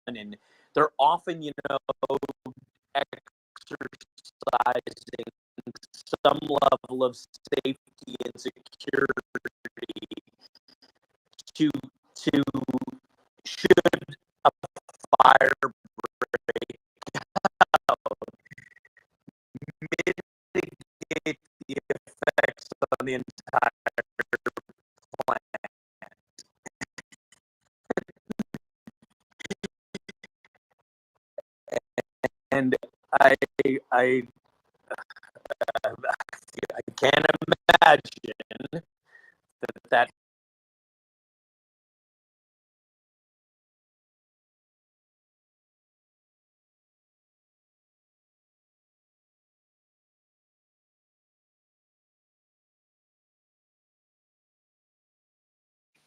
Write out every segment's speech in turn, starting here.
and they're often, exercising some level of safety and security to should a fire break out, mitigate the effects on the entire plant. And I can't imagine that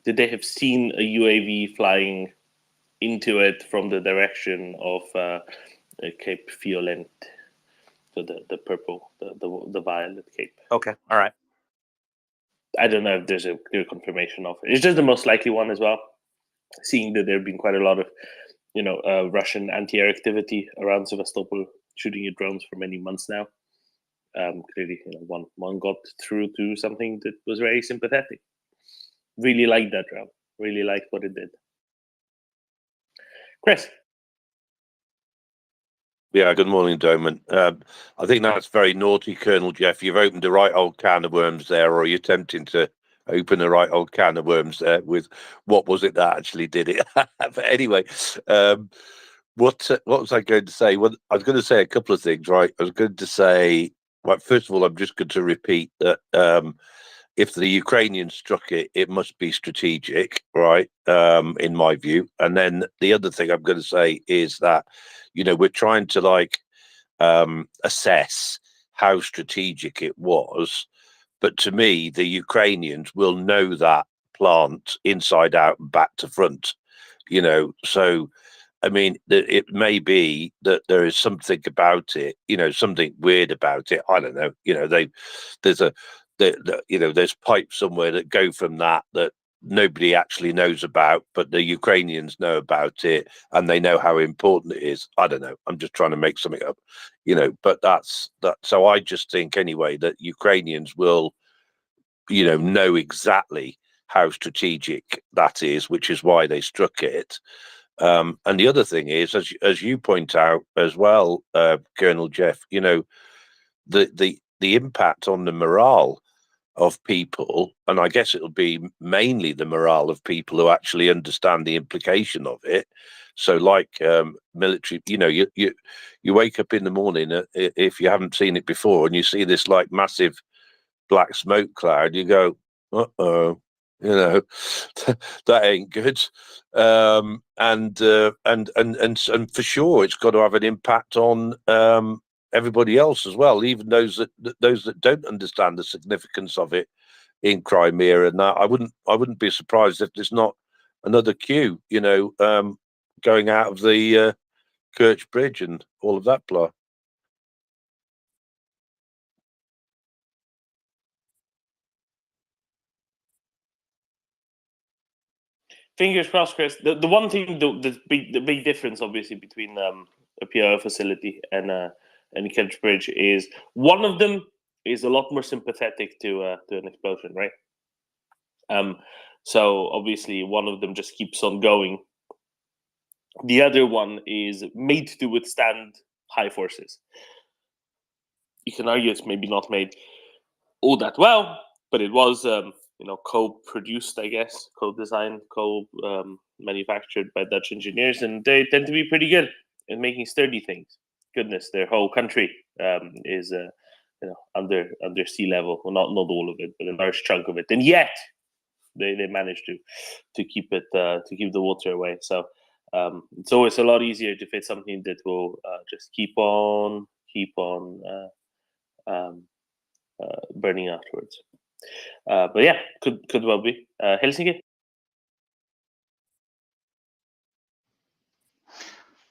Did they have seen a UAV flying into it from the direction of Cape Violent? So the purple, the violet cape. Okay, all right. I don't know if there's a clear confirmation of it. It's just the most likely one as well, seeing that there have been quite a lot of, Russian anti-air activity around Sevastopol, shooting at drones for many months now. Clearly, one got through to something that was very sympathetic. Really liked that drone. Really liked what it did. Chris. Yeah, good morning, Doman. I think that's very naughty, Colonel Jeff. You've opened the right old can of worms there, or you're attempting to open the right old can of worms there with what was it that actually did it. But anyway, what was I going to say? Well, I was going to say a couple of things, right? I was going to say, well, first of all, I'm just going to repeat that if the Ukrainians struck it, it must be strategic, right? In my view. And then the other thing I'm going to say is that, we're trying to assess how strategic it was. But to me, the Ukrainians will know that plant inside out and back to front, So, I mean, it may be that there is something about it, something weird about it. I don't know. There's pipes somewhere that go from that nobody actually knows about, but the Ukrainians know about it and they know how important it is. I don't know. I'm just trying to make something up, but that's that. So I just think anyway that Ukrainians will, know exactly how strategic that is, which is why they struck it. And the other thing is, as you point out as well, Colonel Jeff, the impact on the morale of people, and I guess it'll be mainly the morale of people who actually understand the implication of it. So, like military, you wake up in the morning if you haven't seen it before, and you see this massive black smoke cloud, you go, "Uh-oh." That ain't good, and for sure, it's got to have an impact on everybody else as well, even those that don't understand the significance of it in Crimea. And that I wouldn't be surprised if there's not another queue, going out of the Kerch Bridge and all of that blah. Fingers crossed, Chris. The one thing, the big difference, obviously, between a PR facility and Kerch Bridge is one of them is a lot more sympathetic to an explosion, right? So obviously, one of them just keeps on going. The other one is made to withstand high forces. You can argue it's maybe not made all that well, but it was co-produced, I guess, co-designed, co-manufactured by Dutch engineers, and they tend to be pretty good in making sturdy things. Goodness, their whole country is under sea level. Well, not all of it, but a large chunk of it, and yet they managed to keep it to keep the water away. So it's always a lot easier to fit something that will just keep on burning afterwards. But yeah, could well be. Helsinki.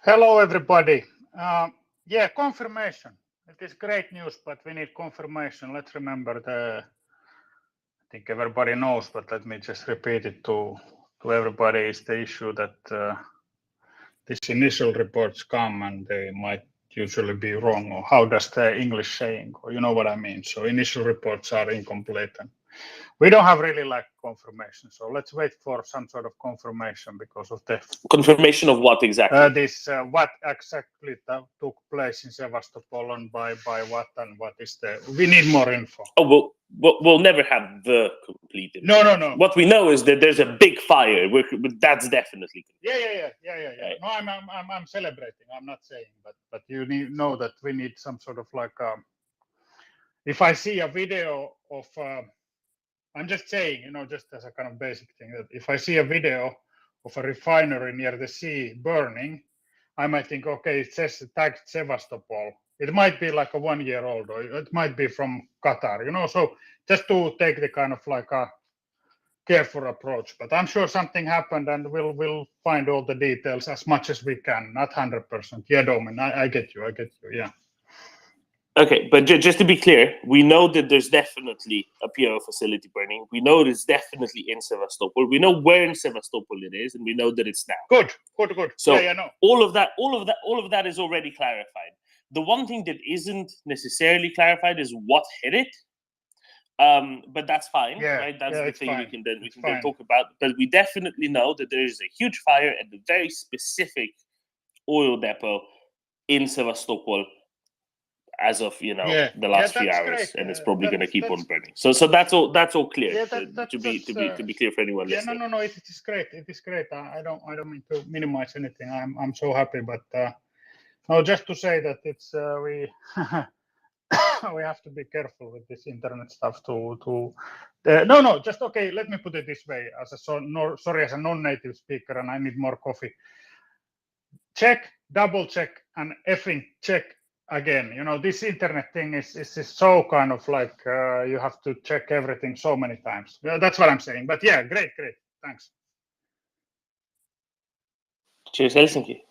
Hello, everybody. Yeah, confirmation. It is great news, but we need confirmation. Let's remember I think everybody knows, but let me just repeat it to everybody. Is the issue that these initial reports come and they might usually be wrong, or how does the English saying, or you know what I mean? So initial reports are incomplete, and we don't have really like confirmation. So let's wait for some sort of confirmation because of the Confirmation of what exactly? this what exactly took place in Sevastopol and by what, and what is the. We need more info. Oh, we'll never have the complete info. No. What we know is that there's a big fire. That's definitely. Yeah. No, I'm celebrating. I'm not saying, but you need know that we need some sort of like. If I see a video of, I'm just saying, just as a kind of basic thing, that if I see a video of a refinery near the sea burning, I might think, okay, it says tagged Sevastopol. It might be like a 1 year old, or it might be from Qatar, So just to take the kind of like a careful approach. But I'm sure something happened, and we'll find all the details as much as we can. Not 100%. Yeah, Domin, I get you. Yeah. Okay, but just to be clear, we know that there's definitely a PO facility burning. We know it's definitely in Sevastopol. We know where in Sevastopol it is, and we know that it's now. Good. So no. all of that is already clarified. The one thing that isn't necessarily clarified is what hit it. But that's fine, right? That's the thing we can then talk about. But we definitely know that there is a huge fire at the very specific oil depot in Sevastopol as of the last few hours, great. And it's probably going to keep on burning. So that's all clear. Yeah, to be clear for anyone listening. No. It is great. I don't mean to minimize anything. I'm so happy, but no, just to say that it's we we have to be careful with this internet stuff. No. Just okay. Let me put it this way: as a non-native speaker, and I need more coffee. Check, double check, and effing check again. This internet thing is so kind of like you have to check everything so many times. That's what I'm saying. But yeah, great. Thanks. Cheers, Helsinki.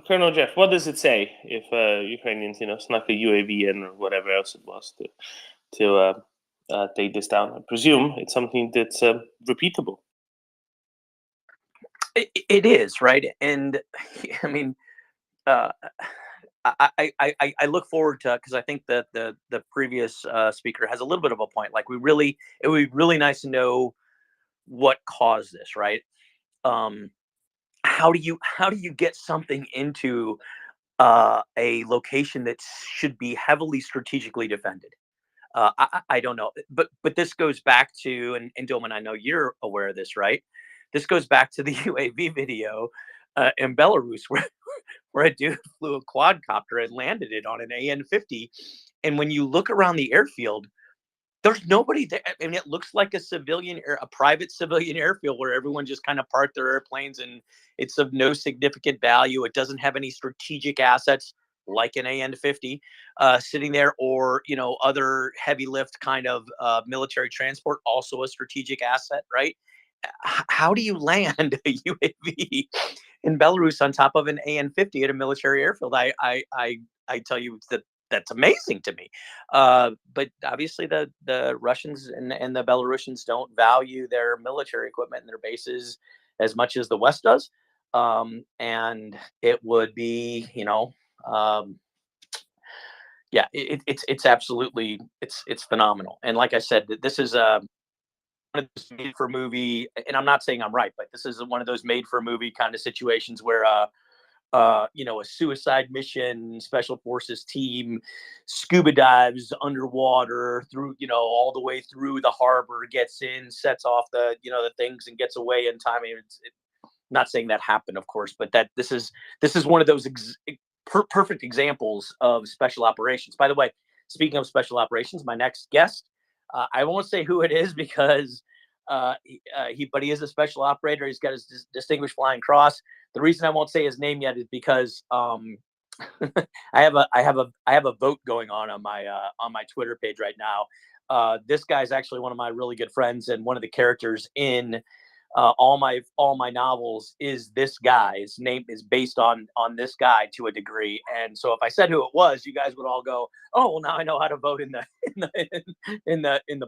Colonel Jeff, what does it say if Ukrainians, snuck a UAV in or whatever else it was to take this down? I presume it's something that's repeatable. It is, right? And I mean, I look forward to, because I think that the previous speaker has a little bit of a point. Like it would be really nice to know what caused this, right? How do you get something into a location that should be heavily strategically defended? I don't know, but this goes back to, and Domin, I know you're aware of this, right? This goes back to the UAV video in Belarus where a dude flew a quadcopter and landed it on an AN-50, and when you look around the airfield, there's nobody there. I mean, it looks like a private civilian airfield where everyone just kind of parked their airplanes, and it's of no significant value. It doesn't have any strategic assets like an AN-50 sitting there, or other heavy lift kind of military transport, also a strategic asset, right? How do you land a UAV in Belarus on top of an AN-50 at a military airfield? I tell you that that's amazing to me. But obviously the Russians and the Belarusians don't value their military equipment and their bases as much as the West does. And it would be, it's absolutely, it's phenomenal. And like I said, this is one of those made for movie, and I'm not saying I'm right, but this is one of those made for movie kind of situations where a suicide mission special forces team scuba dives underwater through, all the way through the harbor, gets in, sets off the things, and gets away in time. I mean, not saying that happened, of course, but that this is one of those perfect examples of special operations. By the way, speaking of special operations, my next guest, I won't say who it is because he is a special operator. He's got his distinguished flying cross. The reason I won't say his name yet is because I have a vote going on my Twitter page right now. This guy's actually one of my really good friends, and one of the characters in all my novels is this guy. His name is based on this guy to a degree, and so if I said who it was, you guys would all go, "Oh, well, now I know how to vote in the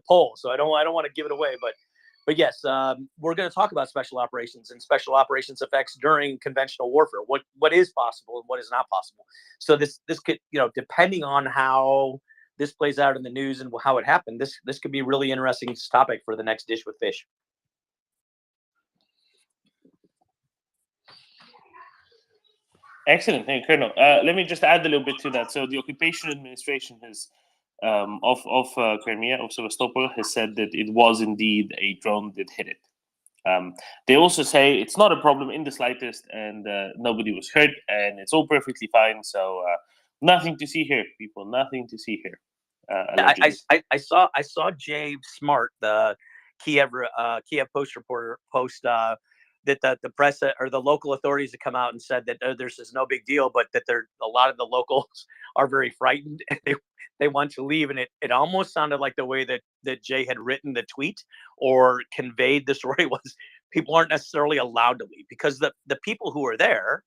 poll." So I don't want to give it away, but but yes, we're going to talk about special operations and special operations effects during conventional warfare. What is possible and what is not possible. So this could, depending on how this plays out in the news and how it happened, this could be a really interesting topic for the next Dish with Fish. Excellent, thank you, Colonel. Let me just add a little bit to that. So the occupation administration has of Crimea, of Sevastopol, has said that it was indeed a drone that hit it. They also say it's not a problem in the slightest, and nobody was hurt, and it's all perfectly fine. So nothing to see here, people. Nothing to see here. I saw Jay Smart, the Kiev Post reporter, post that the press or the local authorities have come out and said that there's no big deal, but that a lot of the locals are very frightened and they want to leave. And it almost sounded like the way that Jay had written the tweet or conveyed the story was people aren't necessarily allowed to leave, because the people who are there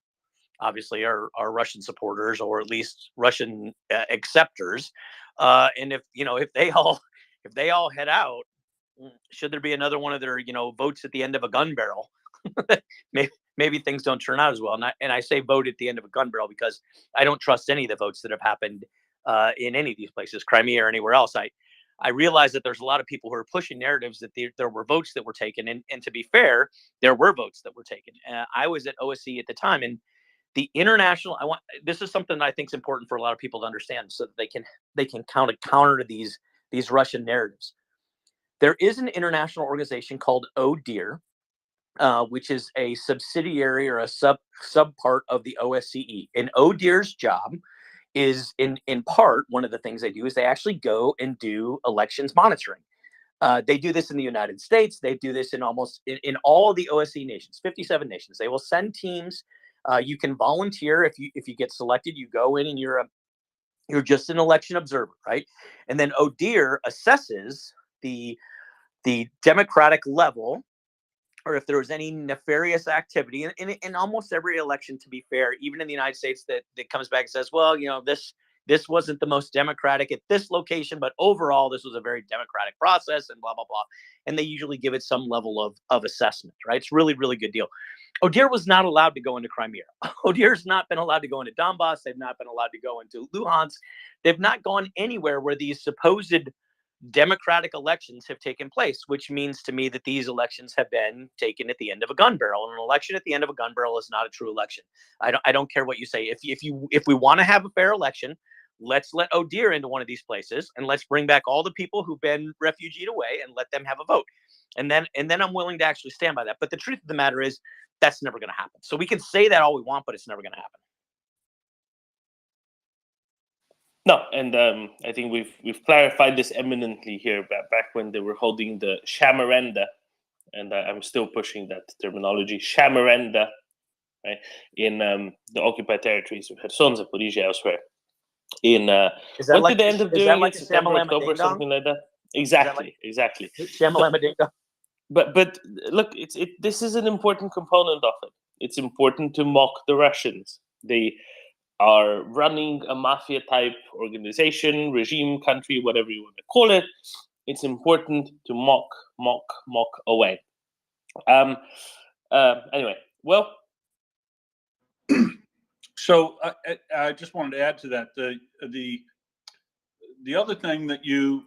obviously are Russian supporters, or at least Russian acceptors. And if they all head out, should there be another one of their votes at the end of a gun barrel, maybe things don't turn out as well. And I say vote at the end of a gun barrel because I don't trust any of the votes that have happened in any of these places, Crimea or anywhere else. I realize that there's a lot of people who are pushing narratives that there were votes that were taken, and to be fair, there were votes that were taken. I was at OSCE at the time, and the international, this is something that I think is important for a lot of people to understand, so that they can counter these Russian narratives. There is an international organization called ODIHR, which is a subsidiary or a sub part of the OSCE. And ODIHR's job is, in part, one of the things they do is they actually go and do elections monitoring. They do this in the United States. They do this in in all the OSCE nations, 57 nations. They will send teams. You can volunteer if you get selected. You go in and you're just an election observer, right? And then ODIHR assesses the democratic level, or if there was any nefarious activity in almost every election. To be fair, even in the United States, that comes back and says, well, this wasn't the most democratic at this location, but overall this was a very democratic process, and blah blah blah. And they usually give it some level of assessment, right? It's really, really good deal. ODIHR was not allowed to go into Crimea. ODIHR's not been allowed to go into Donbass. They've not been allowed to go into Luhansk. They've not gone anywhere where these supposed democratic elections have taken place, which means to me that these elections have been taken at the end of a gun barrel. And an election at the end of a gun barrel is not a true election. I don't care what you say. If we want to have a fair election, let's let ODIHR into one of these places, and let's bring back all the people who've been refugeed away and let them have a vote. And then I'm willing to actually stand by that. But the truth of the matter is that's never going to happen. So we can say that all we want, but it's never going to happen. No, and I think we've clarified this eminently here back when they were holding the shamarenda, and I'm still pushing that terminology, shamarenda, right, in the occupied territories of Kherson, Zaporizhia, elsewhere. When did they end up doing it? September, October, something like that. Exactly. Shamalama ding dong. But look, this is an important component of it. It's important to mock the Russians. They are running a mafia-type organization, regime, country, whatever you want to call it. It's important to mock away. Anyway, well. So I just wanted to add to that. The other thing that you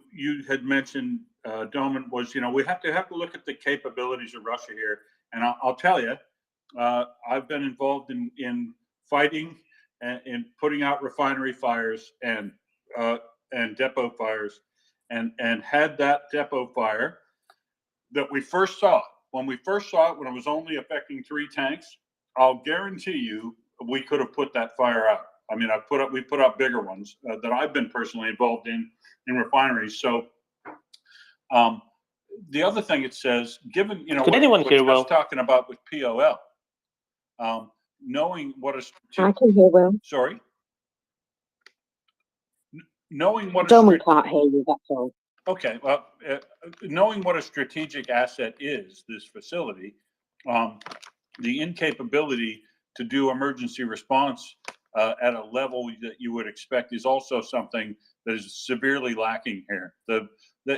had mentioned, Doman, was we have to look at the capabilities of Russia here. And I'll tell you, I've been involved in fighting and in putting out refinery fires and depot fires, and had that depot fire that we first saw. When we first saw it, when it was only affecting 3 tanks, I'll guarantee you we could have put that fire out. I mean, we put out bigger ones that I've been personally involved in refineries. So the other thing it says, given could anyone hear well? Talking about with POL, knowing what a I can hear well. Sorry. Knowing what Doman can't hear you. That's all. Okay. Well, knowing what a strategic asset is, this facility, the incapability to do emergency response at a level that you would expect is also something that is severely lacking here.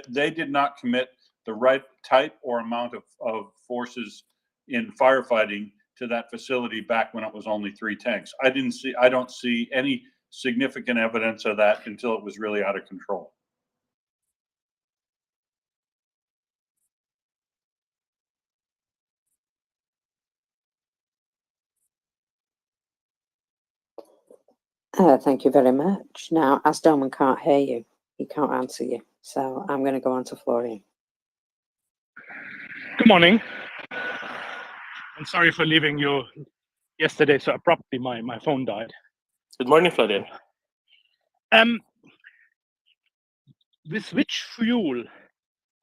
They did not commit the right type or amount of forces in firefighting to that facility back when it was only 3 tanks. I don't see any significant evidence of that until it was really out of control. Thank you very much. Now, as Doman can't hear you, he can't answer you. So I'm going to go on to Florian. Good morning. I'm sorry for leaving you yesterday so abruptly. My phone died. Good morning, Florian. With which fuel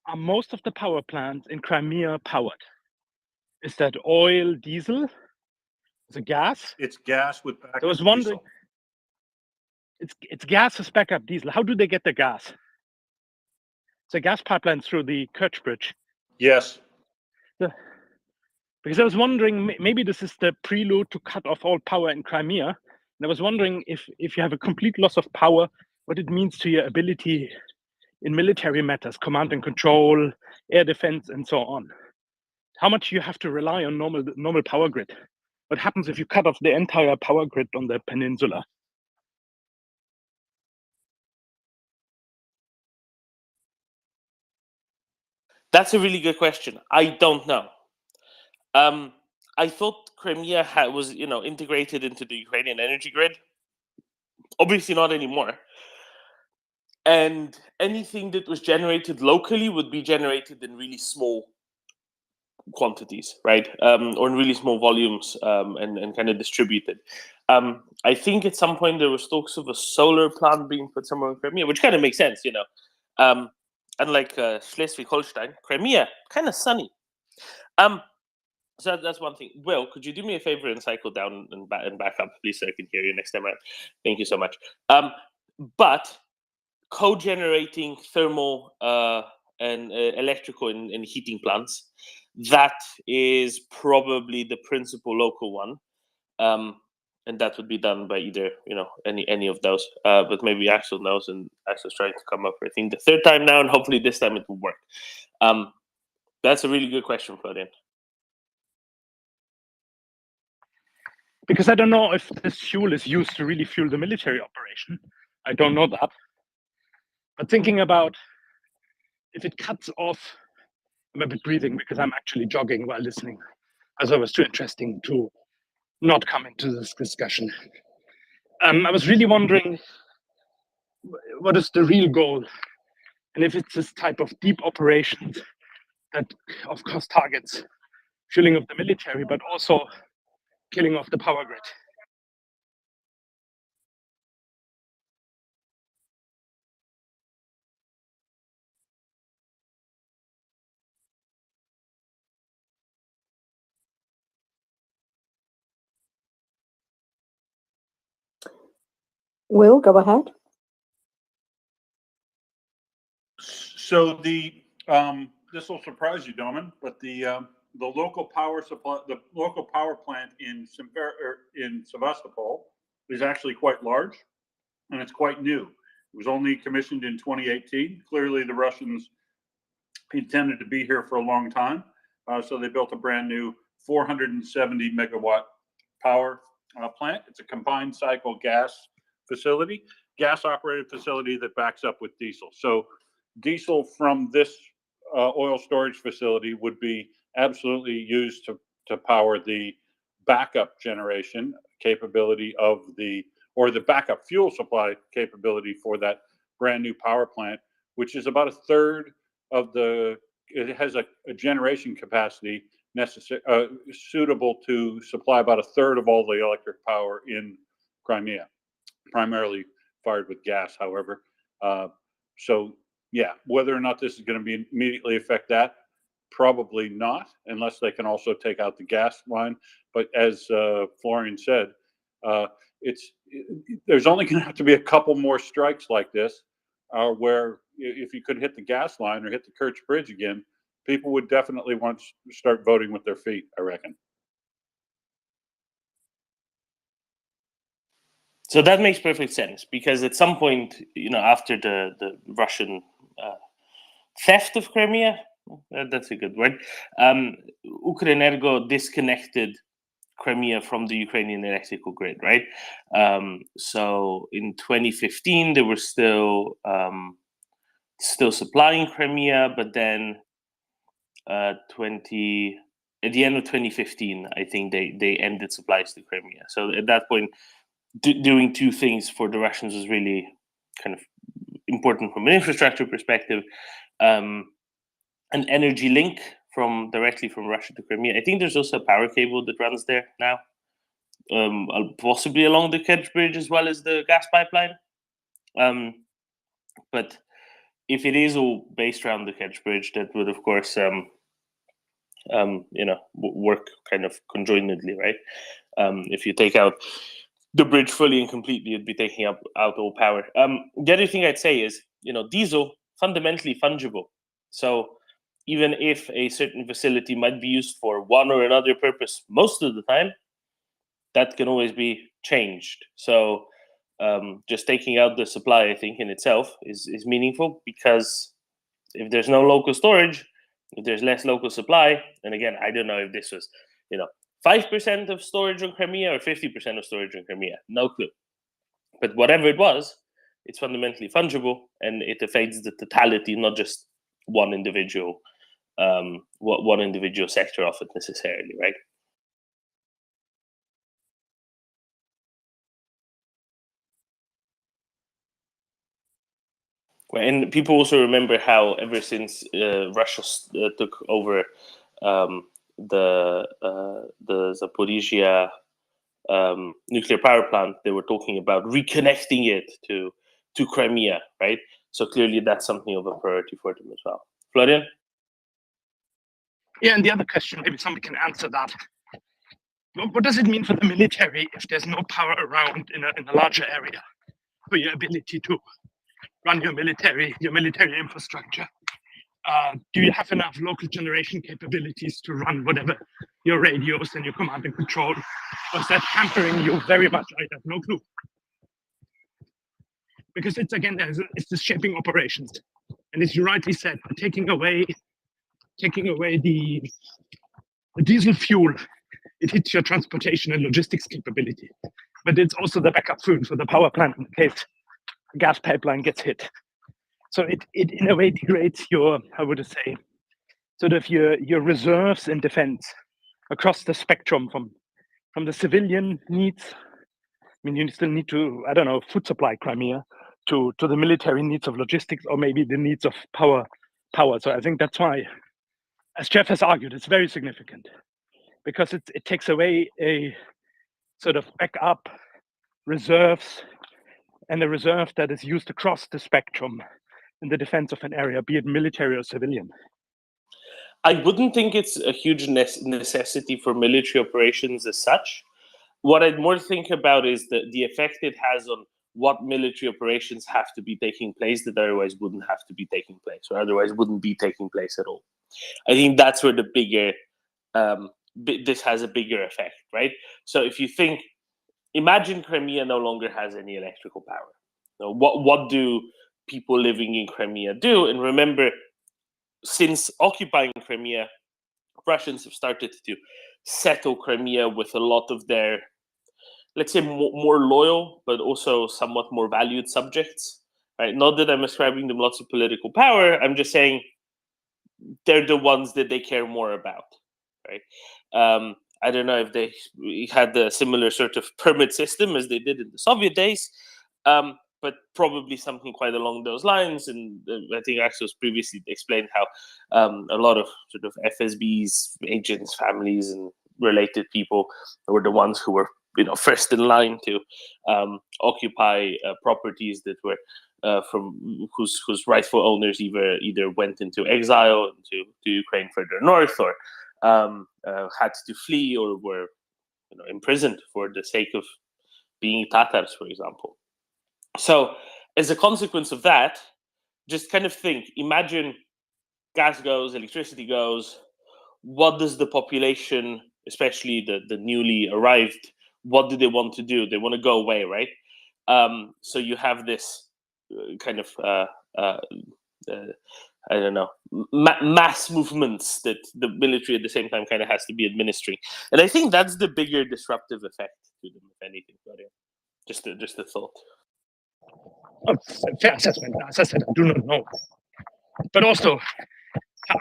are most of the power plants in Crimea powered? Is that oil, diesel? Is it gas? It's gas with backup I was wondering. diesel. It's gas with backup diesel. How do they get the gas? It's a gas pipeline through the Kerch Bridge. Yes. Because I was wondering, maybe this is the prelude to cut off all power in Crimea. And I was wondering if you have a complete loss of power, what it means to your ability in military matters, command and control, air defense, and so on. How much you have to rely on normal power grid? What happens if you cut off the entire power grid on the peninsula? That's a really good question. I don't know. I thought Crimea was, integrated into the Ukrainian energy grid. Obviously not anymore. And anything that was generated locally would be generated in really small quantities, right? Or in really small volumes, and kind of distributed. I think at some point there was talks of a solar plant being put somewhere in Crimea, which kind of makes sense, Unlike Schleswig-Holstein, Crimea, kind of sunny. So that's one thing. Will, could you do me a favor and cycle down and back up, please, so I can hear you next time around? Thank you so much. But co-generating thermal and electrical and heating plants, that is probably the principal local one. And that would be done by either, any of those. But maybe Axel knows, and Axel's trying to come up for, I think, the 3rd time now, and hopefully this time it will work. That's a really good question, Florian. Because I don't know if this fuel is used to really fuel the military operation. I don't know that. But thinking about if it cuts off, I'm a bit breathing because I'm actually jogging while listening, as it was too interesting to not come into this discussion. I was really wondering, what is the real goal? And if it's this type of deep operations that, of course, targets fueling of the military, but also killing off the power grid. Will, go ahead. So this will surprise you, Doman, but the local power supply, the local power plant in Sevastopol is actually quite large, and it's quite new. It was only commissioned in 2018. Clearly, the Russians intended to be here for a long time, so they built a brand new 470 megawatt power plant. It's a combined cycle gas facility, gas operated facility that backs up with diesel. So diesel from this oil storage facility would be absolutely used to power the backup generation capability of the backup fuel supply capability for that brand new power plant, which is about 1/3 of it has a generation capacity necessary suitable to supply about 1/3 of all the electric power in Crimea, primarily fired with gas, however. So yeah, whether or not this is going to be immediately affect that, probably not, unless they can also take out the gas line. But as Florian said, there's only going to have to be a couple more strikes like this, where if you could hit the gas line or hit the Kerch Bridge again, people would definitely want to start voting with their feet, I reckon. So that makes perfect sense, because at some point, after the Russian theft of Crimea, That's a good word. Ukrenergo disconnected Crimea from the Ukrainian electrical grid, right? So in 2015, they were still supplying Crimea, but then at the end of 2015, I think they ended supplies to Crimea. So at that point, doing two things for the Russians was really kind of important from an infrastructure perspective. An energy link directly from Russia to Crimea. I think there's also a power cable that runs there now, possibly along the Kerch Bridge as well as the gas pipeline. But if it is all based around the Kerch Bridge, that would, of course, work kind of conjointly, right? If you take out the bridge fully and completely, you'd be taking out all power. The other thing I'd say is, diesel fundamentally fungible. So even if a certain facility might be used for one or another purpose most of the time, that can always be changed. So just taking out the supply, I think, in itself is meaningful, because if there's no local storage, if there's less local supply, and again, I don't know if this was, 5% of storage on Crimea or 50% of storage on Crimea, no clue. But whatever it was, it's fundamentally fungible, and it affects the totality, not just one individual sector of it necessarily, right? And people also remember how ever since Russia took over the Zaporizhia nuclear power plant, they were talking about reconnecting it to Crimea, right? So clearly that's something of a priority for them as well. Florian? Yeah, and the other question, maybe somebody can answer that. What does it mean for the military if there's no power around in a larger area for your ability to run your military infrastructure? Do you have enough local generation capabilities to run whatever your radios and your command and control? Or is that hampering you very much? I have no clue. Because it's the shaping operations. And as you rightly said, taking away the diesel fuel, it hits your transportation and logistics capability. But it's also the backup fuel for the power plant in case a gas pipeline gets hit. So it in a way degrades your, how would I say, sort of your reserves in defense across the spectrum from the civilian needs. I mean, you still need to, I don't know, food supply Crimea, to the military needs of logistics, or maybe the needs of power. So I think that's why, as Jeff has argued, it's very significant, because it takes away a sort of backup reserves, and a reserve that is used across the spectrum in the defense of an area, be it military or civilian. I wouldn't think it's a huge necessity for military operations as such. What I'd more think about is the effect it has on what military operations have to be taking place that otherwise wouldn't have to be taking place, or otherwise wouldn't be taking place at all. I think that's where the bigger, this has a bigger effect, right? So if you think, imagine Crimea no longer has any electrical power. So what do people living in Crimea do? And remember, since occupying Crimea, Russians have started to settle Crimea with a lot of their, let's say, more loyal, but also somewhat more valued subjects, right? Not that I'm ascribing them lots of political power. I'm just saying they're the ones that they care more about, right? I don't know if they had a similar sort of permit system as they did in the Soviet days, but probably something quite along those lines. And I think Axel's previously explained how a lot of sort of FSB's agents, families, and related people were the ones who were, first in line to occupy properties that were from whose rightful owners either went into exile to Ukraine further north, or had to flee, or were imprisoned for the sake of being Tatars, for example. So as a consequence of that, just kind of think, imagine gas goes, electricity goes, what does the population, especially the newly arrived, what do they want to do? They want to go away, right? So you have this kind of I don't know, mass movements that the military at the same time kind of has to be administering. And I think that's the bigger disruptive effect to them, if anything. But yeah, just a thought. Oh, fair assessment. As I said, I do not know. But also,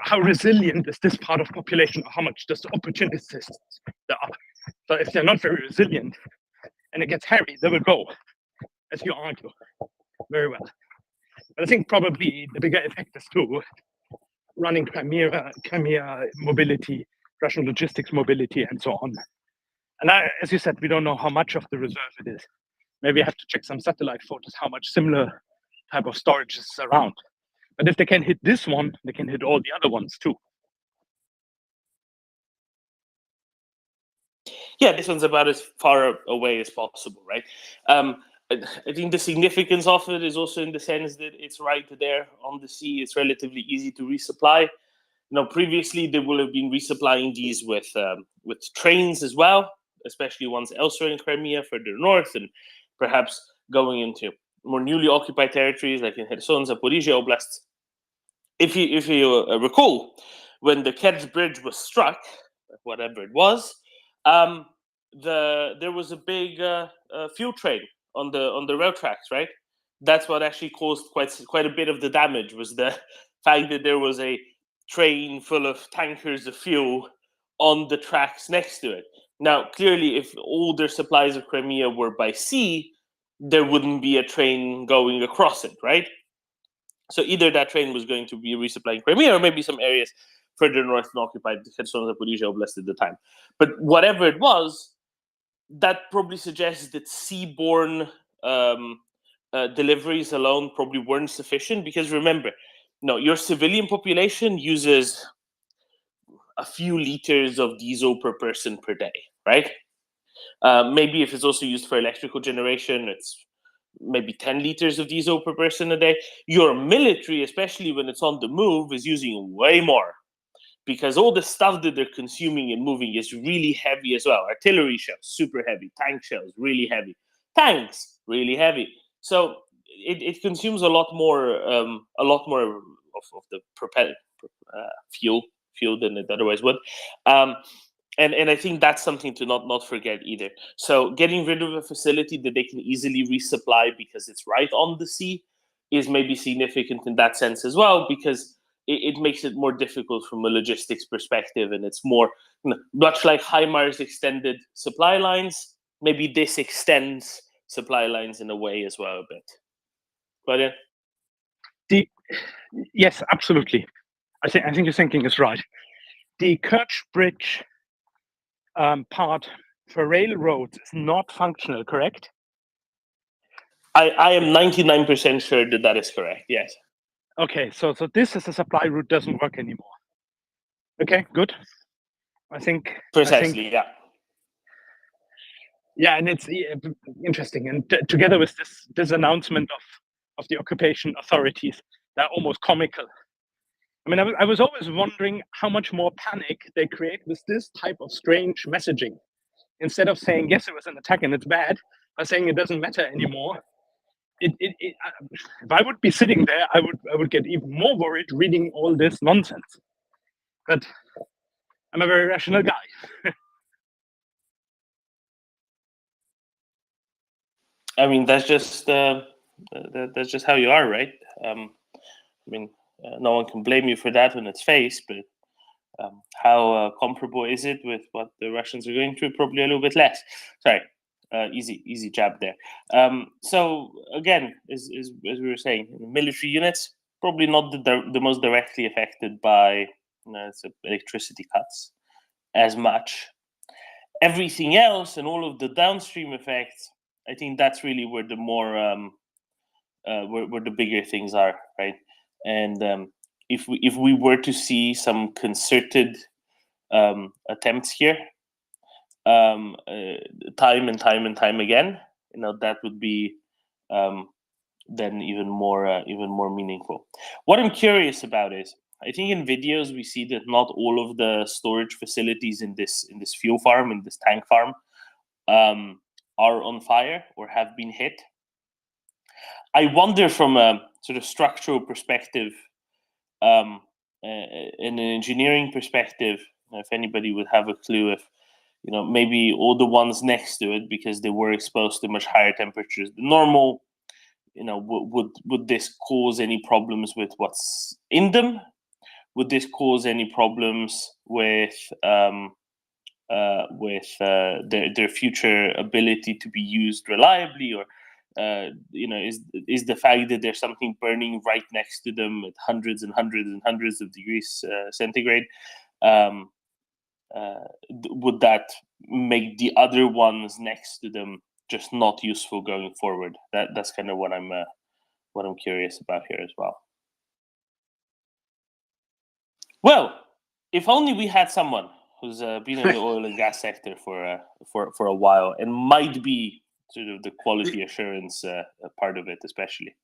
how resilient is this part of population? How much does the opportunists there are? So if they're not very resilient and it gets hairy, they will go, as you argue very well. But I think probably the bigger effect is to running Crimea mobility, Russian logistics mobility, and so on. And as you said, we don't know how much of the reserve it is. Maybe I have to check some satellite photos, how much similar type of storage is around. But if they can hit this one, they can hit all the other ones too. Yeah, this one's about as far away as possible, right? I think the significance of it is also in the sense that it's right there on the sea. It's relatively easy to resupply. Previously they will have been resupplying these with trains as well, especially ones elsewhere in Crimea, further north, and perhaps going into more newly occupied territories like in Kherson, Zaporizhia oblasts. If you recall, when the Kerch Bridge was struck, whatever it was, there was a big fuel train on the rail tracks, right? That's what actually caused quite a bit of the damage, was the fact that there was a train full of tankers of fuel on the tracks next to it. Now, clearly, if all their supplies of Crimea were by sea, there wouldn't be a train going across it, right? So either that train was going to be resupplying Crimea, or maybe some areas further north and occupied Kherson, Zaporizhia Oblast at the time. But whatever it was, that probably suggests that seaborne deliveries alone probably weren't sufficient, because remember, your civilian population uses a few liters of diesel per person per day, right? Maybe if it's also used for electrical generation, it's maybe 10 liters of diesel per person a day. Your military, especially when it's on the move, is using way more, because all the stuff that they're consuming and moving is really heavy as well. Artillery shells, super heavy. Tank shells, really heavy. Tanks, really heavy. So it consumes a lot more of the fuel than it otherwise would. And I think that's something to not forget either. So getting rid of a facility that they can easily resupply because it's right on the sea is maybe significant in that sense as well, because it makes it more difficult from a logistics perspective, and it's more, much like HIMARS extended supply lines, maybe this extends supply lines in a way as well a bit. But Yes, absolutely. I think your thinking is right. The Kerch Bridge part for railroads is not functional, correct? I am 99% sure that is correct, yes. Okay, so this as a supply route doesn't work anymore. Okay, good. I think Precisely, yeah. Yeah, and it's interesting. And together with this announcement of the occupation authorities, they're almost comical. I mean, I was always wondering how much more panic they create with this type of strange messaging. Instead of saying, yes, it was an attack and it's bad, by saying it doesn't matter anymore. If I would be sitting there, I would get even more worried reading all this nonsense. But I'm a very rational guy. I mean, that's just how you are, right? I mean, no one can blame you for that on its face, but how comparable is it with what the Russians are going through? Probably a little bit less. Sorry, easy jab there. So again, as we were saying, military units probably not the most directly affected by electricity cuts as much. Everything else and all of the downstream effects, I think that's really where the more where the bigger things are, right? And if we were to see some concerted attempts here, time and time again, that would be then even more meaningful. What I'm curious about is, I think in videos we see that not all of the storage facilities in this fuel farm, in this tank farm, are on fire or have been hit. I wonder from a sort of structural perspective, in an engineering perspective, if anybody would have a clue, if maybe all the ones next to it, because they were exposed to much higher temperatures than normal, would this cause any problems with what's in them? Would this cause any problems with their future ability to be used reliably, or is the fact that there's something burning right next to them at hundreds and hundreds and hundreds of degrees centigrade, would that make the other ones next to them just not useful going forward? That's kind of what I'm curious about here as well. Well, if only we had someone who's been in the oil and gas sector for a while and might be sort of the quality assurance part of it, especially.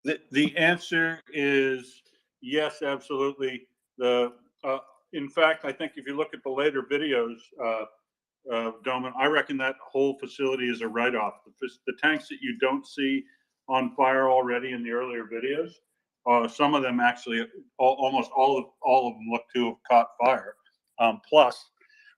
The answer is yes, absolutely. In fact, I think if you look at the later videos, Doman, I reckon that whole facility is a write-off. The tanks that you don't see on fire already in the earlier videos, some of them actually, almost all of them look to have caught fire. Plus,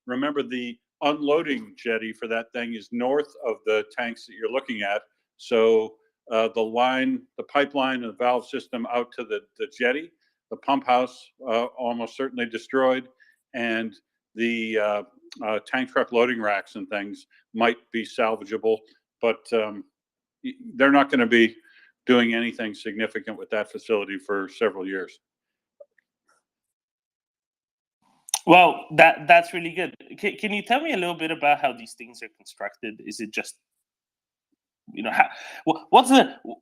remember the unloading jetty for that thing is north of the tanks that you're looking at. So the pipeline and the valve system out to the jetty, the pump house almost certainly destroyed, and the tank truck loading racks and things might be salvageable, but they're not going to be doing anything significant with that facility for several years. Well, that's really good. Can you tell me a little bit about how these things are constructed? Is it just,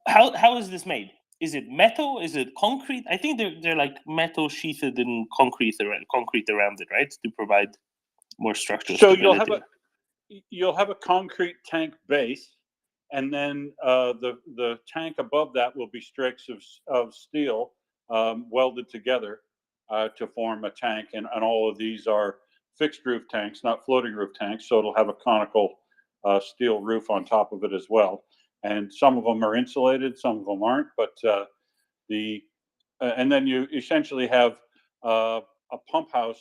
how is this made? Is it metal? Is it concrete? I think they're like metal sheathed in concrete around it, right, to provide more structural stability. So you'll have a concrete tank base, and then the tank above that will be strips of steel welded together to form a tank, and all of these are fixed roof tanks, not floating roof tanks. So it'll have a conical steel roof on top of it as well. And some of them are insulated, some of them aren't. But and then you essentially have a pump house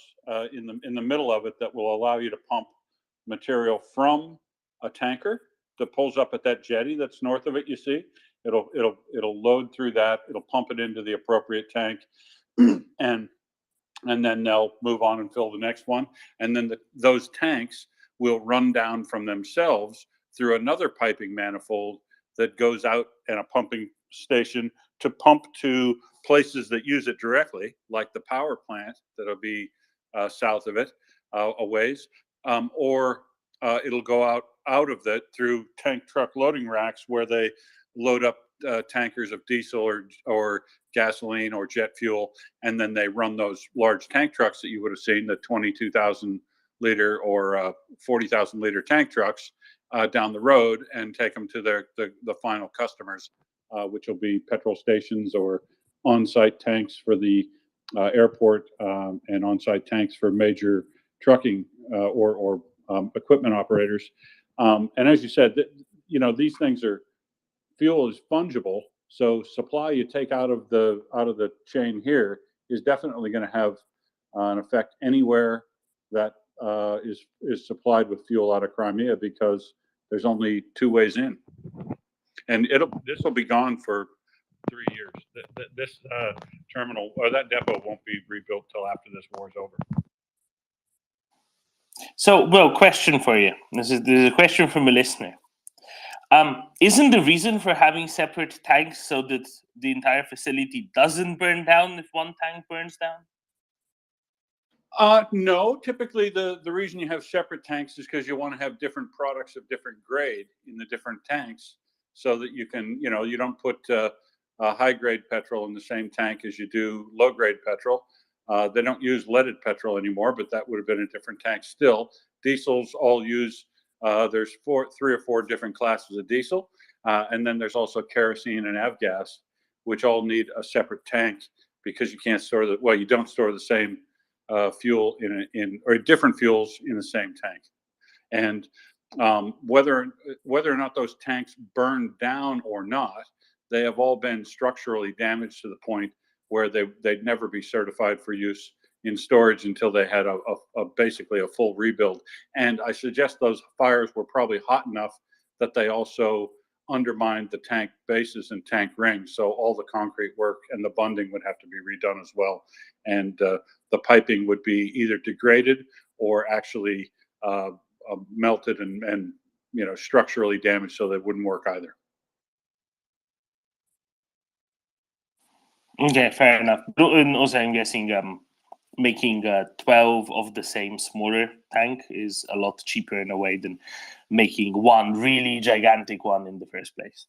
in the middle of it that will allow you to pump material from a tanker that pulls up at that jetty that's north of it. You see, it'll load through that. It'll pump it into the appropriate tank, and then they'll move on and fill the next one. And then those tanks will run down from themselves through another piping manifold that goes out and a pumping station to pump to places that use it directly, like the power plant that'll be south of it a ways, or it'll go out of it through tank truck loading racks where they load up tankers of diesel or gasoline or jet fuel, and then they run those large tank trucks that you would have seen, the 22,000 liter or 40,000 liter tank trucks, down the road and take them to the final customers, which will be petrol stations or on-site tanks for the airport, and on-site tanks for major trucking or equipment operators. And as you said, these things fuel is fungible, so supply you take out of the chain here is definitely going to have an effect anywhere that is supplied with fuel out of Crimea, because there's only two ways in, and this will be gone for 3 years. This terminal or that depot won't be rebuilt till after this war is over. So, well, question for you. This is a question from a listener. Isn't the reason for having separate tanks so that the entire facility doesn't burn down if one tank burns down? No, typically the reason you have separate tanks is because you want to have different products of different grade in the different tanks, so that you can, you don't put high grade petrol in the same tank as you do low grade petrol. They don't use leaded petrol anymore, but that would have been a different tank still. Diesels all use, there's 3 or 4 different classes of diesel. And then there's also kerosene and avgas, which all need a separate tank, because you can't store you don't store the same fuel or different fuels in the same tank. And whether or not those tanks burn down or not, they have all been structurally damaged to the point where they'd never be certified for use in storage until they had basically a full rebuild. And I suggest those fires were probably hot enough that they also undermined the tank bases and tank rings. So all the concrete work and the bunding would have to be redone as well. And the piping would be either degraded or actually melted and structurally damaged, so they wouldn't work either. Okay, fair enough. And also, I'm guessing making 12 of the same smaller tank is a lot cheaper in a way than making one really gigantic one in the first place.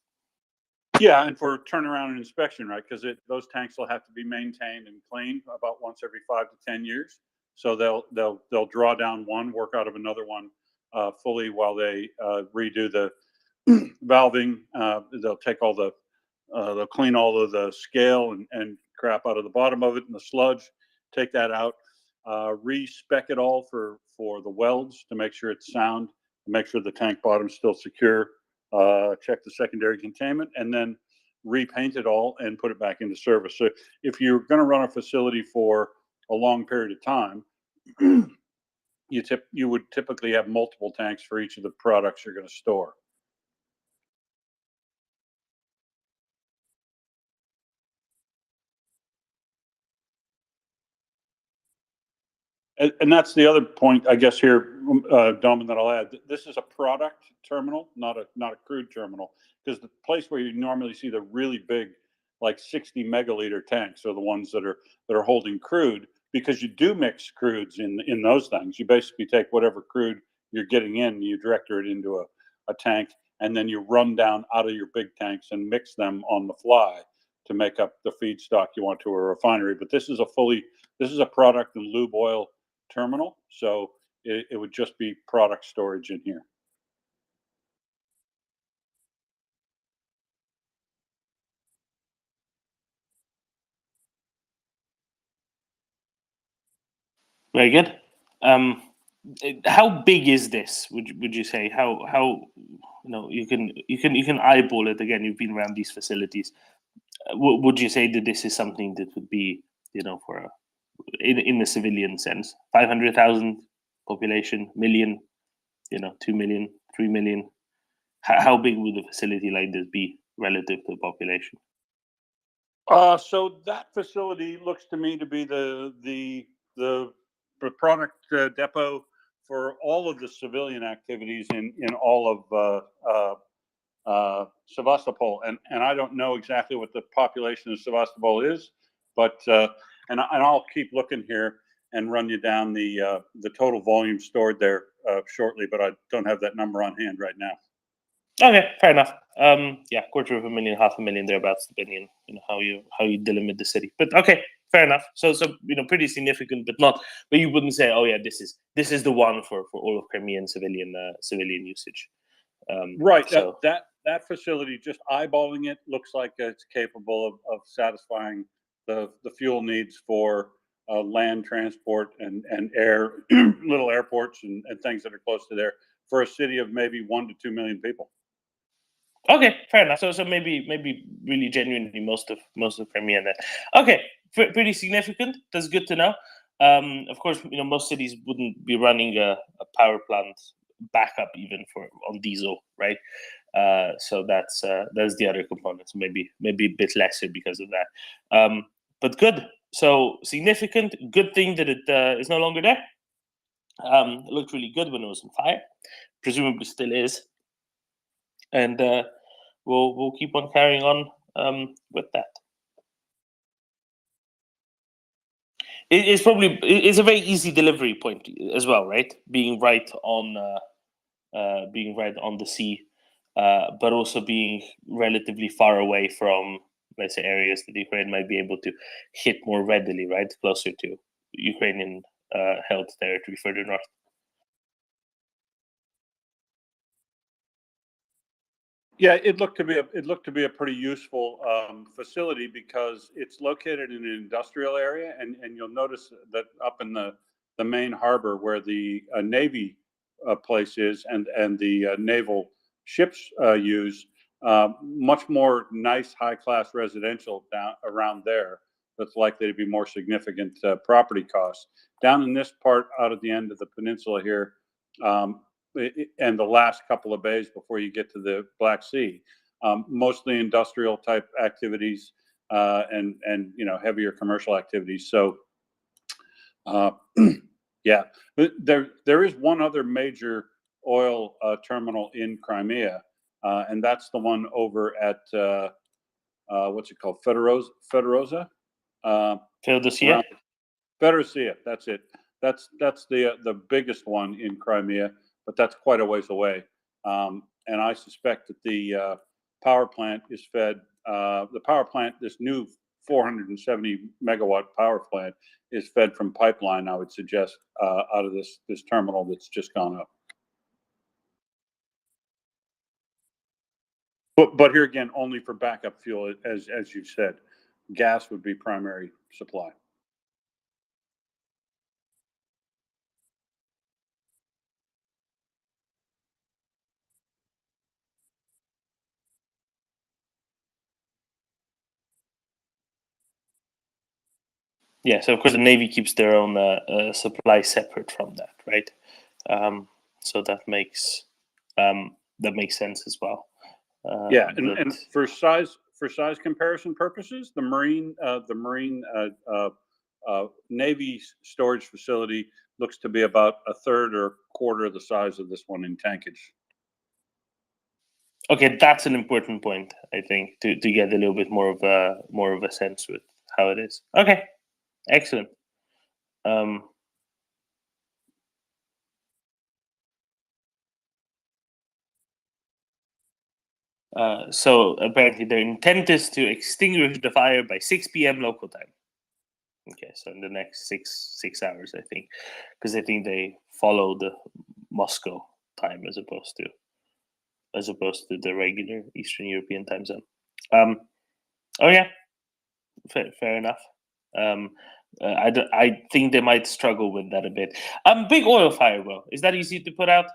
Yeah, and for turnaround and inspection, right? Because those tanks will have to be maintained and cleaned about once every 5 to 10 years. So they'll draw down one, work out of another one fully while they redo the valving. They'll take all they'll clean all of the scale and crap out of the bottom of it and the sludge, take that out, respec it all for the welds to make sure it's sound, make sure the tank bottom's still secure, check the secondary containment, and then repaint it all and put it back into service. So if you're going to run a facility for a long period of time, you would typically have multiple tanks for each of the products you're going to store. And that's the other point, I guess, here, Domin, that I'll add. This is a product terminal, not a crude terminal, because the place where you normally see the really big, like 60 megaliter tanks, are the ones that are holding crude, because you do mix crudes in those things. You basically take whatever crude you're getting in, you direct it into a tank, and then you run down out of your big tanks and mix them on the fly to make up the feedstock you want to a refinery. But this is a product and lube oil terminal, so it would just be product storage in here. Very good. How big is this? Would you say how you can eyeball it again? You've been around these facilities. Would you say that this is something that would be for in the civilian sense, 500,000 population, million, 2 million, 3 million? How big would a facility like this be relative to the population? So that facility looks to me to be the product depot for all of the civilian activities in all of Sevastopol, and I don't know exactly what the population of Sevastopol is, but and I'll keep looking here and run you down the total volume stored there shortly, but I don't have that number on hand right now. Okay, fair enough. Yeah, 250,000, 500,000 thereabouts, depending on how you delimit the city. But okay, fair enough. So pretty significant, but not. But you wouldn't say, oh yeah, this is the one for all of Crimean civilian usage. Right. So that facility, just eyeballing it, looks like it's capable of satisfying the fuel needs for land transport and air, little airports and things that are close to there, for a city of maybe 1 to 2 million people. Okay, fair enough. So maybe really genuinely most of Crimea then. Okay, pretty significant. That's good to know. Of course, most cities wouldn't be running a power plant backup even on diesel, right? So that's the other component. So maybe a bit lesser because of that. But good. So significant. Good thing that it is no longer there. It looked really good when it was on fire. Presumably still is. And we'll keep on carrying on with that. It's a very easy delivery point as well, right? Being right on the sea, but also being relatively far away from, let's say, areas that Ukraine might be able to hit more readily, right? Closer to Ukrainian held territory further north. Yeah, it looked to be a pretty useful facility because it's located in an industrial area, and you'll notice that up in the main harbor where the Navy place is and the naval ships use, much more nice high class residential down around there that's likely to be more significant property costs. Down in this part, out at the end of the peninsula here, and the last couple of bays before you get to the Black Sea, mostly industrial type activities and heavier commercial activities. So yeah, there is one other major oil terminal in Crimea, and that's the one over at what's it called, Fedorovia. Fedorovia. Fedorovia, that's it. That's the biggest one in Crimea, but that's quite a ways away. And I suspect that the power plant is fed. The power plant, this new 470 megawatt power plant, is fed from pipeline, I would suggest, out of this terminal that's just gone up. But here again, only for backup fuel, as you said. Gas would be primary supply. Yeah, so of course the Navy keeps their own supply separate from that, right? So that makes sense as well. Yeah, and for size comparison purposes, the Marine Navy storage facility looks to be about a third or quarter of the size of this one in tankage. Okay, that's an important point, I think, to get a little bit more of a sense with how it is. Okay, excellent. So apparently their intent is to extinguish the fire by 6 p.m. local time. Okay, so in the next six hours, I think, because I think they follow the Moscow time as opposed to the regular Eastern European time zone. Oh yeah, fair enough. I think they might struggle with that a bit. Big oil fire, well, is that easy to put out?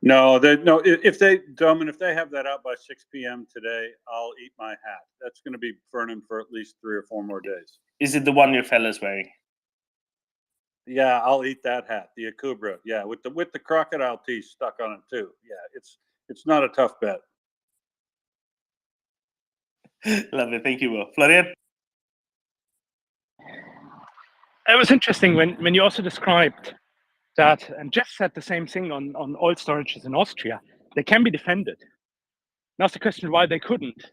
No, if they have that out by 6 p.m. today, I'll eat my hat. That's going to be burning for at least 3 or 4 more days. Is it the one your fella's wearing? Yeah, I'll eat that hat, the Akubra. Yeah, with the crocodile teeth stuck on it too. Yeah, it's not a tough bet. Lovely, thank you, Will. Florian? It was interesting when you also described that, and Jeff said the same thing on oil storages in Austria. They can be defended. Now the question why they couldn't.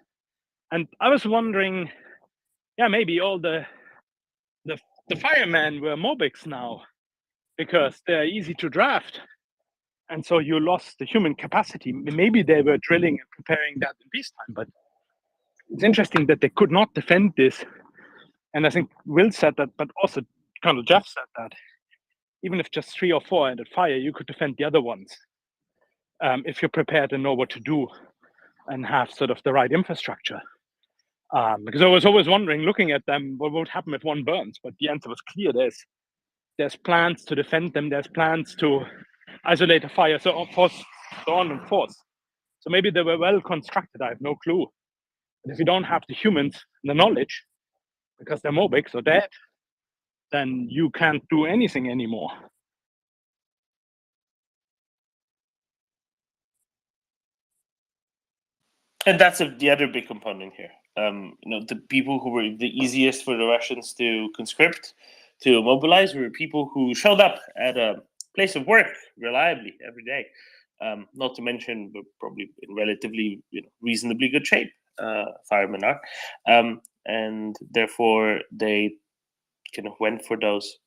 And I was wondering, yeah, maybe all the firemen were Mobics now because they're easy to draft. And so you lost the human capacity. Maybe they were drilling and preparing that in peacetime, but it's interesting that they could not defend this. And I think Will said that, but also Colonel Jeff said that even if just 3 or 4 ended fire, you could defend the other ones if you're prepared and know what to do and have sort of the right infrastructure. Because I was always wondering, looking at them, what would happen if one burns? But the answer was clear. There's plans to defend them. There's plans to isolate a fire, so on and forth. So maybe they were well constructed. I have no clue. But if you don't have the humans, the knowledge, because they're Mobics or dead, then you can't do anything anymore. And that's the other big component here. The people who were the easiest for the Russians to conscript, to mobilize, were people who showed up at a place of work reliably every day. Not to mention, but probably in relatively reasonably good shape. Firemen are, and therefore they kind of went for those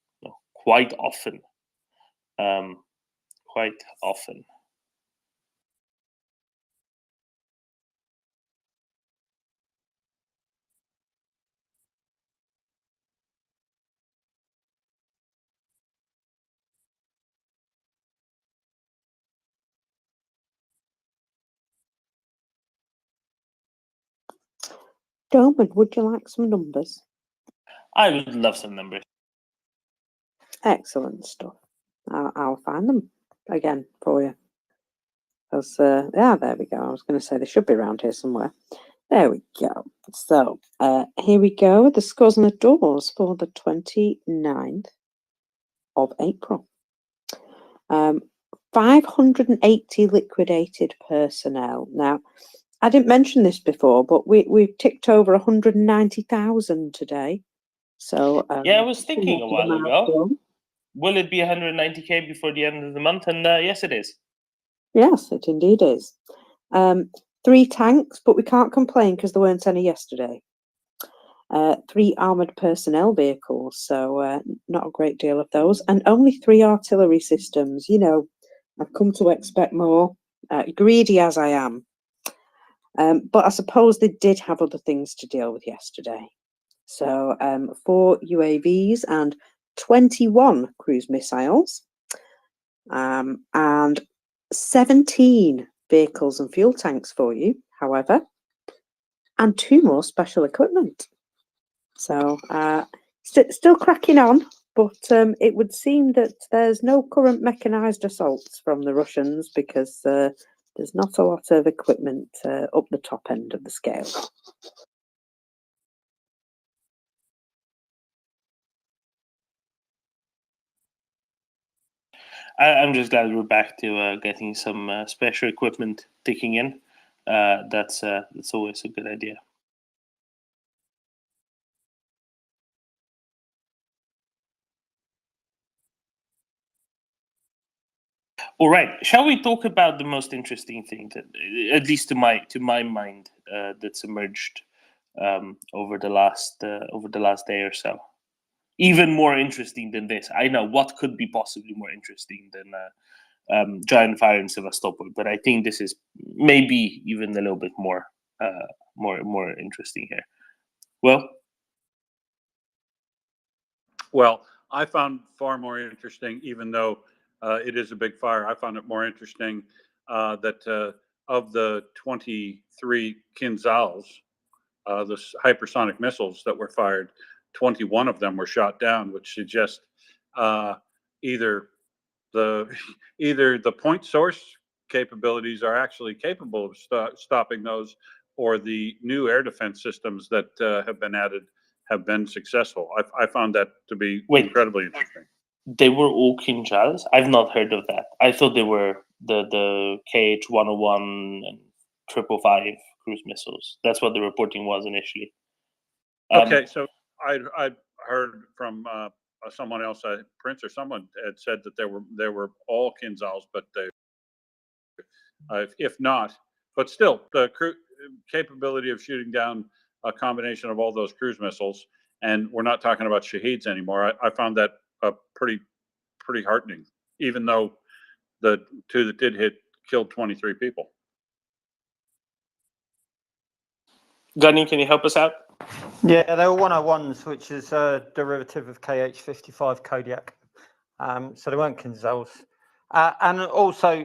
quite often. Quite often. Doman, would you like some numbers? I would love some numbers. Excellent stuff. I'll find them again for you. Because, yeah, there we go. I was going to say they should be around here somewhere. There we go. So here we go. The scores on the doors for the 29th of April. 580 liquidated personnel. Now, I didn't mention this before, but we've ticked over 190,000 today. So yeah, I was thinking a while ago. Will it be 190k before the end of the month? And yes, it is. Yes, it indeed is. 3 tanks, but we can't complain because there weren't any yesterday. 3 armoured personnel vehicles, so not a great deal of those, and only 3 artillery systems. You know, I've come to expect more, greedy as I am. But I suppose they did have other things to deal with yesterday. So 4 UAVs and 21 cruise missiles, and 17 vehicles and fuel tanks for you, however, and 2 more special equipment. So still cracking on, but it would seem that there's no current mechanised assaults from the Russians because there's not a lot of equipment up the top end of the scale. I'm just glad we're back to getting some special equipment ticking in. That's always a good idea. All right, shall we talk about the most interesting thing that, at least to my mind, that's emerged over the last day or so? Even more interesting than this. I know what could be possibly more interesting than giant fire in Sevastopol, but I think this is maybe even a little bit more interesting here. Well, I found far more interesting, even though it is a big fire. I found it more interesting that of the 23 Kinzhals, the hypersonic missiles that were fired, 21 of them were shot down, which suggests either the point source capabilities are actually capable of stopping those, or the new air defense systems that have been added have been successful. I found that to be incredibly interesting. They were all Kinzhals? I've not heard of that. I thought they were the KH-101 and 555 cruise missiles. That's what the reporting was initially. Okay, so I heard from someone else, Prince or someone had said that there were all Kinzhals, but they, if not, but still the capability of shooting down a combination of all those cruise missiles, and we're not talking about Shaheeds anymore. I found that pretty heartening, even though the 2 that did hit killed 23 people. Gunny, can you help us out? Yeah, they were 101s, which is a derivative of KH-55 Kodiak. So they weren't Kinzhals. And also,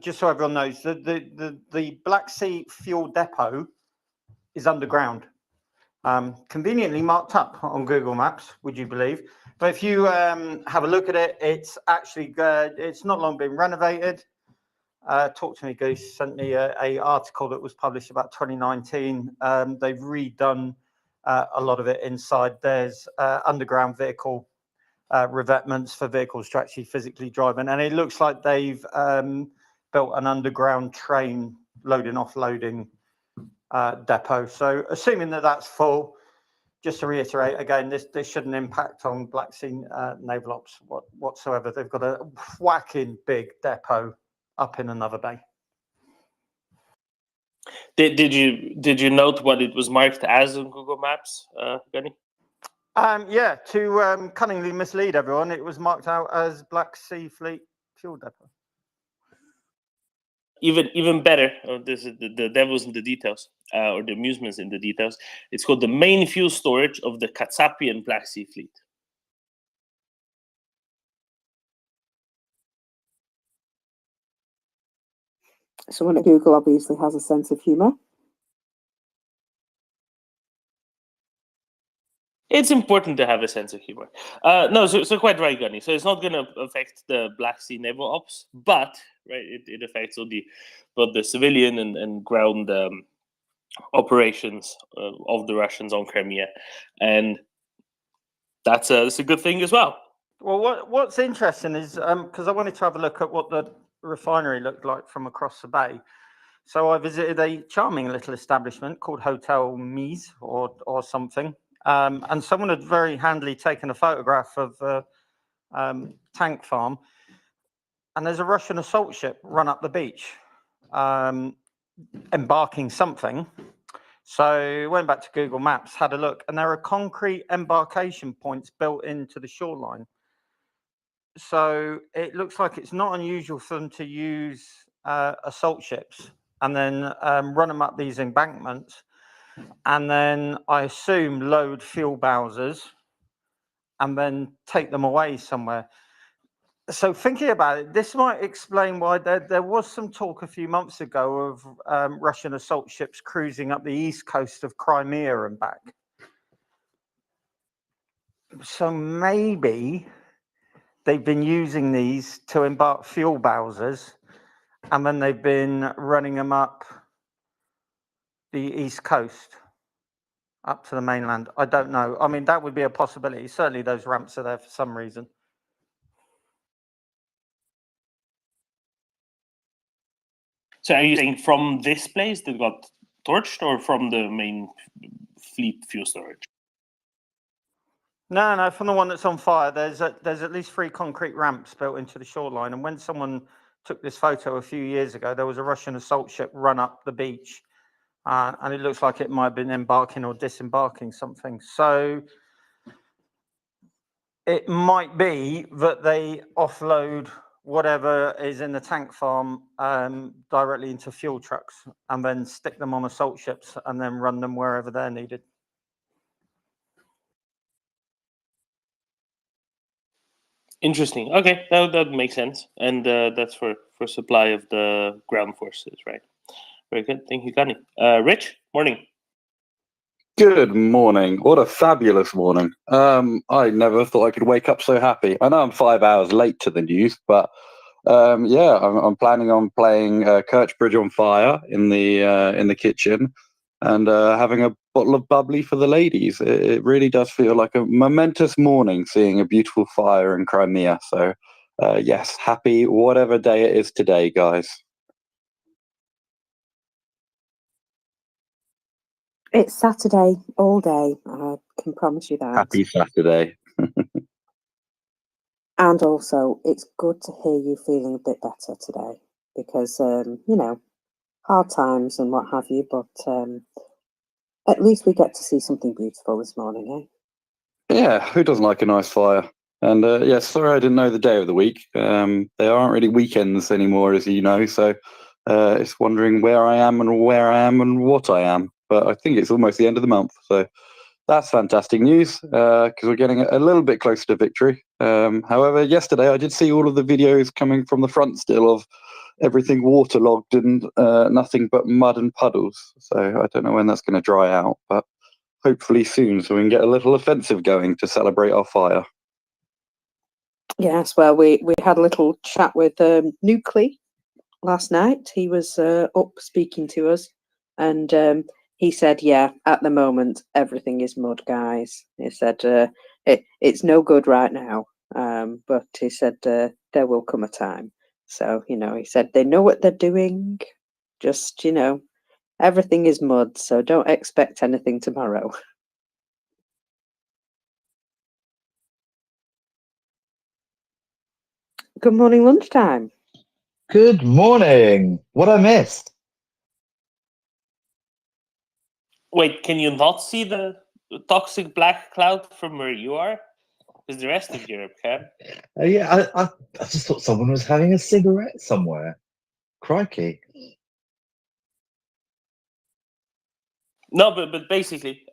just so everyone knows, the Black Sea fuel depot is underground. Conveniently marked up on Google Maps, would you believe? But if you have a look at it, it's actually it's not long been renovated. Talk to Me Goose sent me a article that was published about 2019. They've redone a lot of it inside. There's underground vehicle revetments for vehicles to actually physically drive in, and it looks like they've built an underground train loading offloading depot. So assuming that that's full, just to reiterate again, this shouldn't impact on Black Sea naval ops whatsoever. They've got a whacking big depot up in another bay. Did you note what it was marked as on Google Maps, Gunny? Yeah, to cunningly mislead everyone, it was marked out as Black Sea Fleet fuel depot. Even better, this is the devil's in the details, or the amusement's in the details. It's called the main fuel storage of the Katsapian Black Sea Fleet. Someone at Google obviously has a sense of humour. It's important to have a sense of humor. No, so quite right, Gunny. So it's not going to affect the Black Sea naval ops, but right, it affects all both the civilian and ground operations of the Russians on Crimea, and that's a good thing as well. Well, what's interesting is because I wanted to have a look at what the refinery looked like from across the bay. So I visited a charming little establishment called Hotel Mise or something, and someone had very handily taken a photograph of a tank farm, and there's a Russian assault ship run up the beach, embarking something. So went back to Google Maps, had a look, and there are concrete embarkation points built into the shoreline. So it looks like it's not unusual for them to use assault ships and then run them up these embankments, and then I assume load fuel bowsers and then take them away somewhere. So thinking about it, this might explain why there was some talk a few months ago of Russian assault ships cruising up the east coast of Crimea and back. So maybe they've been using these to embark fuel bowsers, and then they've been running them up the east coast, up to the mainland. I don't know. I mean, that would be a possibility. Certainly those ramps are there for some reason. So are you saying from this place that got torched, or from the main fleet fuel storage? No, from the one that's on fire. There's at least 3 concrete ramps built into the shoreline. And when someone took this photo a few years ago, there was a Russian assault ship run up the beach, and it looks like it might have been embarking or disembarking something. So it might be that they offload whatever is in the tank farm directly into fuel trucks and then stick them on assault ships and then run them wherever they're needed. Interesting. Okay, that makes sense, and that's for supply of the ground forces, right? Very good. Thank you, Connie. Rich, morning. Good morning. What a fabulous morning. I never thought I could wake up so happy. I know I'm 5 hours late to the news, but yeah, I'm planning on playing Kirchbridge on Fire in the kitchen and having a bottle of bubbly for the ladies. It really does feel like a momentous morning seeing a beautiful fire in Crimea. So yes, happy whatever day it is today, guys. It's Saturday all day. I can promise you that. Happy Saturday. And also, it's good to hear you feeling a bit better today because, you know, hard times and what have you, but at least we get to see something beautiful this morning, eh? Yeah, who doesn't like a nice fire? And yeah, sorry I didn't know the day of the week. There aren't really weekends anymore, as you know, so it's wondering where I am and what I am. But I think it's almost the end of the month, so that's fantastic news because we're getting a little bit closer to victory. However, yesterday I did see all of the videos coming from the front still of everything waterlogged and nothing but mud and puddles. So I don't know when that's going to dry out, but hopefully soon so we can get a little offensive going to celebrate our fire. Yes, well, we had a little chat with Nuclei last night. He was up speaking to us, and he said, yeah, at the moment, everything is mud, guys. He said it's no good right now, but he said there will come a time. So, you know, he said they know what they're doing. Just, you know, everything is mud, so don't expect anything tomorrow. Good morning, lunchtime. Good morning. What I missed? Wait, can you not see the toxic black cloud from where you are? Because the rest of Europe can. Yeah, I just thought someone was having a cigarette somewhere. Crikey. No, but basically,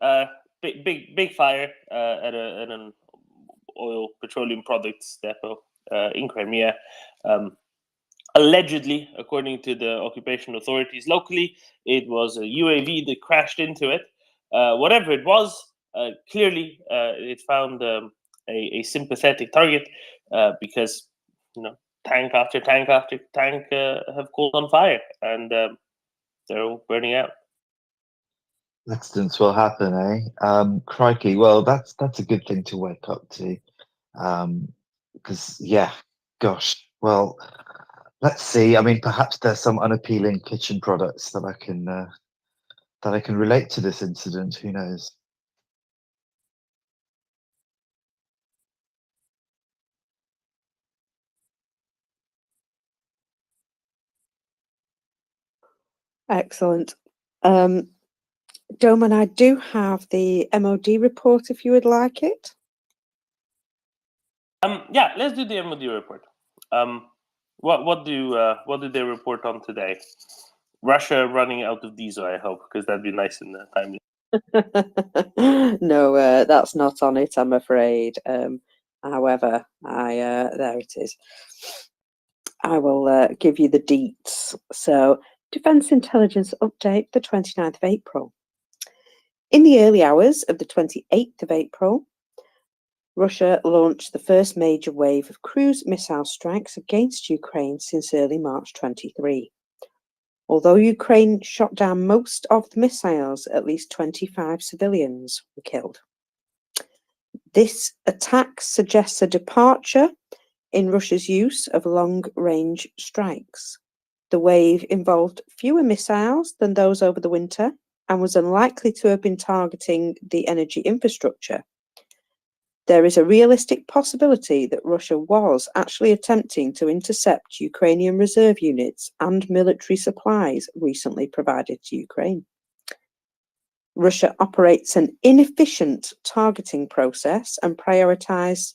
big fire at an oil petroleum products depot in Crimea. Allegedly, according to the occupation authorities locally, it was a UAV that crashed into it. Whatever it was, clearly it found a sympathetic target because, you know, tank after tank after tank have caught on fire and they're all burning out. Accidents will happen, eh? Crikey. Well, that's a good thing to wake up to. Because yeah, gosh. Well, let's see. I mean, perhaps there's some unappealing kitchen products that I can relate to this incident. Who knows? Excellent. Doman, I do have the MOD report if you would like it. Yeah, let's do the MOD report. What did they report on today? Russia running out of diesel, I hope, because that'd be nice and timely. No, that's not on it, I'm afraid. However, there it is. I will give you the deets. So, Defence Intelligence Update, the 29th of April. In the early hours of the 28th of April, Russia launched the first major wave of cruise missile strikes against Ukraine since early March 23. Although Ukraine shot down most of the missiles, at least 25 civilians were killed. This attack suggests a departure in Russia's use of long-range strikes. The wave involved fewer missiles than those over the winter and was unlikely to have been targeting the energy infrastructure. There is a realistic possibility that Russia was actually attempting to intercept Ukrainian reserve units and military supplies recently provided to Ukraine. Russia operates an inefficient targeting process and prioritizes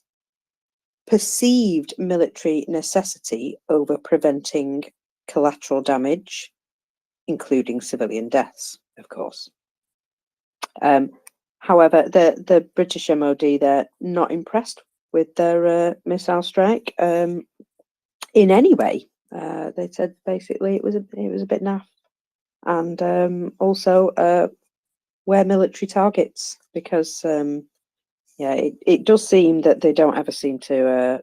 perceived military necessity over preventing collateral damage, including civilian deaths, of course. However, the British MOD, they're not impressed with their missile strike in any way. They said basically it was a bit naff, and also were military targets because yeah, it does seem that they don't ever seem to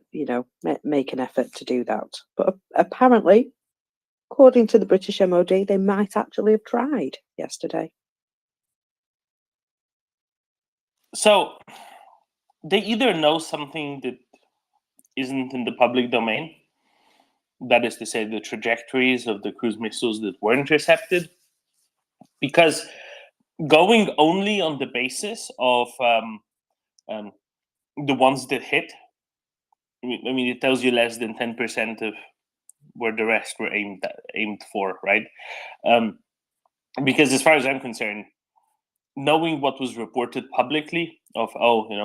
make an effort to do that. But apparently, according to the British MOD, they might actually have tried yesterday. So they either know something that isn't in the public domain, that is to say, the trajectories of the cruise missiles that were intercepted, because going only on the basis of the ones that hit, I mean, it tells you less than 10% of where the rest were aimed for, right? Because as far as I'm concerned, knowing what was reported publicly of,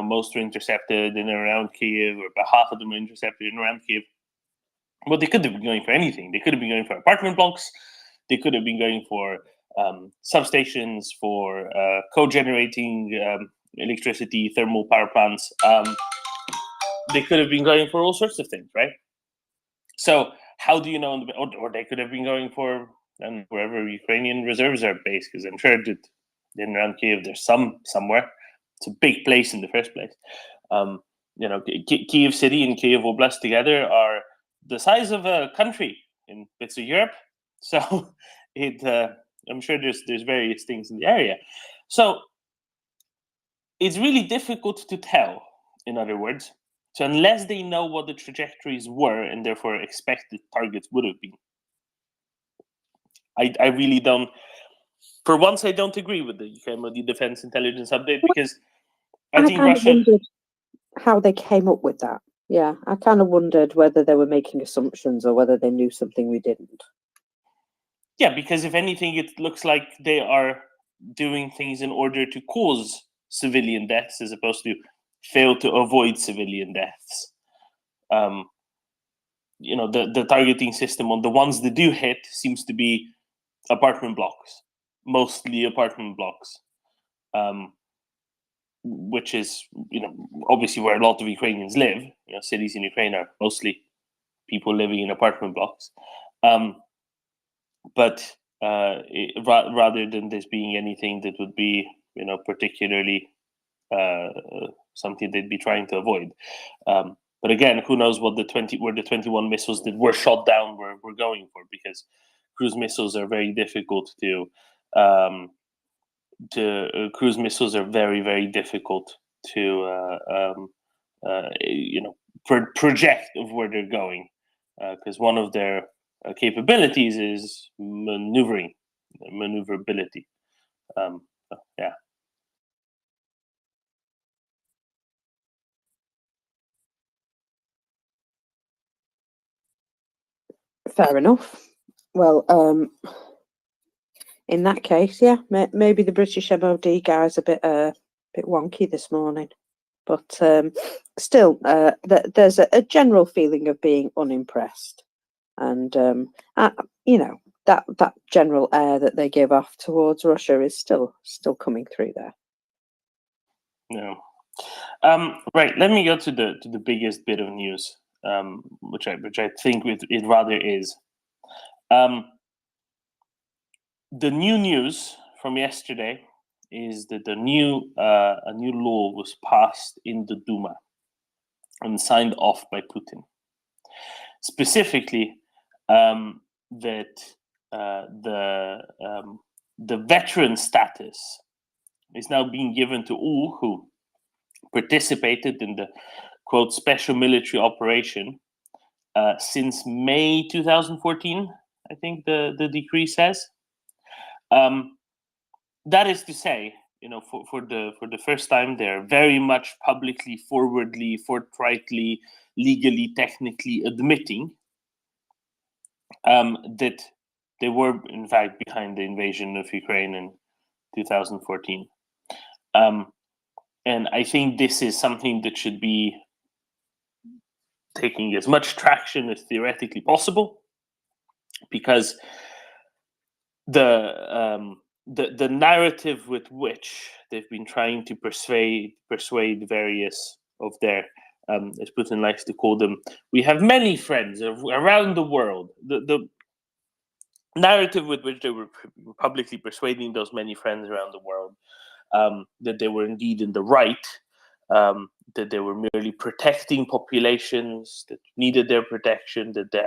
most were intercepted in and around Kiev, or about half of them were intercepted in and around Kiev, well, they could have been going for anything. They could have been going for apartment blocks. They could have been going for substations, for co-generating electricity, thermal power plants. They could have been going for all sorts of things, right? So how do you know? Or they could have been going for wherever Ukrainian reserves are based, because I'm sure that in and around Kiev there's somewhere. It's a big place in the first place. Kiev City and Kiev Oblast together are the size of a country in bits of Europe. So I'm sure there's various things in the area. So it's really difficult to tell, in other words. So unless they know what the trajectories were and therefore expected targets would have been, I really don't. For once, I don't agree with the MOD Defense Intelligence Update, because I think kind Russia. of wondered how they came up with that. Yeah, I kind of wondered whether they were making assumptions or whether they knew something we didn't. Yeah, because if anything, it looks like they are doing things in order to cause civilian deaths as opposed to fail to avoid civilian deaths. The targeting system on the ones that do hit seems to be apartment blocks, mostly apartment blocks, which is obviously where a lot of Ukrainians live. Cities in Ukraine are mostly people living in apartment blocks. But rather than this being anything that would be particularly something they'd be trying to avoid. But again, who knows what the 21 missiles that were shot down were going for, because cruise missiles are very difficult to cruise missiles are very, very difficult to project of where they're going, because one of their capabilities is maneuverability. Yeah. Fair enough. Well, in that case, yeah, maybe the British MOD guy's a bit wonky this morning, but still, there's a general feeling of being unimpressed, and that general air that they give off towards Russia is still coming through there. No. Right. Let me go to the biggest bit of news, which I think it rather is. The new news from yesterday is that a new law was passed in the Duma and signed off by Putin. Specifically, that the veteran status is now being given to all who participated in the quote special military operation since May 2014. I think the decree says. That is to say, for the first time, they're very much publicly, forthrightly, legally, technically admitting that they were in fact behind the invasion of Ukraine in 2014. And I think this is something that should be taking as much traction as theoretically possible, because the narrative with which they've been trying to persuade various of their, as Putin likes to call them, we have many friends around the world. The narrative with which they were publicly persuading those many friends around the world that they were indeed in the right, that they were merely protecting populations that needed their protection, that they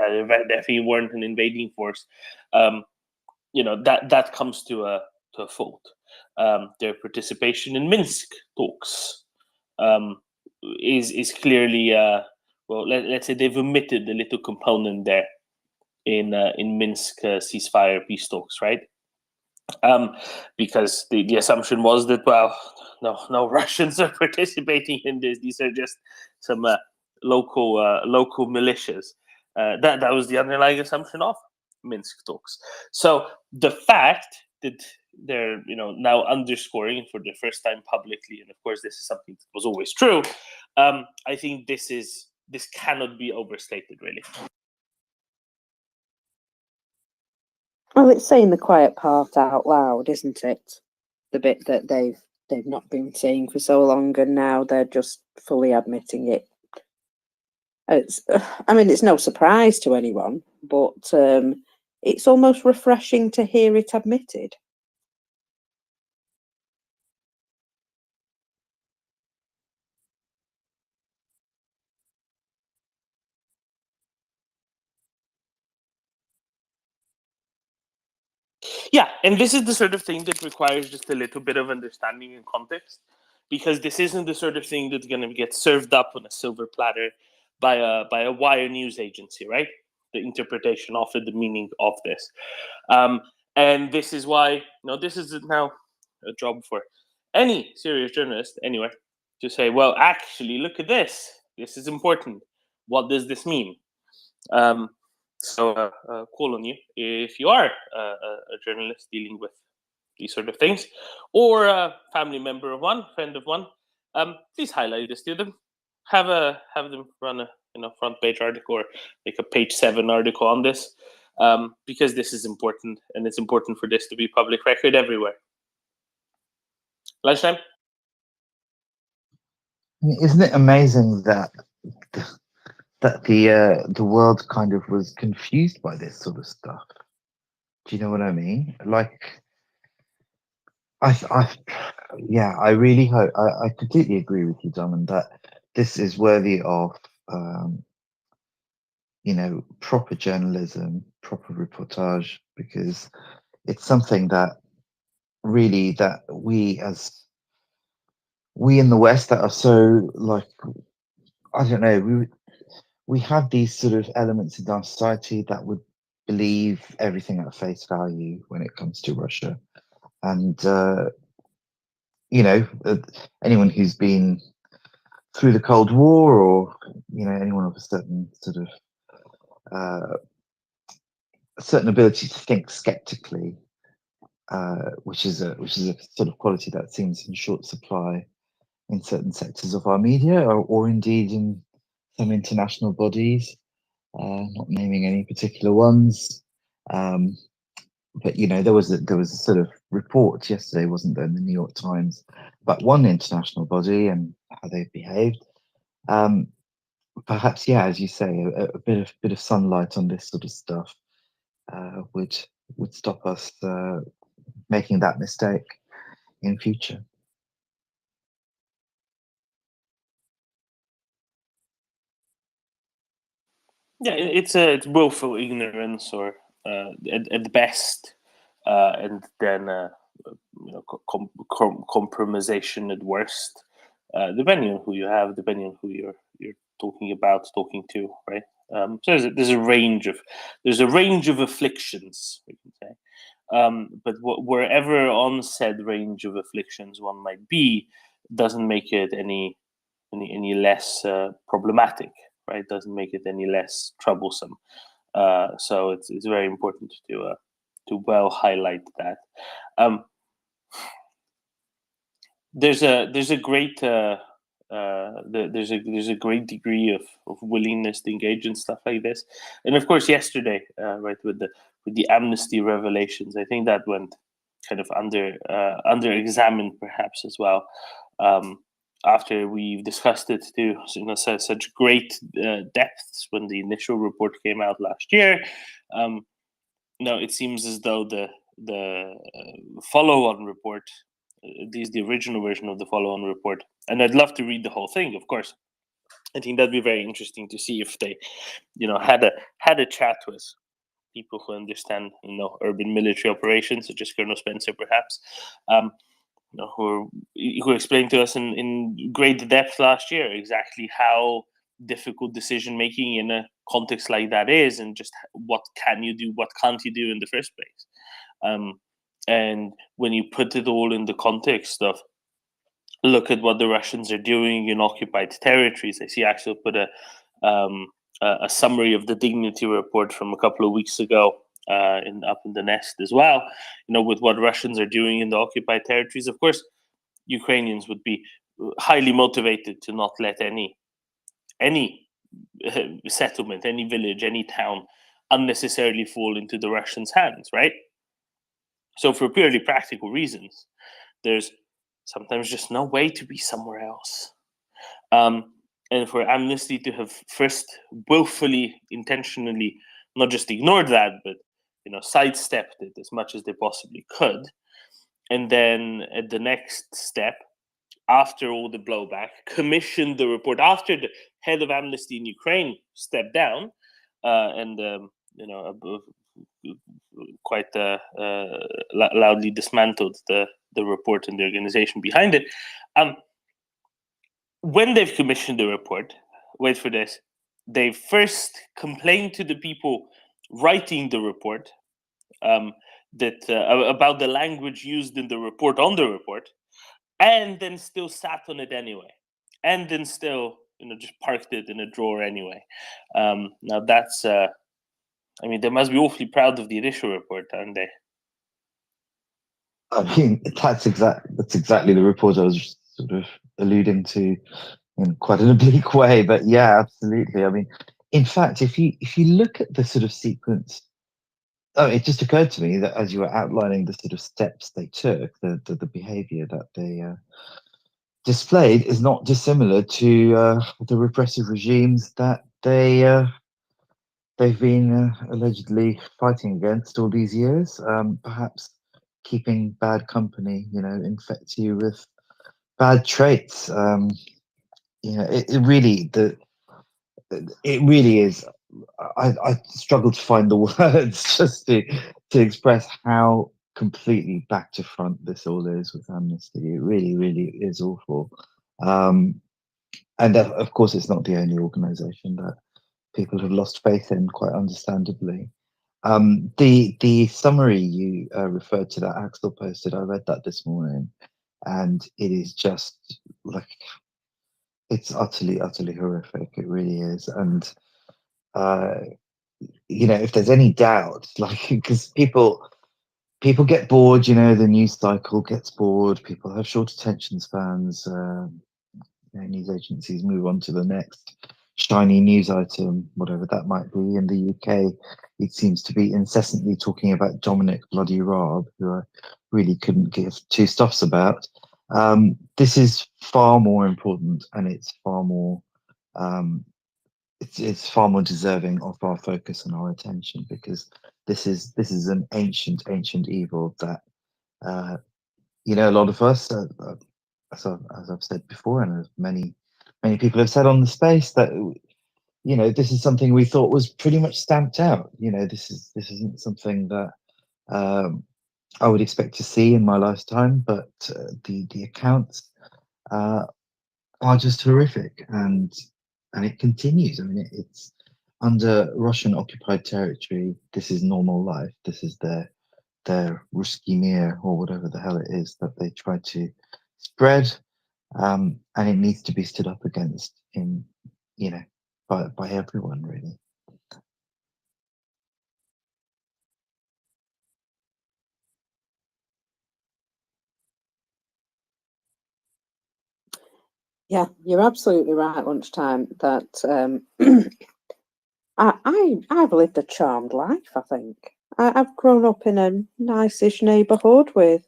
definitely weren't an invading force. That comes to a fault. Their participation in Minsk talks is clearly let's say they've omitted a little component there in Minsk ceasefire peace talks, right? Because the assumption was that no Russians are participating in this. These are just some local militias. That was the underlying assumption of Minsk talks. So the fact that they're now underscoring for the first time publicly, and of course this is something that was always true, I think this cannot be overstated, really. Well, it's saying the quiet part out loud, isn't it? The bit that they've not been saying for so long, and now they're just fully admitting it. It's no surprise to anyone, but it's almost refreshing to hear it admitted. Yeah, and this is the sort of thing that requires just a little bit of understanding and context, because this isn't the sort of thing that's going to get served up on a silver platter by a wire news agency, right? The interpretation of it, the meaning of this, and this is why this is now a job for any serious journalist anywhere to say, well, actually, look at this. This is important. What does this mean? So call on you if you are a journalist dealing with these sort of things, or a family member of one, friend of one. Please highlight this to them. Have them run a front page article or make a page 7 article on this, because this is important, and it's important for this to be public record everywhere. Lunchtime. Isn't it amazing that the world kind of was confused by this sort of stuff? Do you know what I mean? Like, I really hope. I completely agree with you, Dom, that this is worthy of proper journalism, proper reportage, because it's something that really that we in the West that are so like, I don't know, we have these sort of elements in our society that would believe everything at face value when it comes to Russia. And, anyone who's been through the Cold War, or, anyone of a certain sort of, a certain ability to think skeptically, which is a sort of quality that seems in short supply in certain sectors of our media, or indeed in some international bodies, not naming any particular ones. But there was a sort of report yesterday, wasn't there, in the New York Times, about one international body and how they've behaved. Perhaps, yeah, as you say, a bit of sunlight on this sort of stuff would stop us making that mistake in future. Yeah, it's willful ignorance, or at best, and then compromisation at worst, depending on who you have, depending on who you're talking to, right? So there's a range of afflictions, we can say. But wherever on said range of afflictions one might be, doesn't make it any less problematic, right? Doesn't make it any less troublesome. So it's very important to well highlight that. There's a great there's a great degree of willingness to engage in stuff like this, and of course yesterday, right, with the amnesty revelations, I think that went kind of under examined perhaps as well. After we've discussed it to such great depths when the initial report came out last year, it seems as though the follow-on report, at least the original version of the follow-on report, and I'd love to read the whole thing, of course. I think that'd be very interesting to see if they, had a chat with people who understand, urban military operations, such as Colonel Spencer, perhaps, who explained to us in great depth last year exactly how difficult decision making in a context like that is, and just what can you do, what can't you do in the first place. And when you put it all in the context of, look at what the Russians are doing in occupied territories. I see Axel put a summary of the Dignity report from a couple of weeks ago up in the Nest as well. With what Russians are doing in the occupied territories, of course, Ukrainians would be highly motivated to not let any settlement, any village, any town unnecessarily fall into the Russians' hands, right? So for purely practical reasons, there's sometimes just no way to be somewhere else. And for Amnesty to have first willfully, intentionally, not just ignored that, but sidestepped it as much as they possibly could, and then at the next step, after all the blowback, commissioned the report after the head of Amnesty in Ukraine stepped down, and quite loudly dismantled the report and the organization behind it. When they've commissioned the report, wait for this, they first complained to the people writing the report that about the language used in the report on the report, and then still sat on it anyway, and then still just parked it in a drawer anyway. Now that's they must be awfully proud of the initial report, aren't they? I mean, that's exactly the report I was sort of alluding to in quite an oblique way, but yeah, absolutely. I mean, in fact, if you look at the sort of sequence, it just occurred to me that as you were outlining the sort of steps they took, the behaviour that they displayed is not dissimilar to the repressive regimes that they've been allegedly fighting against all these years. Perhaps keeping bad company, infects you with bad traits. It really is. I struggle to find the words just to express how completely back to front this all is with amnesty. It really, really is awful. And of course, it's not the only organisation that people have lost faith in, quite understandably. The summary you referred to that Axel posted, I read that this morning, and it is just like, it's utterly, utterly horrific. It really is. And you know, if there's any doubt, like, because people get bored, you know, the news cycle gets bored. People have short attention spans. You know, news agencies move on to the next shiny news item, whatever that might be. In the UK, it seems to be incessantly talking about Dominic Bloody Raab, who I really couldn't give two stuffs about. This is far more important, and it's far more it's far more deserving of our focus and our attention, because this is an ancient evil that you know, a lot of us, as I've said before, and as many people have said on the space, that you know, this is something we thought was pretty much stamped out. You know, this isn't something that I would expect to see in my lifetime, but the accounts are just horrific, and it continues. I mean, it's under Russian occupied territory. This is normal life. This is their Ruski Mir, or whatever the hell it is that they try to spread, and it needs to be stood up against in, you know, by everyone, really. Yeah, you're absolutely right, Lunchtime, that I've lived a charmed life, I think. I've grown up in a nice-ish neighbourhood with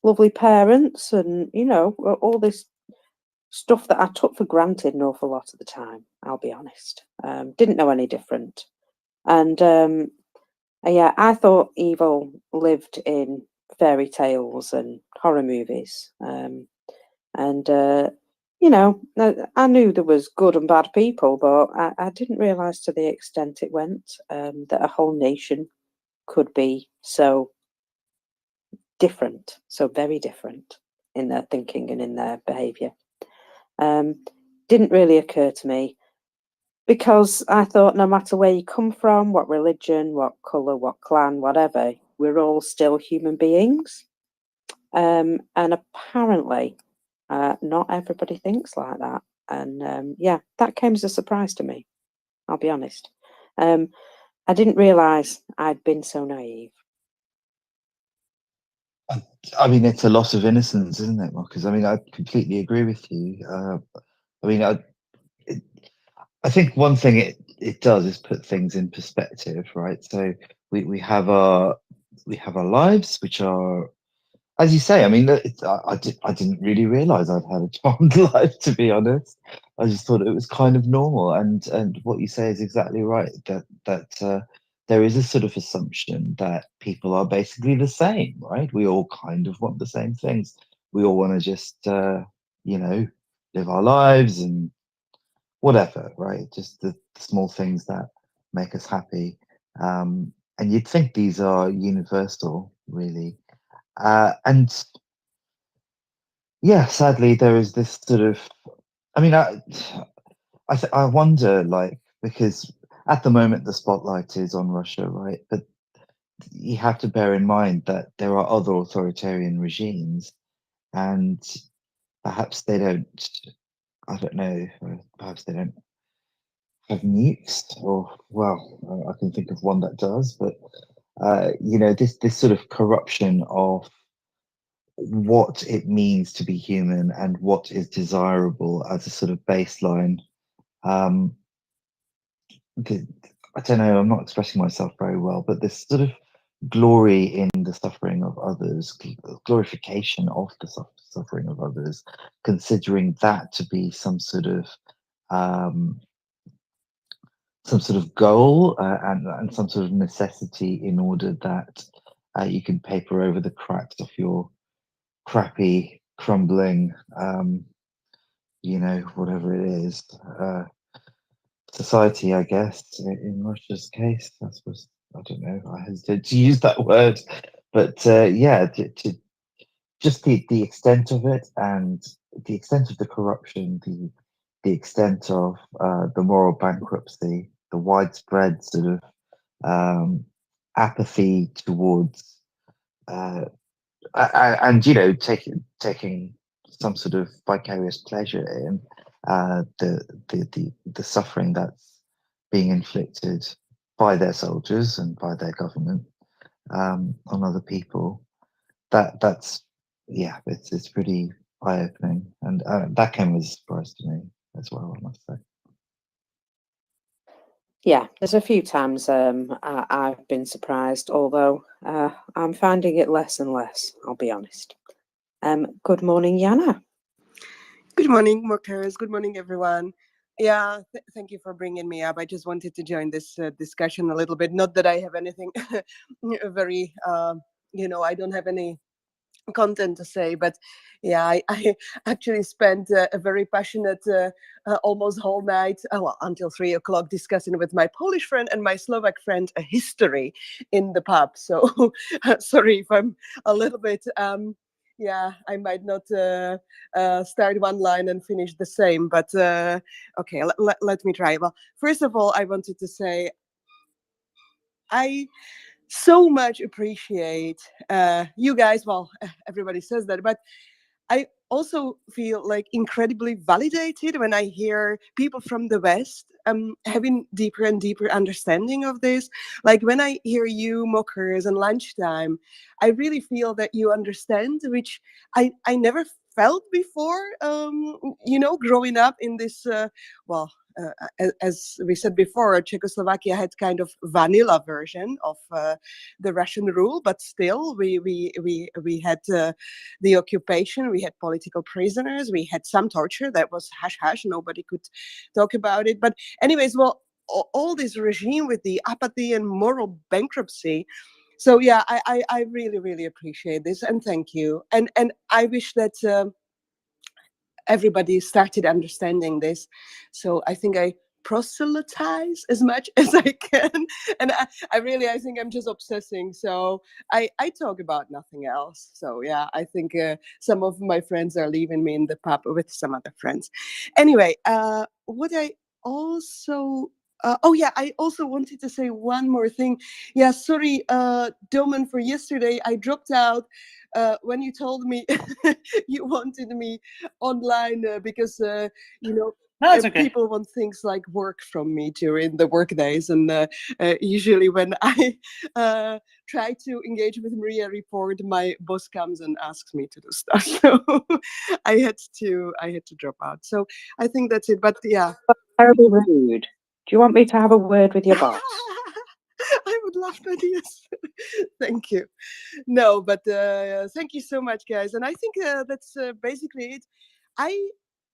lovely parents, and, you know, all this stuff that I took for granted an awful lot of the time, I'll be honest. Didn't know any different. And yeah, I thought evil lived in fairy tales and horror movies. And you know, I knew there was good and bad people, but I didn't realise to the extent it went, that a whole nation could be so different, so very different in their thinking and in their behaviour. Didn't really occur to me, because I thought no matter where you come from, what religion, what colour, what clan, whatever, we're all still human beings. And apparently, not everybody thinks like that. And yeah, that came as a surprise to me, I'll be honest. I didn't realise I'd been so naive. I mean, it's a loss of innocence, isn't it, Marcus? I mean, I completely agree with you. I mean, I think one thing it does is put things in perspective, right? So we have our lives, which are, as you say. I mean, I didn't really realize I'd had a charmed life, to be honest. I just thought it was kind of normal. And what you say is exactly right, that there is a sort of assumption that people are basically the same, right? We all kind of want the same things. We all want to just you know, live our lives and whatever, right? Just the small things that make us happy. And you'd think these are universal, really. And yeah, sadly, there is this sort of, I mean, I wonder, like, because at the moment the spotlight is on Russia, right? But you have to bear in mind that there are other authoritarian regimes, and perhaps they don't, I don't know, perhaps they don't have nukes, or, well, I can think of one that does, but you know, this sort of corruption of what it means to be human and what is desirable as a sort of baseline. Um, I don't know, I'm not expressing myself very well, but this sort of glory in the suffering of others, glorification of the suffering of others, considering that to be um, some sort of goal, and some sort of necessity, in order that you can paper over the cracks of your crappy, crumbling, you know, whatever it is, society, I guess, in Russia's case. I suppose, I don't know, I hesitate to use that word, But yeah, just the extent of it, and the extent of the corruption, the extent of the moral bankruptcy, the widespread sort of apathy towards and taking some sort of vicarious pleasure in the suffering that's being inflicted by their soldiers and by their government on other people. That's yeah, it's pretty eye opening, and that came as a surprise to me as well, I must say. Yeah, there's a few times I've been surprised, although I'm finding it less and less, I'll be honest. Good morning, Yana. Good morning, Mockers. Good morning, everyone. Yeah, thank you for bringing me up. I just wanted to join this discussion a little bit. Not that I have anything very, I don't have any content to say, but yeah, I actually spent a very passionate almost whole night, well, until 3 o'clock, discussing with my Polish friend and my Slovak friend a history in the pub. So sorry if I'm a little bit yeah, I might not start one line and finish the same, but okay, let me try. Well, first of all, I wanted to say I so much appreciate you guys. Well, everybody says that, but I also feel like incredibly validated when I hear people from the West having deeper and deeper understanding of this. Like when I hear you, Mockers, and Lunchtime, I really feel that you understand, which I never felt before, growing up in this, as we said before, Czechoslovakia had kind of vanilla version of the Russian rule, but still we had the occupation, we had political prisoners, we had some torture that was hush hush, nobody could talk about it. But anyways, well, all this regime with the apathy and moral bankruptcy. So yeah, I really, really appreciate this, and thank you. And I wish that everybody started understanding this. So I think I proselytize as much as I can. And I think I'm just obsessing. So I talk about nothing else. So yeah, I think some of my friends are leaving me in the pub with some other friends. Anyway, what I also I also wanted to say one more thing. Yeah, sorry, Doman, for yesterday. I dropped out when you told me you wanted me online because No, it's okay. people want things like work from me during the work days, and usually when I try to engage with MriyaReport, my boss comes and asks me to do stuff. So I had to drop out. So I think that's it. But yeah, Terribly rude. Do you want me to have a word with your boss? I would love that. Yes, thank you. No, but thank you so much, guys. And I think that's basically it. I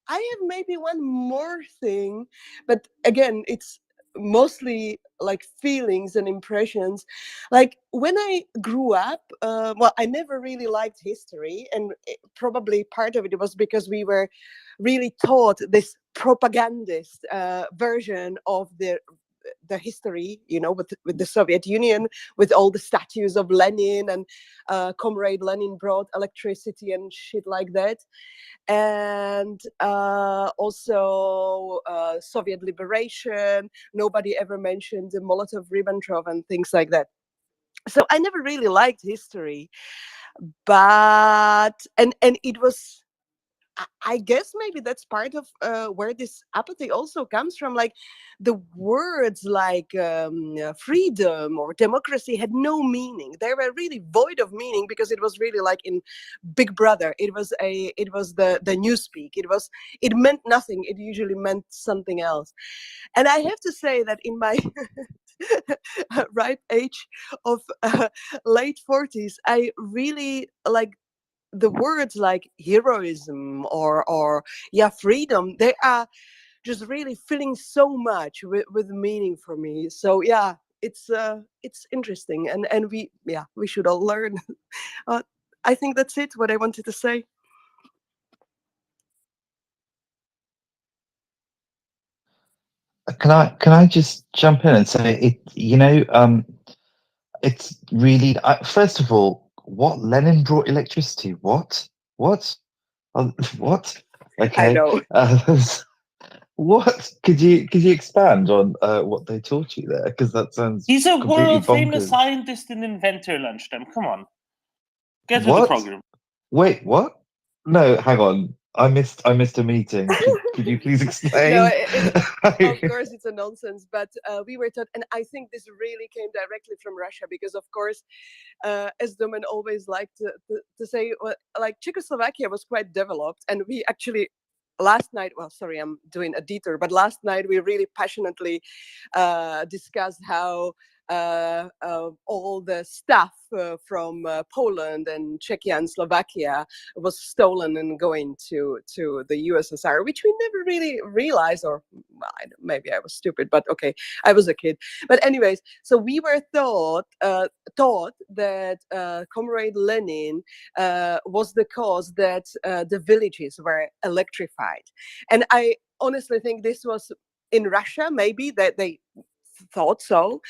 have maybe one more thing, but again, it's mostly like feelings and impressions. Like when I grew up, well, I never really liked history, and probably part of it was because we were really taught this propagandist version of the history, with the Soviet Union, with all the statues of Lenin, and Comrade Lenin brought electricity and shit like that. And also Soviet liberation. Nobody ever mentioned the Molotov-Ribbentrop and things like that. So I never really liked history, but and it was, I guess maybe that's part of where this apathy also comes from. Like the words like freedom or democracy had no meaning. They were really void of meaning because it was really like in Big Brother. It was the newspeak. It meant nothing. It usually meant something else. And I have to say that in my ripe age of late 40s, I really like the words like heroism or freedom. They are just really filling so much with meaning for me. So yeah, it's interesting, and we should all learn. I think that's it, what I wanted to say. Can I just jump in and say it? It's really, first of all, What? Lenin brought electricity? What? What? What? I Okay. know. What? Could you expand on what they taught you there? Because that sounds He's a completely world famous bonkers. scientist and inventor, Lunchtime. Come on. Get with the What? program. Wait, what? No, hang on. I missed a meeting. Could you please No, explain? of course it's a nonsense, but we were taught, and I think this really came directly from Russia, because of course, as Domen always liked to say, well, like Czechoslovakia was quite developed, and we actually last night, well, sorry, I'm doing a detour, but last night we really passionately discussed how all the stuff from Poland and Czechia and Slovakia was stolen and going to the USSR, which we never really realized, or well, maybe I was stupid, but okay, I was a kid. But anyways, so we were taught that Comrade Lenin was the cause that the villages were electrified, and I honestly think this was in Russia, maybe that they thought so,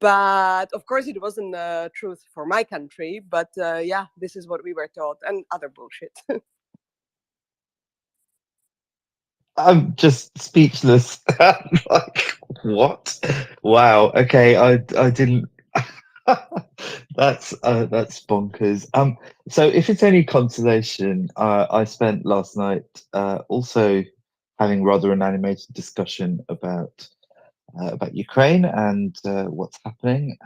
but of course it wasn't truth for my country. But yeah, this is what we were taught, and other bullshit. I'm just speechless. Like, what? Wow. Okay, I didn't. That's bonkers. So if it's any consolation, I spent last night also having rather an animated discussion about Ukraine and what's happening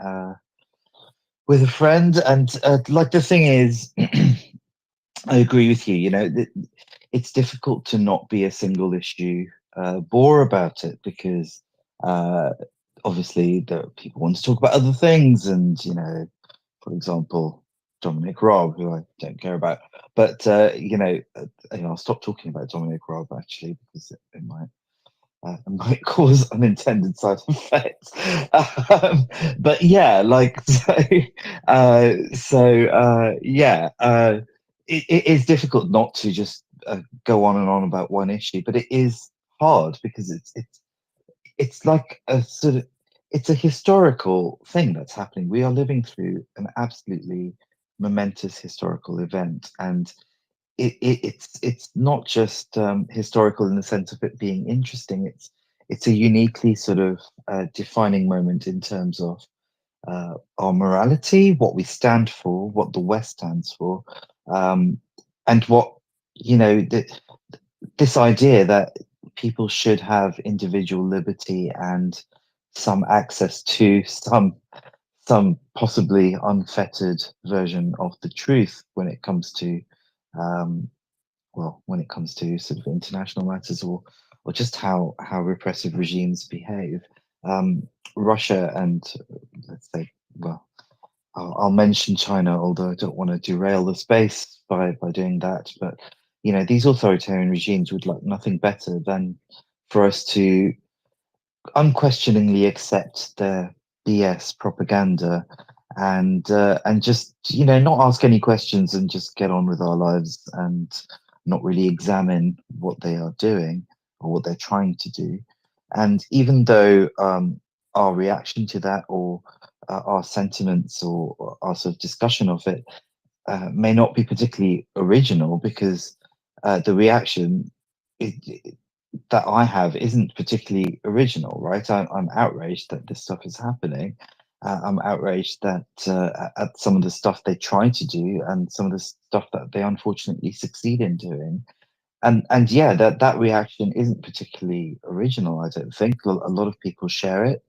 with a friend. And like, the thing is, I agree with you. You know, it's difficult to not be a single issue bore about it, because obviously the people want to talk about other things, and for example, Dominic Raab, who I don't care about, but I'll stop talking about Dominic Raab actually, because it might cause unintended side effects. But yeah, like yeah, it is difficult not to just go on and on about one issue, but it is hard because it's like a sort of, it's a historical thing that's happening. We are living through an absolutely momentous historical event, and it's not just historical in the sense of it being interesting. It's a uniquely sort of defining moment in terms of our morality, what we stand for, what the West stands for, and what this idea that people should have individual liberty and some access to some possibly unfettered version of the truth when it comes to when it comes to sort of international matters, or just how repressive regimes behave. Russia and, let's say, well, I'll mention China, although I don't want to derail the space by doing that. But these authoritarian regimes would like nothing better than for us to unquestioningly accept their BS propaganda, and just not ask any questions and just get on with our lives, and not really examine what they are doing or what they're trying to do. And even though our reaction to that, or our sentiments, or our sort of discussion of it may not be particularly original, because the reaction that I have isn't particularly original, right? I'm outraged that this stuff is happening. I'm outraged that at some of the stuff they try to do, and some of the stuff that they unfortunately succeed in doing. And yeah, that reaction isn't particularly original, I don't think. A lot of people share it.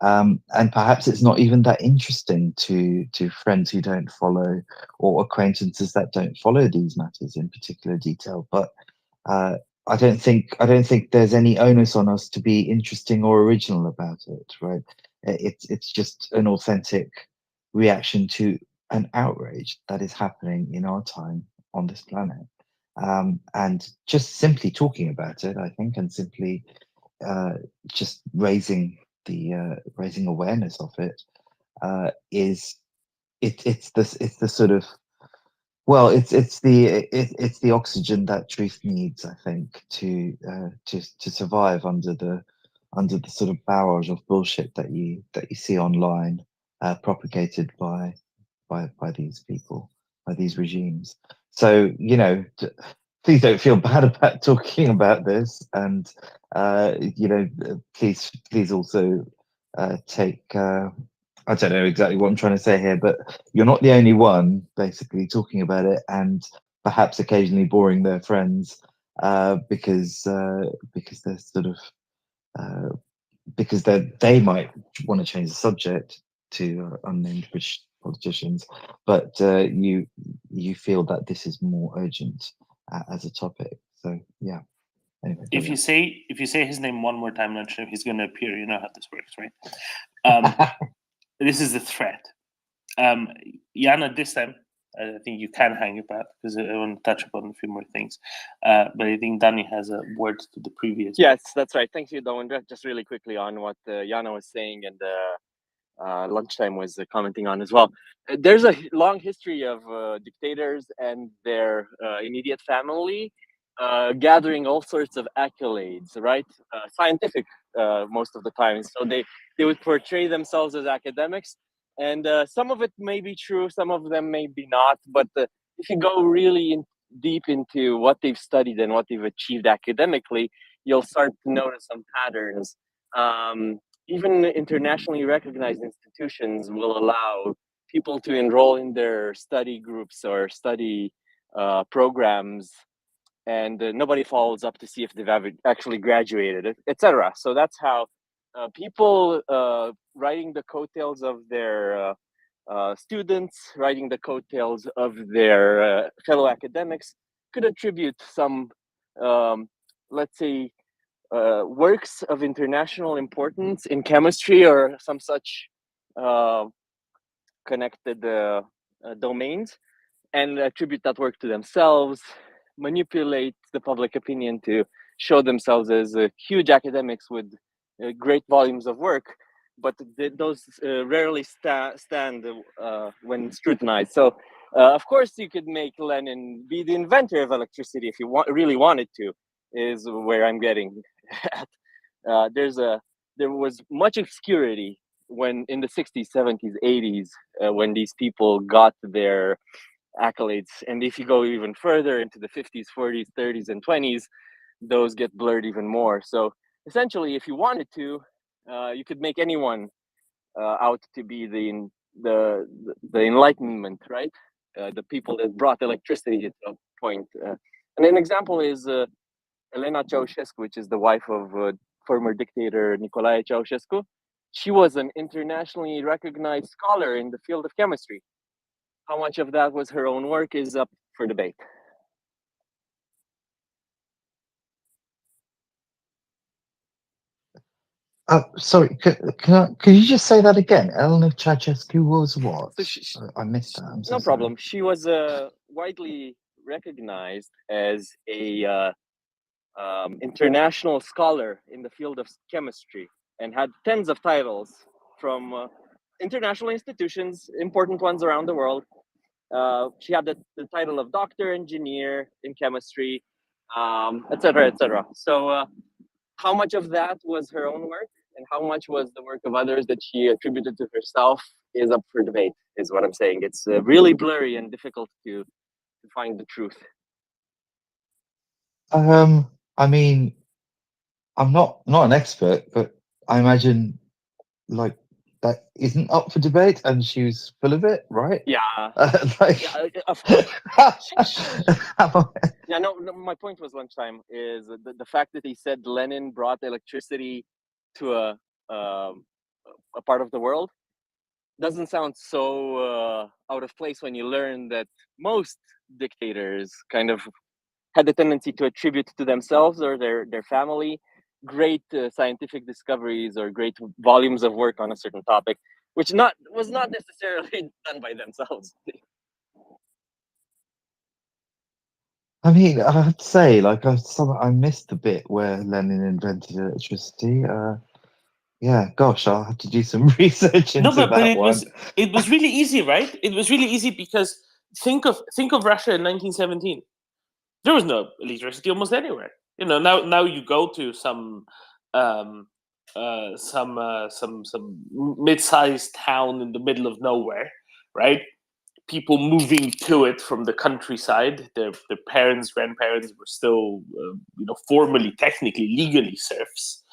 And perhaps it's not even that interesting to friends who don't follow, or acquaintances that don't follow these matters in particular detail. But I don't think there's any onus on us to be interesting or original about it, right? It's just an authentic reaction to an outrage that is happening in our time on this planet. And just simply talking about it, I think, and simply just raising awareness of it is it's the sort of, well, it's the oxygen that truth needs, I think, to survive under the sort of barrage of bullshit that you see online, propagated by these people. these regimes. So, you know, please don't feel bad about talking about this, and you know, please also take. I don't know exactly what I'm trying to say here, but you're not the only one basically talking about it, and perhaps occasionally boring their friends because they're sort of because they might want to change the subject to unnamed British politicians, but you feel that this is more urgent as a topic. So yeah. Anyway, If you say his name one more time, I'm sure he's going to appear. You know how this works, right? This is the threat. Jana, this time I think you can hang it back because I want to touch upon a few more things. But I think Danny has a word to the previous. Yes, that's right. Thank you, Doan. Just really quickly on what Jana was saying and Lunchtime was commenting on as well. There's a long history of dictators and their immediate family gathering all sorts of accolades, right? Scientific most of the time. So they would portray themselves as academics, and some of it may be true, some of them may be not. But if you go really deep into what they've studied and what they've achieved academically, you'll start to notice some patterns. Even internationally recognized institutions will allow people to enroll in their study groups or study programs, and nobody follows up to see if they've actually graduated, etc. So that's how people riding the coattails of their students, riding the coattails of their fellow academics, could attribute some, let's say, works of international importance in chemistry or some such connected domains, and attribute that work to themselves, manipulate the public opinion to show themselves as huge academics with great volumes of work, but those rarely stand when scrutinized. So, of course, you could make Lenin be the inventor of electricity if you really wanted to, is where I'm getting at. There was much obscurity when in the 60s, 70s, 80s, when these people got their accolades. And if you go even further into the 50s, 40s, 30s, and 20s, those get blurred even more. So essentially, if you wanted to, you could make anyone out to be the Enlightenment, right? The people that brought electricity to a point. And an example is Elena Ceausescu, which is the wife of former dictator Nicolae Ceausescu. She was an internationally recognized scholar in the field of chemistry. How much of that was her own work is up for debate. Sorry, can you just say that again? Elena Ceausescu was what? So I missed that. I'm so no sorry. problem. She was widely recognized as a international scholar in the field of chemistry and had tens of titles from international institutions, important ones around the world. She had the title of doctor, engineer in chemistry, etc., etc. So how much of that was her own work and how much was the work of others that she attributed to herself is up for debate, is what I'm saying. It's really blurry and difficult to find the truth. I mean, I'm not an expert, but I imagine like that isn't up for debate, and she was full of it, right? Yeah. Like, Yeah, of course. how- Yeah, no, my point was Lunchtime is the fact that he said Lenin brought electricity to a part of the world doesn't sound so out of place when you learn that most dictators kind of had the tendency to attribute to themselves or their family great scientific discoveries or great volumes of work on a certain topic, which was not necessarily done by themselves. I mean, I have to say, like, I missed the bit where Lenin invented electricity. Yeah, gosh, I'll have to do some research into No, but that one. it was really easy, right? It was really easy because think of Russia in 1917. There was no electricity almost anywhere. You know, now you go to some mid-sized town in the middle of nowhere, right? people moving to it from the countryside. Their parents, grandparents were still, formally, technically, legally serfs.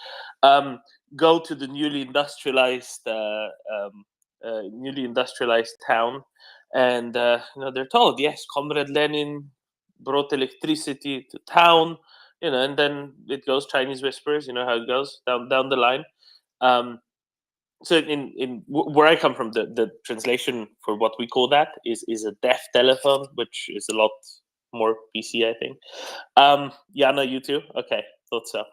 Go to the newly industrialized town, and they're told, yes, Comrade Lenin brought electricity to town, and then it goes Chinese whispers. You know how it goes down the line. So in where I come from, the translation for what we call that is a deaf telephone, which is a lot more PC, I think. Jana, you too? Okay, thought so.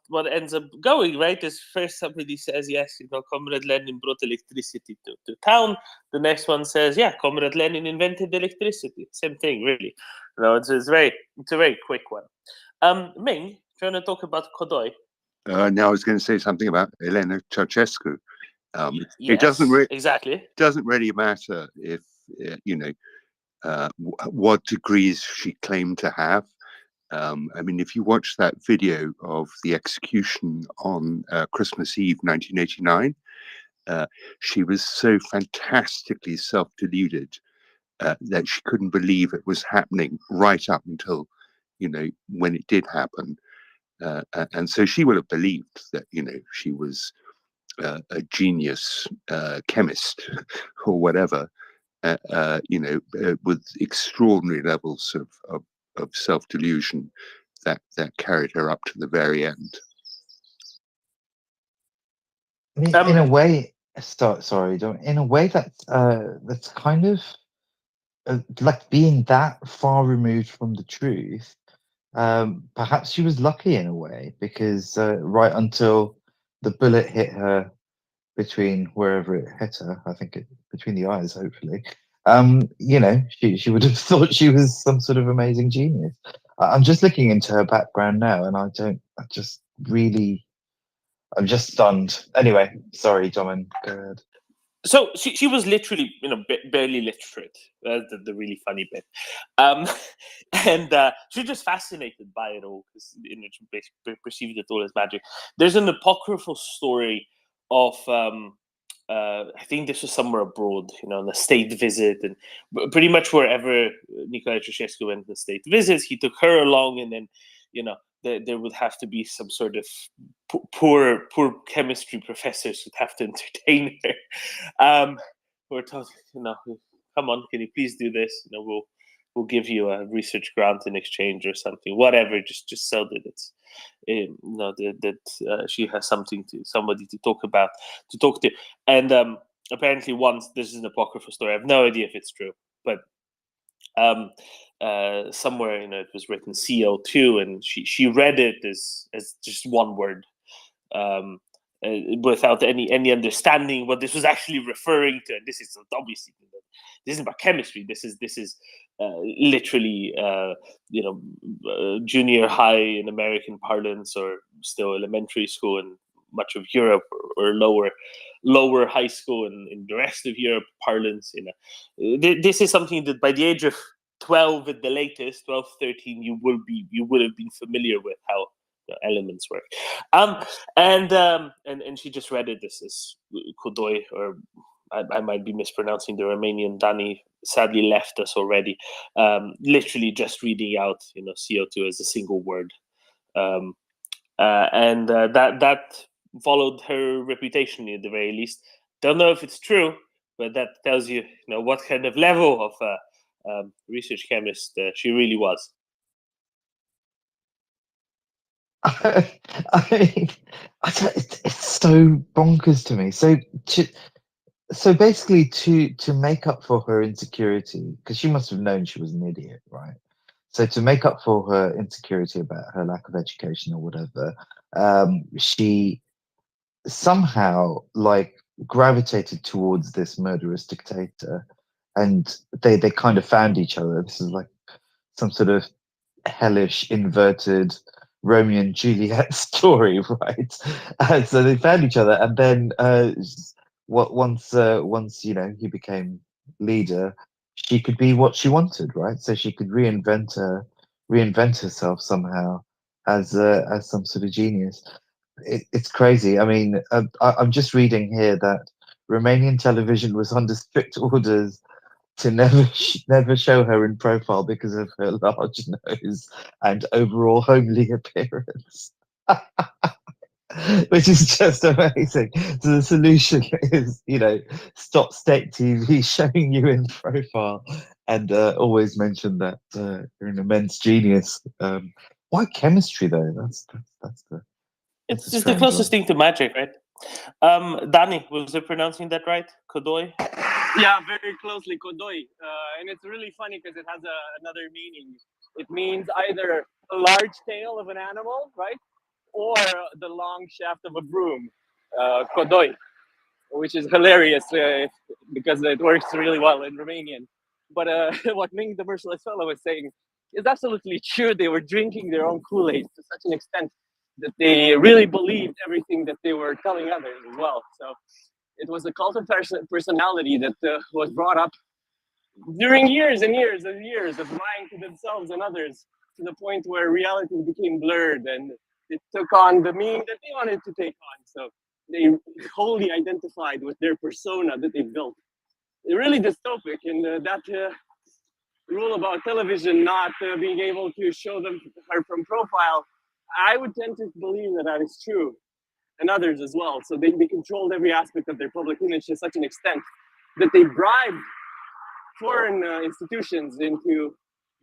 What ends up going, right, is first somebody says, yes, Comrade Lenin brought electricity to town. The next one says, yeah, Comrade Lenin invented electricity. Same thing, really. It's a very quick one. Ming, trying to talk about Kodoy. Now I was going to say something about Elena Ceausescu. It Yes, exactly. doesn't really matter if what degrees she claimed to have. I mean, if you watch that video of the execution on Christmas Eve, 1989, she was so fantastically self-deluded that she couldn't believe it was happening right up until, when it did happen. And so she would have believed that, she was a genius chemist or whatever, with extraordinary levels of self-delusion that carried her up to the very end. I mean, in a way, sorry, John. In a way, that's kind of like being that far removed from the truth. Perhaps she was lucky in a way, because right until the bullet hit her between wherever it hit her, I think between the eyes, hopefully. She would have thought she was some sort of amazing genius. I'm just looking into her background now, and I'm just stunned. Anyway, sorry, Domin, go ahead. So she was literally, barely literate. That's the really funny bit. And she's just fascinated by it all, because she perceived it all as magic. There's an apocryphal story of, I think this was somewhere abroad, on a state visit, and pretty much wherever Nicolae Ceausescu went on the state visits, he took her along, and then, there would have to be some sort of poor chemistry professors who'd have to entertain her. We're told, come on, can you please do this? We'll give you a research grant in exchange or something, whatever. Just sell it. It's that she has somebody to talk to, and apparently once, this is an apocryphal story. I have no idea if it's true, but somewhere it was written CO2, and she read it as just one word, without any understanding what this was actually referring to. And this is obviously, this isn't about chemistry. This is literally junior high in American parlance, or still elementary school in much of Europe, or lower high school in the rest of Europe parlance. This is something that by the age of 12 at the latest, 12, 13, you would have been familiar with how elements work. And she just read it. This is Kodoy, or I might be mispronouncing the Romanian. Dani sadly left us already. Literally just reading out, CO2 as a single word, and that followed her reputation at the very least. Don't know if it's true, but that tells you, what kind of level of research chemist she really was. I mean, it's so bonkers to me. So basically, to make up for her insecurity, because she must have known she was an idiot, right? So to make up for her insecurity about her lack of education or whatever, she somehow gravitated towards this murderous dictator, and they kind of found each other. This is like some sort of hellish inverted Romeo and Juliet story, right? So they found each other, and then once he became leader, she could be what she wanted, right? So she could reinvent herself somehow as some sort of genius. It's crazy. I mean, I'm just reading here that Romanian television was under strict orders to never show her in profile because of her large nose and overall homely appearance. Which is just amazing. So the solution is, stop state TV showing you in profile, and always mention that you're an immense genius. Why chemistry though? That's the It's a just the strange closest one. thing to magic, right? Danny, was I pronouncing that right? Kodoi? Yeah, very closely, kodoi. And it's really funny because it has another meaning. It means either a large tail of an animal, right? Or the long shaft of a broom, kodoi, which is hilarious because it works really well in Romanian. But what Ming, the merciless fellow, was saying is absolutely true. They were drinking their own Kool-Aid to such an extent that they really believed everything that they were telling others as well. So it was a cult of personality that was brought up during years and years and years of lying to themselves and others, to the point where reality became blurred and it took on the meaning that they wanted to take on. So they wholly identified with their persona that they built. They're really dystopic, and that rule about television not being able to show them her from profile, I would tend to believe that that is true, and others as well. So they controlled every aspect of their public image to such an extent that they bribed foreign institutions into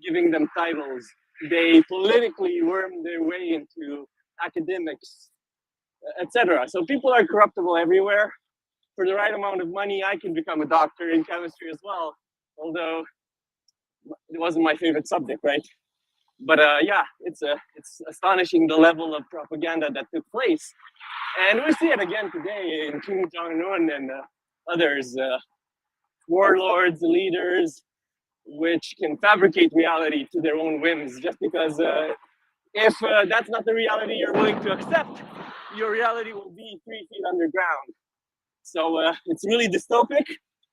giving them titles. They politically wormed their way into academics, etc. So people are corruptible everywhere. For the right amount of money, I can become a doctor in chemistry as well, although it wasn't my favorite subject, right? But yeah, it's astonishing the level of propaganda that took place. And we see it again today in Kim Jong-un and others, warlords, leaders, which can fabricate reality to their own whims just because if that's not the reality you're willing to accept, your reality will be 3 feet underground. So it's really dystopic,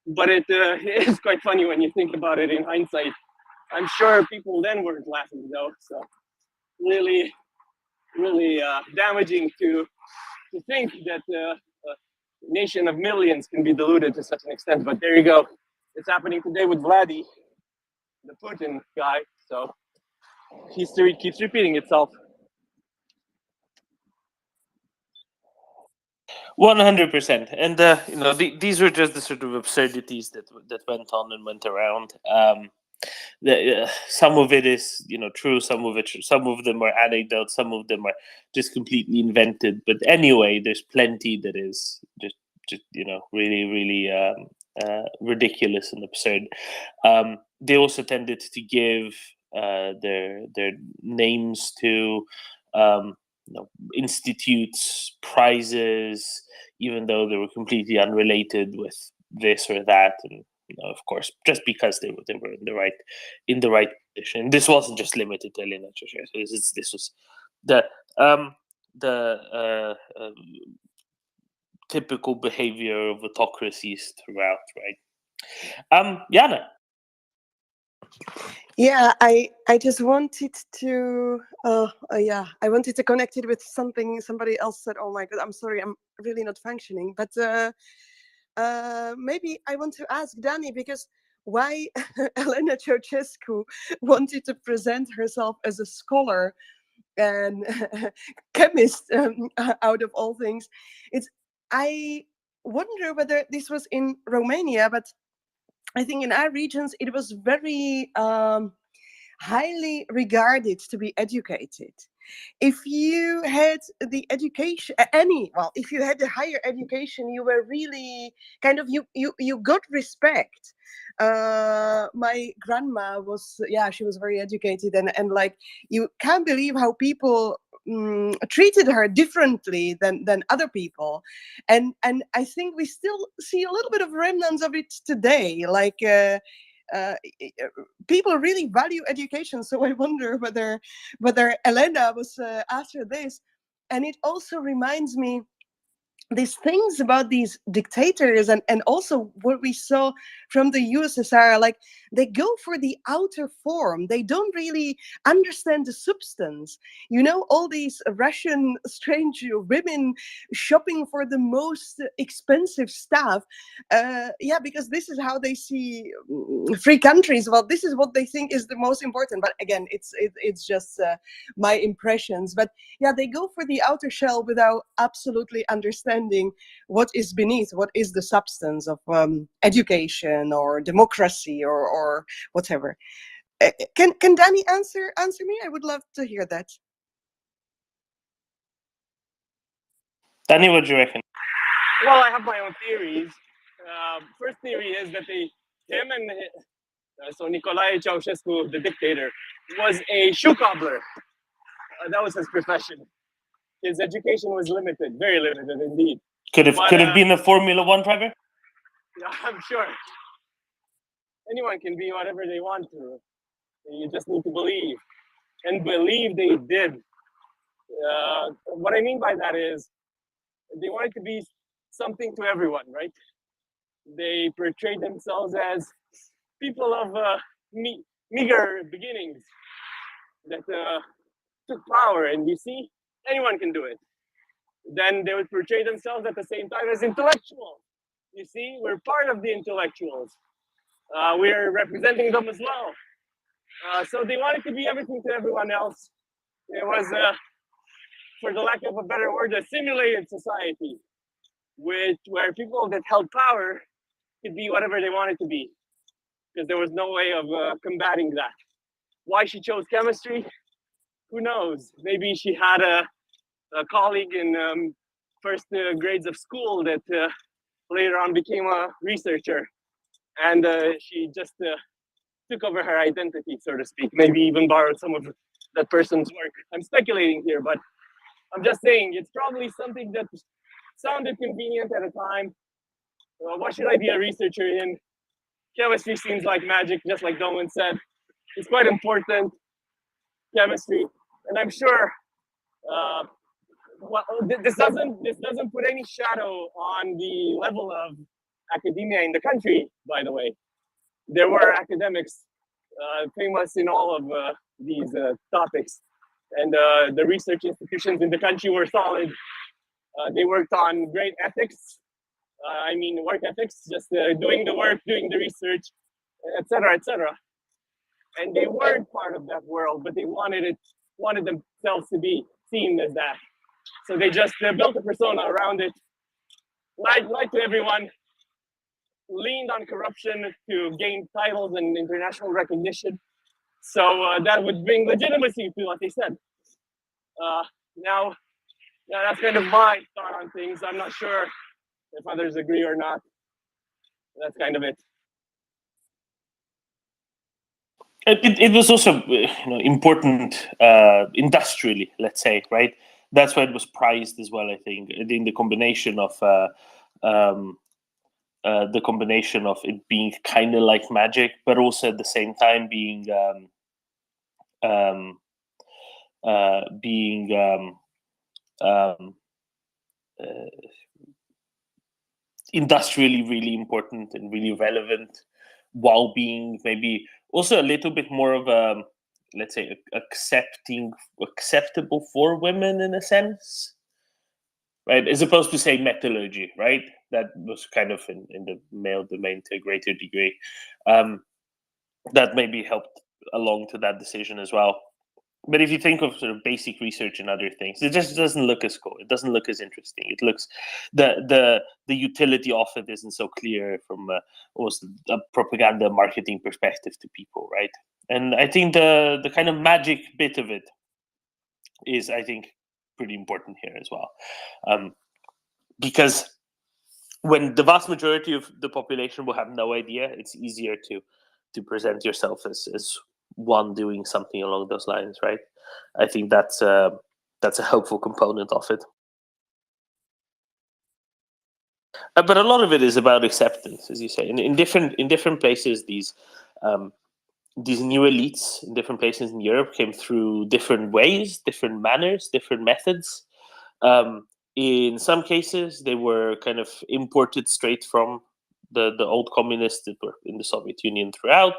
but it is quite funny when you think about it in hindsight. I'm sure people then weren't laughing though. So really, really damaging to think that a nation of millions can be deluded to such an extent. But there you go. It's happening today with Vladdy, the Putin guy. So history keeps repeating itself. 100%. And these were just the sort of absurdities that went on and went around. Some of it is true, some of them are anecdotes, some of them are just completely invented. But anyway, there's plenty that is just really, really ridiculous and absurd. They also tended to give their names to institutes, prizes, even though they were completely unrelated with this or that. And of course, just because they were in the right position. This wasn't just limited to Elena Ceausescu. This was the typical behavior of autocracies throughout, right? Jana. Yeah, I just wanted to I wanted to connect it with something somebody else said. Oh my god, I'm sorry, I'm really not functioning. But maybe I want to ask Danny, because why Elena Ceausescu wanted to present herself as a scholar and chemist out of all things. I wonder whether this was in Romania, but I think in our regions it was very highly regarded to be educated. If you had the education, if you had the higher education, you were really kind of you got respect. My grandma was, she was very educated, and like, you can't believe how people treated her differently than other people, and I think we still see a little bit of remnants of it today. Like people really value education, so I wonder whether Elena was after this. And it also reminds me these things about these dictators and also what we saw from the USSR, like they go for the outer form. They don't really understand the substance. You know, all these Russian strange women shopping for the most expensive stuff. Yeah, because this is how they see free countries. Well, this is what they think is the most important. But again, it's just my impressions. But yeah, they go for the outer shell without absolutely understanding what is beneath, what is the substance of education or democracy or whatever. Can Danny answer me? I would love to hear that. Danny, what do you reckon? Well, I have my own theories. First theory is that him and so Nicolae Ceausescu, the dictator, was a shoe cobbler. That was his profession. His education was limited, very limited indeed. Could have been a Formula One driver? Yeah, I'm sure. Anyone can be whatever they want to. You just need to believe. And believe they did. What I mean by that is they wanted to be something to everyone, right? They portrayed themselves as people of meager beginnings that took power. And you see, anyone can do it. Then they would portray themselves at the same time as intellectuals. You see, we're part of the intellectuals. We're representing them as well. So they wanted to be everything to everyone else. It was, for the lack of a better word, a simulated society, where people that held power could be whatever they wanted to be, because there was no way of combating that. Why she chose chemistry? Who knows? Maybe she had a colleague in first grades of school that later on became a researcher, and she just took over her identity, so to speak. Maybe even borrowed some of that person's work. I'm speculating here, but I'm just saying it's probably something that sounded convenient at a time. What should I be a researcher in? Chemistry seems like magic, just like Dolan said. It's quite important, chemistry, and I'm sure. Well, this doesn't put any shadow on the level of academia in the country. By the way, there were academics famous in all of these topics, and the research institutions in the country were solid. They worked on great ethics. I mean, work ethics, just doing the work, doing the research, etc., etc. And they weren't part of that world, but they wanted themselves to be seen as that. So they just built a persona around it, lied to everyone, leaned on corruption to gain titles and international recognition. So that would bring legitimacy to what they said. Now, that's kind of my thought on things. I'm not sure if others agree or not. That's kind of it. It was also important industrially, let's say, right? That's why it was prized as well. I think in the combination of it being kind of like magic, but also at the same time being industrially really important and really relevant, while being maybe also a little bit more of a, let's say, acceptable for women in a sense, right? As opposed to, say, metallurgy, right? That was kind of in the male domain to a greater degree. That maybe helped along to that decision as well. But if you think of sort of basic research and other things, it just doesn't look as cool. It doesn't look as interesting. It looks the utility of it isn't so clear from almost a propaganda marketing perspective to people, right? And I think the kind of magic bit of it is, I think, pretty important here as well, because when the vast majority of the population will have no idea, it's easier to present yourself as one doing something along those lines, right? I think that's a helpful component of it. But a lot of it is about acceptance, as you say. In different places, these new elites in different places in Europe came through different ways, different manners, different methods. In some cases, they were kind of imported straight from the old communists that were in the Soviet Union throughout.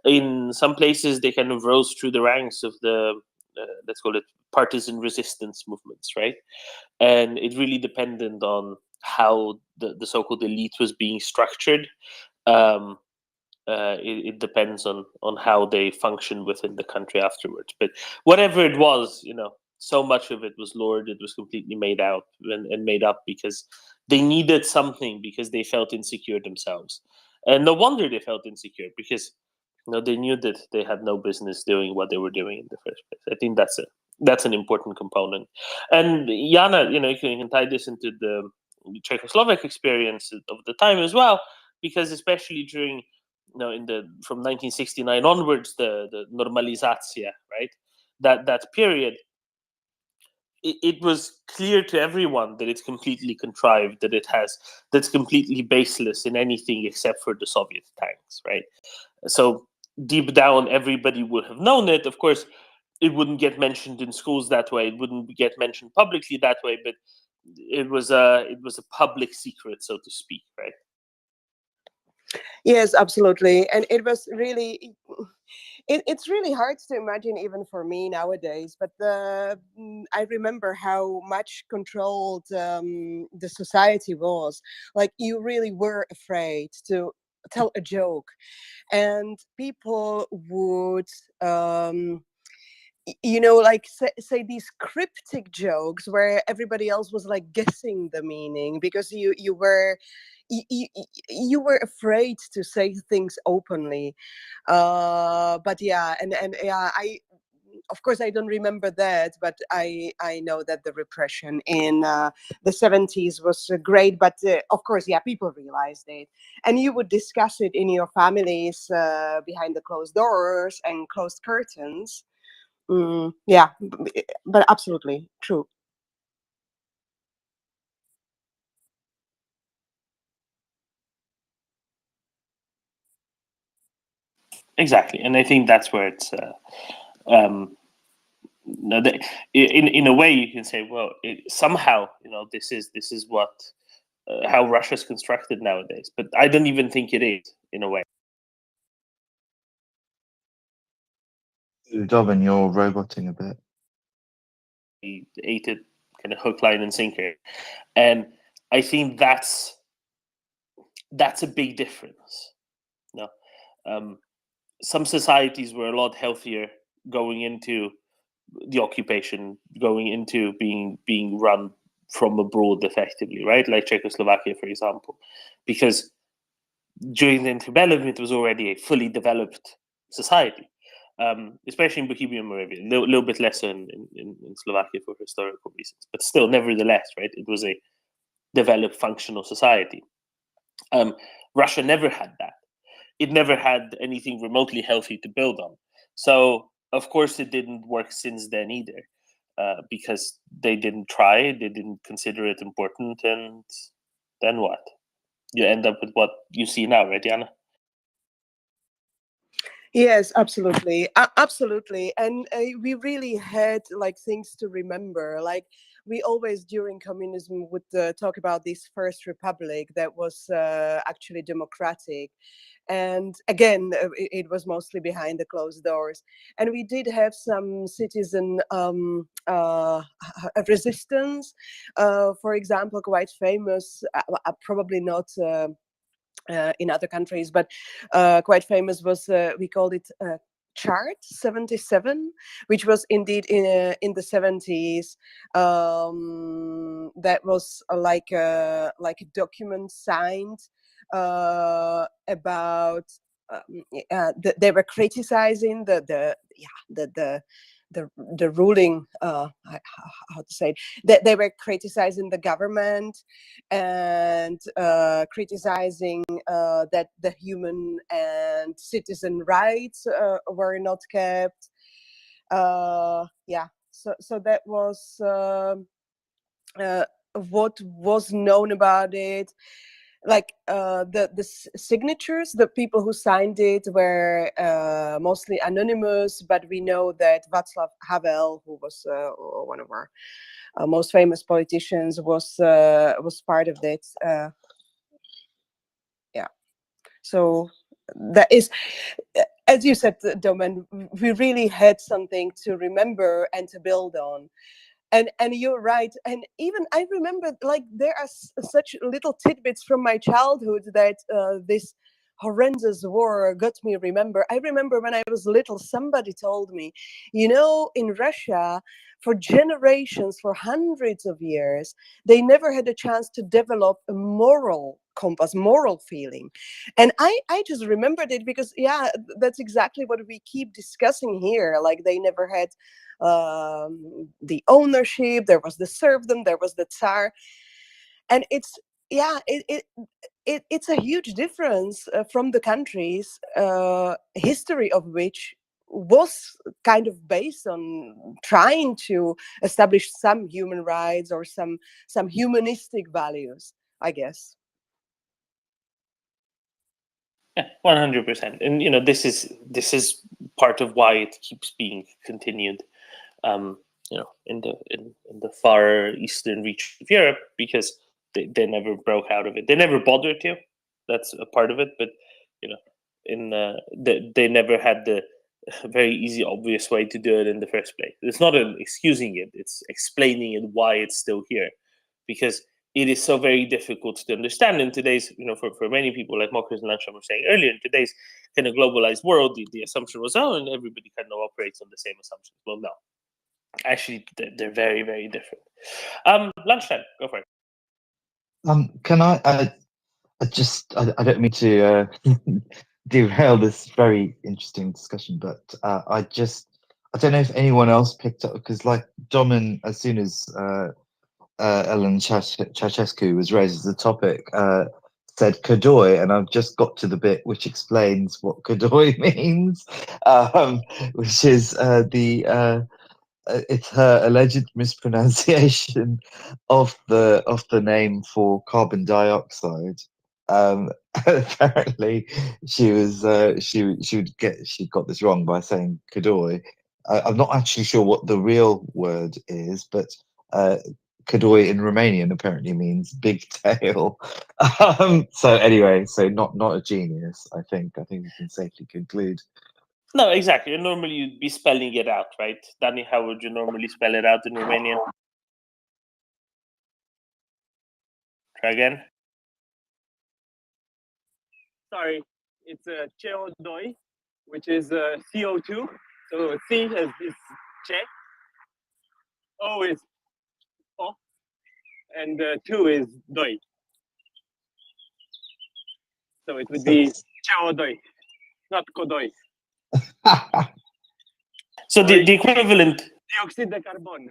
In some places, they kind of rose through the ranks of the, let's call it, partisan resistance movements, right? And it really depended on how the so-called elite was being structured. Um, it depends on how they function within the country afterwards. But whatever it was, so much of it was lured. It was completely made out and made up because they needed something, because they felt insecure themselves, and no wonder they felt insecure, because they knew that they had no business doing what they were doing in the first place. I think that's an important component. And Jana, you can tie this into the Czechoslovak experience of the time as well, because especially during from 1969 onwards, the normalizacja, right? That period, it was clear to everyone that it's completely contrived, that's completely baseless in anything except for the Soviet tanks, right? So deep down, everybody would have known it. Of course, it wouldn't get mentioned in schools that way. It wouldn't get mentioned publicly that way, but it was a public secret, so to speak, right? Yes, absolutely. And it was really, it's really hard to imagine even for me nowadays, but I remember how much controlled the society was. Like, you really were afraid to tell a joke, and people would like say these cryptic jokes where everybody else was like guessing the meaning, because you were you were afraid to say things openly. But yeah, and yeah, of course I don't remember that, but I know that the repression in the 70s was great. But of course, yeah, people realized it, and you would discuss it in your families behind the closed doors and closed curtains. Yeah, but absolutely true. Exactly, and I think that's where it's in a way you can say, well, somehow this is what how Russia's constructed nowadays, but I don't even think it is, in a way. Dobbin, you're roboting a bit. He ate it kind of hook, line, and sinker, and I think that's a big difference. Some societies were a lot healthier going into the occupation, going into being run from abroad effectively, right? Like Czechoslovakia, for example, because during the interbellum it was already a fully developed society, especially in Bohemian Moravia. A little bit less in Slovakia for historical reasons, but still, nevertheless, right? It was a developed, functional society. Russia never had that. It never had anything remotely healthy to build on. So, of course, it didn't work since then either, because they didn't try, they didn't consider it important, and then what? You end up with what you see now, right, Jana? Yes, absolutely, absolutely. And we really had like things to remember. Like, we always during communism would talk about this first republic that was actually democratic, and again it was mostly behind the closed doors. And we did have some citizen resistance, for example, quite famous, probably not in other countries, but quite famous was, we called it Chart 77, which was indeed in the 70s. That was like a document signed about they were criticizing the ruling, how to say it, that they were criticizing the government, and criticizing that the human and citizen rights were not kept. Yeah, so that was what was known about it. Like, the signatures, the people who signed it were mostly anonymous, but we know that Václav Havel, who was one of our most famous politicians was part of that. Yeah, so that is, as you said, Domen, we really had something to remember and to build on. And you're right. And even I remember, like, there are such little tidbits from my childhood that this horrendous war got me remember. I remember when I was little, somebody told me, you know, in Russia, for generations, for hundreds of years, they never had a chance to develop a moral compass, moral feeling. And I just remembered it because, yeah, that's exactly what we keep discussing here. Like, they never had the ownership, there was the serfdom, there was the Tsar. And it's, yeah, it's a huge difference from the countries, history of which was kind of based on trying to establish some human rights or some humanistic values, I guess. Yeah, 100%. And this is part of why it keeps being continued. In the far eastern reach of Europe, because they never broke out of it. They never bothered to. That's a part of it. But they never had the very easy, obvious way to do it in the first place. It's not an excusing it; it's explaining it why it's still here, because it is so very difficult to understand in today's, for many people, like Marcus and Lansham were saying earlier, in today's kind of globalized world, the assumption was, oh, and everybody kind of operates on the same assumptions. Well, no. Actually, they're very, very different. Lunchtime, go for it. Can I I don't mean to derail this very interesting discussion, but I don't know if anyone else picked up, because like Domin, as soon as Ellen Ceausescu was raised as a topic, said Kadoy, and I've just got to the bit which explains what Kadoy means, which is it's her alleged mispronunciation of the name for carbon dioxide. Apparently, she got this wrong by saying Kadoy. I'm not actually sure what the real word is, but Kadoy in Romanian apparently means big tail. So anyway, so not a genius. I think we can safely conclude. No, exactly. Normally you'd be spelling it out, right? Danny, how would you normally spell it out in Romanian? Try again. Sorry, it's CO2, which is CO2. So C is che, O is O, and 2 is doi. So it would be CO2, not kodoi. So the equivalent. Dioxide de carbon.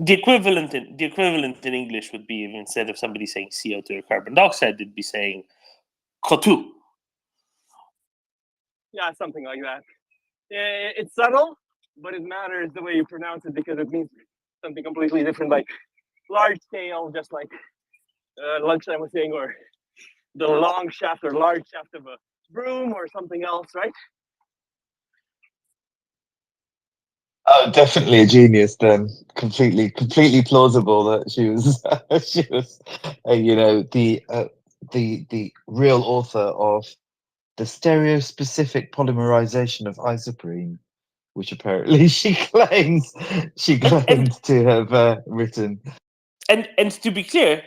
The equivalent in English would be, instead of somebody saying CO2 or carbon dioxide, they'd be saying CO2. Yeah, something like that. It's subtle, but it matters the way you pronounce it, because it means something completely different, like large scale, just like Lunchtime was saying, or the long shaft or large shaft of a broom or something else, right? Oh, definitely a genius then. Completely plausible that she was the real author of the stereospecific polymerization of isoprene, which apparently she claims to have written. And to be clear,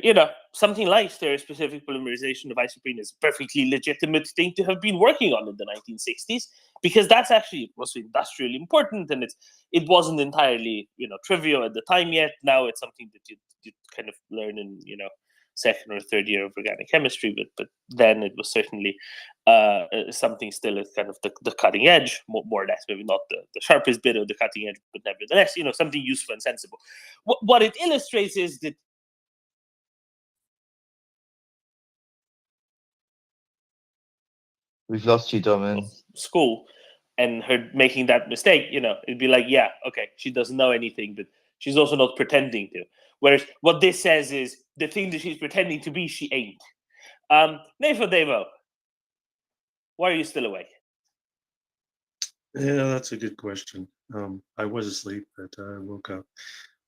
something like stereospecific polymerization of isoprene is a perfectly legitimate thing to have been working on in the 1960s, because that's actually was industrially important, and it wasn't entirely trivial at the time yet. Now it's something that you kind of learn in second or third year of organic chemistry, but then it was certainly something still at kind of the cutting edge, more or less, maybe not the sharpest bit of the cutting edge, but nevertheless, something useful and sensible. What it illustrates is that We've lost you, Domin. School, and her making that mistake, it'd be like, yeah, okay, she doesn't know anything, but she's also not pretending to. Whereas what this says is the thing that she's pretending to be, she ain't. Nefo Devo, why are you still awake? Yeah, that's a good question. I was asleep, but I woke up.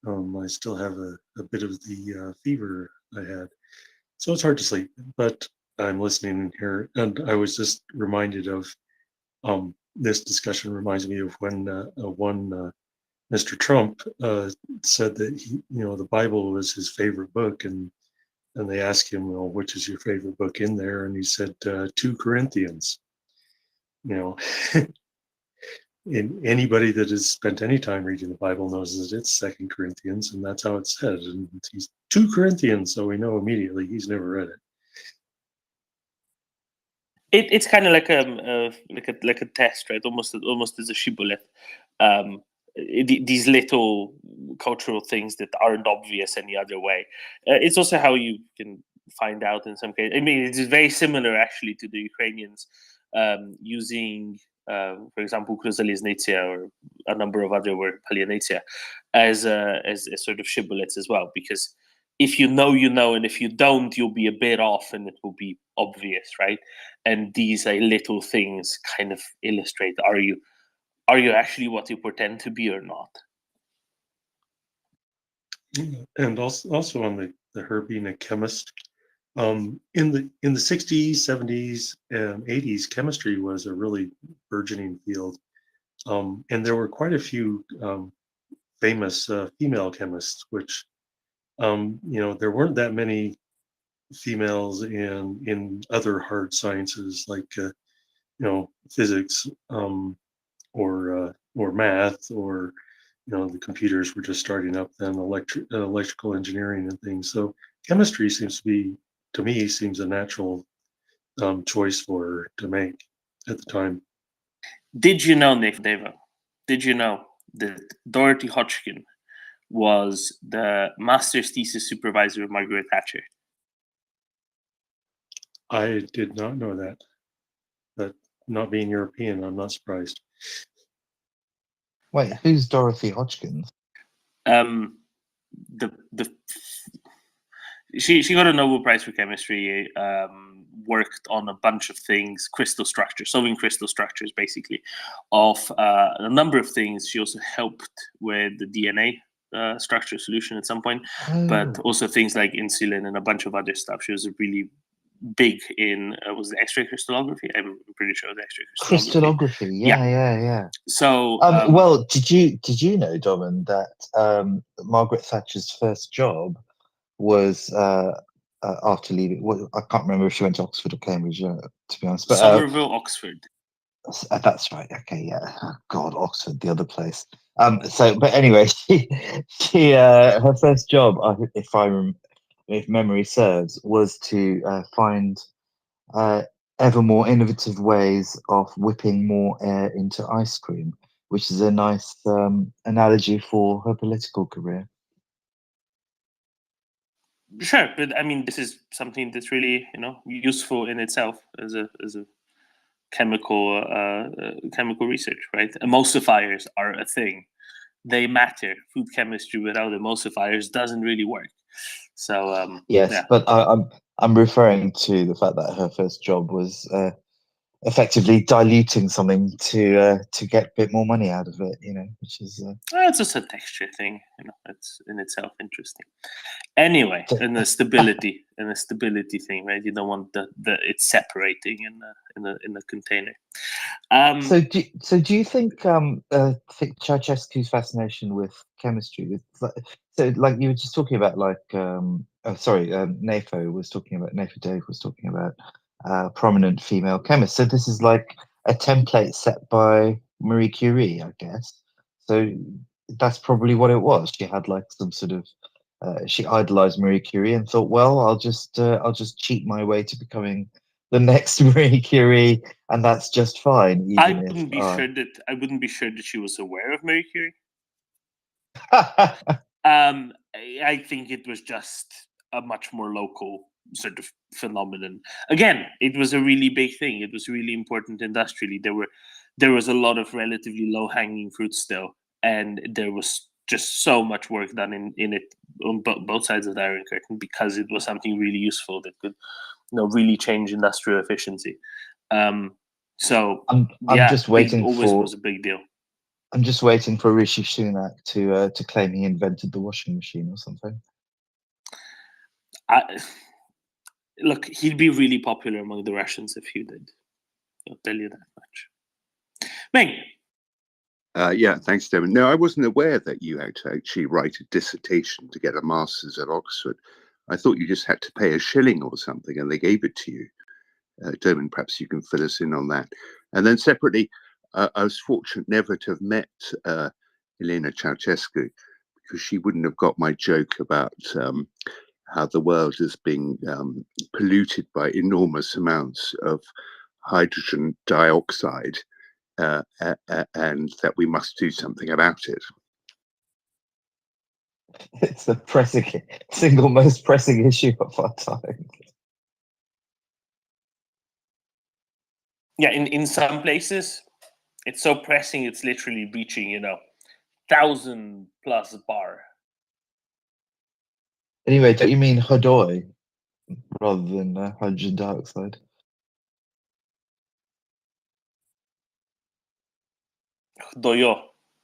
I still have a bit of the fever I had, so it's hard to sleep. But I'm listening here, and I was just reminded of this discussion reminds me of when Mr. Trump said that the Bible was his favorite book, and they asked him, well, which is your favorite book in there? And he said, 2 Corinthians. You know, and anybody that has spent any time reading the Bible knows that it's 2 Corinthians, and that's how it's said. And he's 2 Corinthians, so we know immediately he's never read it. It's kind of like a test, right? Almost as a shibboleth. These little cultural things that aren't obvious any other way. It's also how you can find out in some cases. I mean, it's very similar actually to the Ukrainians using, for example, Kruzaliznytsia or a number of other word Palyanitsia as sort of shibboleths as well, because if you know, you know, and if you don't, you'll be a bit off and it will be obvious, right? And these little things kind of illustrate, are you actually what you pretend to be or not? And also on her being a chemist, in the 60s, 70s, and 80s, chemistry was a really burgeoning field, and there were quite a few famous female chemists, which there weren't that many females in other hard sciences like physics, or math, or the computers were just starting up then, electrical engineering and things. So chemistry seems a natural choice for her to make at the time. Did you know, Nick Deva? Did you know that Dorothy Hodgkin was the master's thesis supervisor of Margaret Thatcher? I did not know that, but not being European, I'm not surprised. Wait, who's Dorothy Hodgkin? She got a Nobel Prize for chemistry. Worked on a bunch of things, crystal structures, solving crystal structures, basically, of a number of things. She also helped with the DNA structure solution at some point, but also things like insulin and a bunch of other stuff. She was really big in was it X-ray crystallography? I'm pretty sure it was X-ray crystallography. Yeah. So, well, did you know, Domin, that Margaret Thatcher's first job was after leaving? Well, I can't remember if she went to Oxford or Cambridge, to be honest. But Somerville, Oxford. That's right. Okay, yeah. Oh, God, Oxford, the other place. But anyway, she her first job, if memory serves, was to find ever more innovative ways of whipping more air into ice cream, which is a nice analogy for her political career. Sure, but I mean, this is something that's really useful in itself as a chemical research, right? Emulsifiers are a thing; they matter. Food chemistry without emulsifiers doesn't really work. So yes, yeah. But I'm referring to the fact that her first job was effectively diluting something to get a bit more money out of it, which is it's just a texture thing, it's in itself interesting. Anyway, and the stability thing, right? You don't want the it's separating in the container. So do you think Ceausescu's fascination with chemistry, like you were just talking about, like Nafo Dave was talking about prominent female chemists. So this is like a template set by Marie Curie, I guess. So that's probably what it was. She had like some sort of she idolized Marie Curie and thought, well, I'll just cheat my way to becoming the next Marie Curie, and that's just fine. I wouldn't be sure that she was aware of Marie Curie. I think it was just a much more local sort of phenomenon. Again, it was a really big thing. It was really important industrially. There was a lot of relatively low hanging fruit still, and there was just so much work done in it on both sides of the Iron Curtain, because it was something really useful that could really change industrial efficiency. So I'm just waiting it always for was a big deal. I'm just waiting for Rishi Sunak to claim he invented the washing machine or something. Look, he'd be really popular among the Russians if he did. I'll tell you that much. Meng. Yeah, thanks, Devin. No, I wasn't aware that you had to actually write a dissertation to get a master's at Oxford. I thought you just had to pay a shilling or something and they gave it to you. Devin, perhaps you can fill us in on that. And then separately, I was fortunate never to have met Elena Ceausescu, because she wouldn't have got my joke about how the world is being polluted by enormous amounts of hydrogen dioxide, and that we must do something about it. It's the single most pressing issue of our time. Yeah, in some places, it's so pressing, it's literally reaching, 1,000+ bar. Anyway, don't you mean Hodoi rather than hydrogen dioxide? Doyo,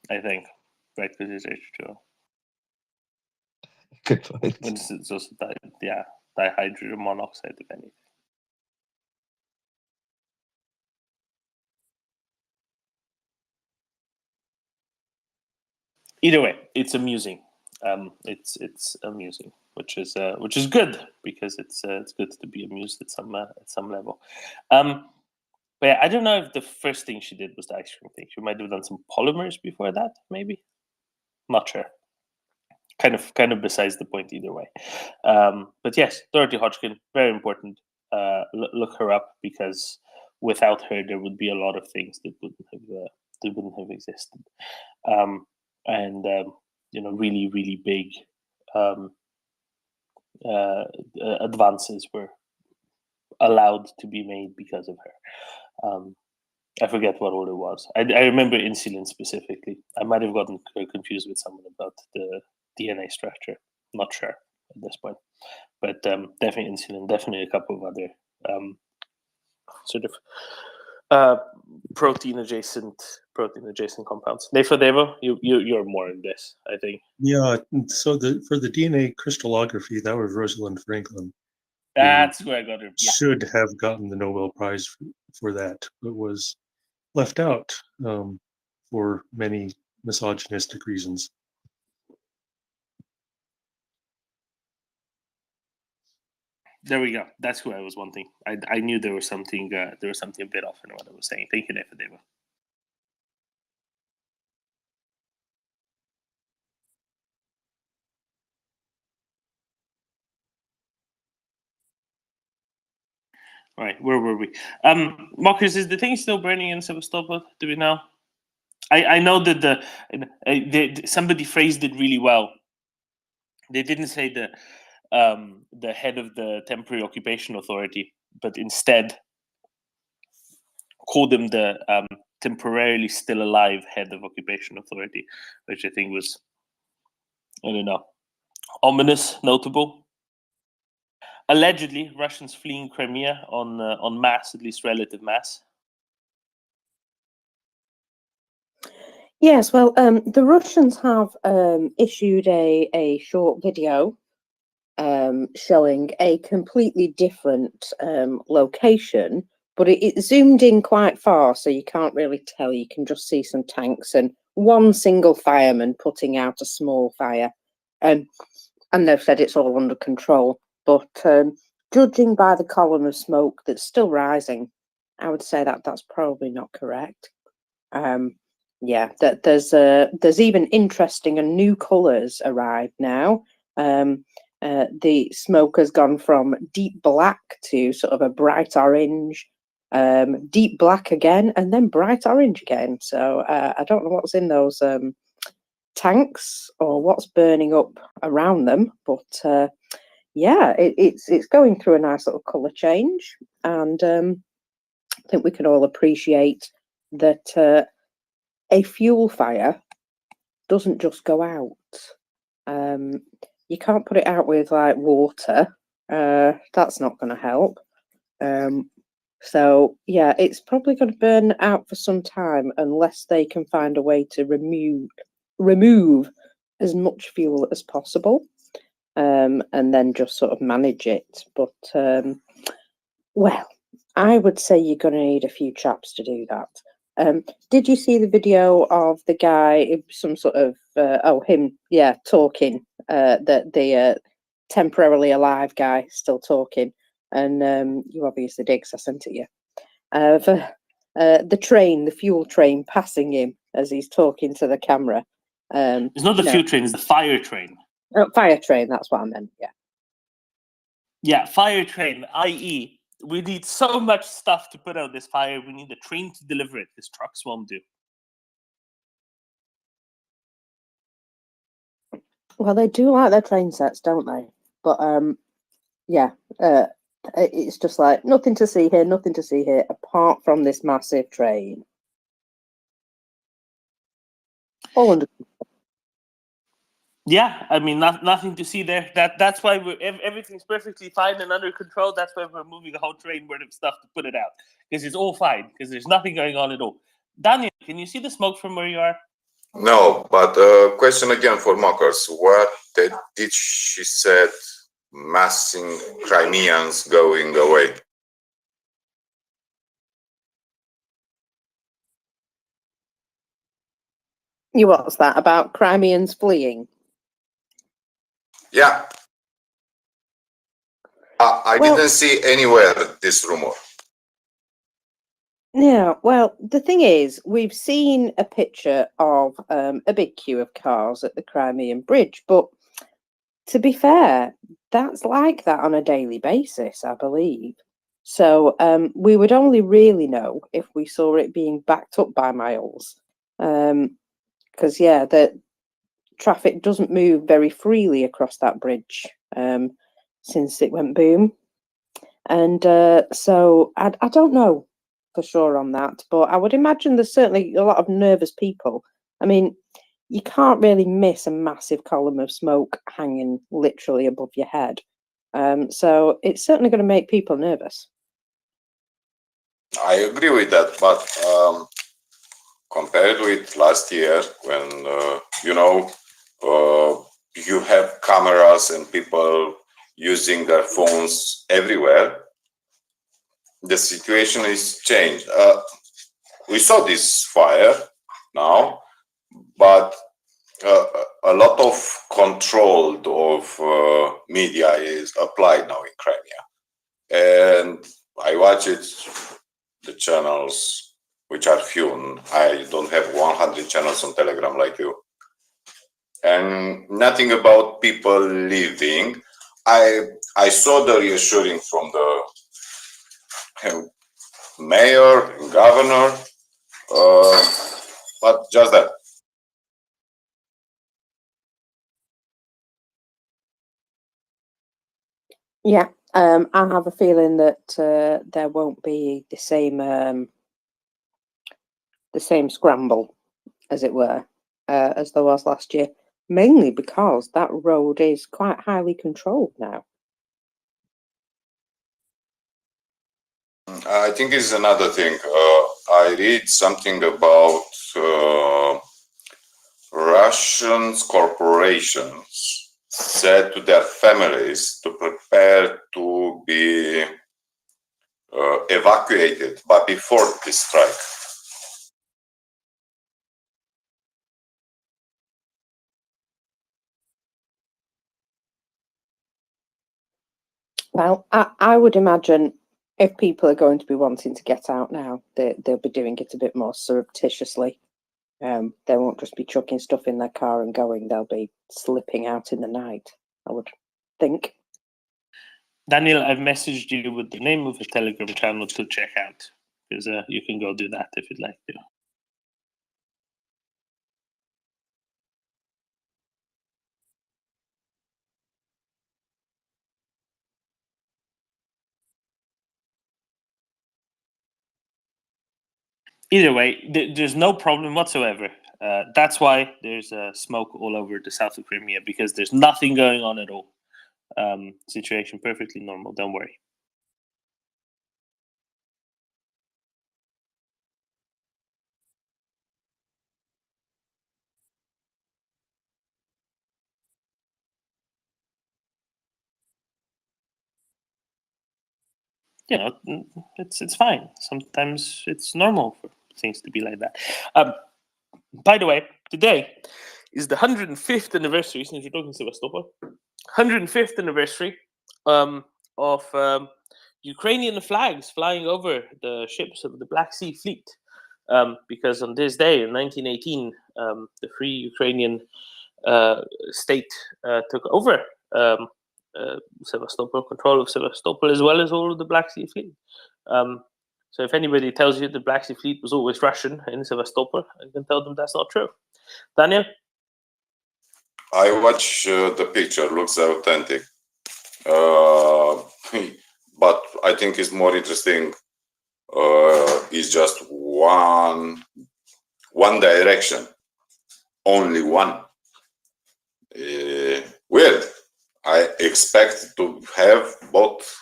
I think. Right, because it's H2O. Good point. And it's also dihydrogen monoxide, if anything. Either way, it's amusing. It's amusing, which is good, because it's good to be amused at some level. But yeah, I don't know if the first thing she did was the ice cream thing. She might have done some polymers before that, maybe. Not sure. Kind of besides the point either way. But yes, Dorothy Hodgkin, very important. Look her up, because without her, there would be a lot of things that wouldn't have existed. And really, really big advances were allowed to be made because of her. I forget what all it was. I remember insulin specifically. I might have gotten confused with someone about the DNA structure. Not sure at this point, but definitely insulin. Definitely a couple of other sort of protein adjacent compounds. Devo, you're more in this, I think. Yeah. So for the DNA crystallography, that was Rosalind Franklin. That's where I got her. Yeah. Should have gotten the Nobel Prize for that, but was left out for many misogynistic reasons. There we go. That's who I was wanting. I knew there was something a bit off in what I was saying. Thank you, Devo. All right, where were we? Marcus, is the thing still burning in Sevastopol? Do we know? I know that somebody phrased it really well. They didn't say the head of the Temporary Occupation Authority, but instead called him the temporarily still alive head of Occupation Authority, which I think was, I don't know, ominous, notable. Allegedly, Russians fleeing Crimea on mass, at least relative mass. Yes, well, the Russians have issued a short video showing a completely different location, but it zoomed in quite far, so you can't really tell. You can just see some tanks and one single fireman putting out a small fire, and they've said it's all under control. But judging by the column of smoke that's still rising, I would say that that's probably not correct. Yeah, that there's even interesting and new colours arrived now. The smoke has gone from deep black to sort of a bright orange, deep black again, and then bright orange again. So I don't know what's in those tanks or what's burning up around them, but yeah, it's going through a nice little colour change, and I think we can all appreciate that a fuel fire doesn't just go out. You can't put it out with like water. That's not going to help. So yeah, it's probably going to burn out for some time unless they can find a way to remove as much fuel as possible, and then just sort of manage it. But well, I would say you're going to need a few chaps to do that. Did you see the video of the guy, some sort of him, talking? That the temporarily alive guy still talking, and you obviously did 'cause I sent it you. The fuel train passing him as he's talking to the camera. It's not the fuel train; it's the fire train. Oh, fire train. That's what I meant. Yeah. Yeah, fire train. I.e., we need so much stuff to put out this fire. We need a train to deliver it. These trucks won't do. Well, they do like their train sets, don't they? But it's just like nothing to see here apart from this massive train. All under. Yeah, I mean, nothing to see there. That's why everything's perfectly fine and under control. That's why we're moving a whole train worth of stuff to put it out, because it's all fine, because there's nothing going on at all. Daniel, can you see the smoke from where you are? No, but question again for mockers. What did she said? Massing Crimeans going away. What's that about Crimeans fleeing? Yeah. I didn't see anywhere this rumor. Yeah, well, the thing is, we've seen a picture of a big queue of cars at the Crimean Bridge, but to be fair, that's like that on a daily basis, I believe. So we would only really know if we saw it being backed up by miles. Because, the traffic doesn't move very freely across that bridge since it went boom. And so I don't know for sure on that, but I would imagine there's certainly a lot of nervous people. I mean, you can't really miss a massive column of smoke hanging literally above your head. So it's certainly going to make people nervous. I agree with that, but compared with last year, when you have cameras and people using their phones everywhere, the situation is changed. We saw this fire now, but a lot of control of media is applied now in Crimea, and I watch it, the channels which are few. I don't have 100 channels on Telegram like you, and nothing about people leaving. I saw the reassuring from the mayor and governor, but just that. Yeah, I have a feeling that there won't be the same scramble, as it were, as there was last year, mainly because that road is quite highly controlled now. I think it's another thing. I read something about Russian corporations said to their families to prepare to be evacuated, but before this strike. Well, I would imagine if people are going to be wanting to get out now, they'll be doing it a bit more surreptitiously. They won't just be chucking stuff in their car and going. They'll be slipping out in the night, I would think. Daniel, I've messaged you with the name of a Telegram channel to check out, because you can go do that if you'd like to. Either way, there's no problem whatsoever. That's why there's smoke all over the south of Crimea, because there's nothing going on at all. Situation perfectly normal. Don't worry. you know, it's fine. Sometimes it's normal for things to be like that. By the way, today is the 105th anniversary, since you're talking Sevastopol, 105th anniversary of Ukrainian flags flying over the ships of the Black Sea Fleet. Because on this day in 1918, the Free Ukrainian state took over Sevastopol, control of Sevastopol, as well as all of the Black Sea Fleet. So if anybody tells you the Black Sea Fleet was always Russian in Sevastopol, I can tell them that's not true. Daniel? I watch the picture, looks authentic. But I think it's more interesting is just one direction, only one. Weird. I expect to have both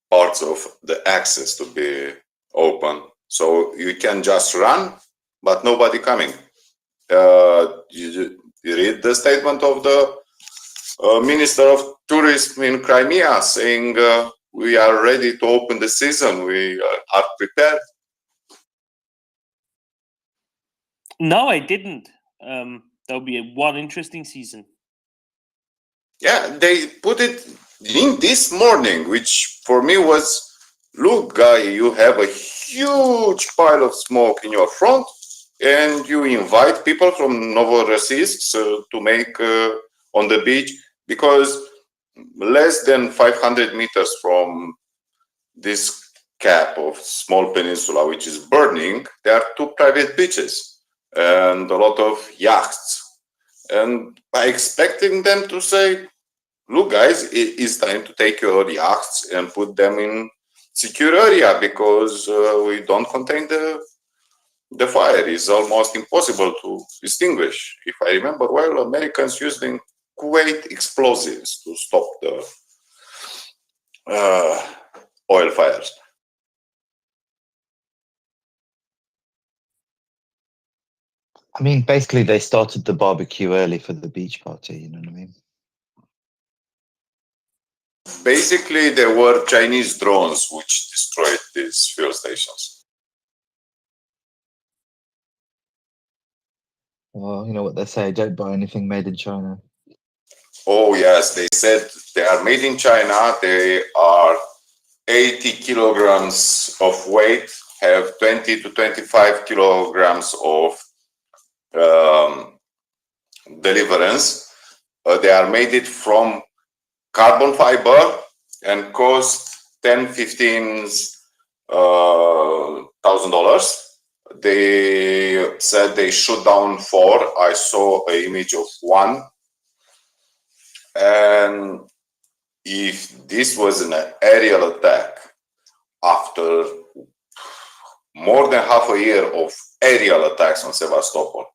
parts of the axis to be open, so you can just run, but nobody coming. You read the statement of the Minister of Tourism in Crimea saying we are ready to open the season, we are prepared. No, I didn't. That'll be one interesting season. Yeah, they put it in this morning, which for me was, look, guy, you have a huge pile of smoke in your front, and you invite people from Novorossiysk to make on the beach, because less than 500 meters from this cap of small peninsula, which is burning, there are 2 private beaches and a lot of yachts. And by expecting them to say, look, guys, it is time to take your yachts and put them in secure area, because we don't contain the fire. It's almost impossible to extinguish. If I remember well, Americans used Kuwait explosives to stop the oil fires. I mean, basically, they started the barbecue early for the beach party. You know what I mean? Basically, there were Chinese drones which destroyed these fuel stations. Well, you know what they say: don't buy anything made in China. Oh yes, they said they are made in China. They are 80 kilograms of weight, have 20 to 25 kilograms of deliverance. They are made it from carbon fiber and cost $10,000-15,000. They said they shot down 4. I saw an image of 1. And if this was an aerial attack after more than half a year of aerial attacks on Sevastopol,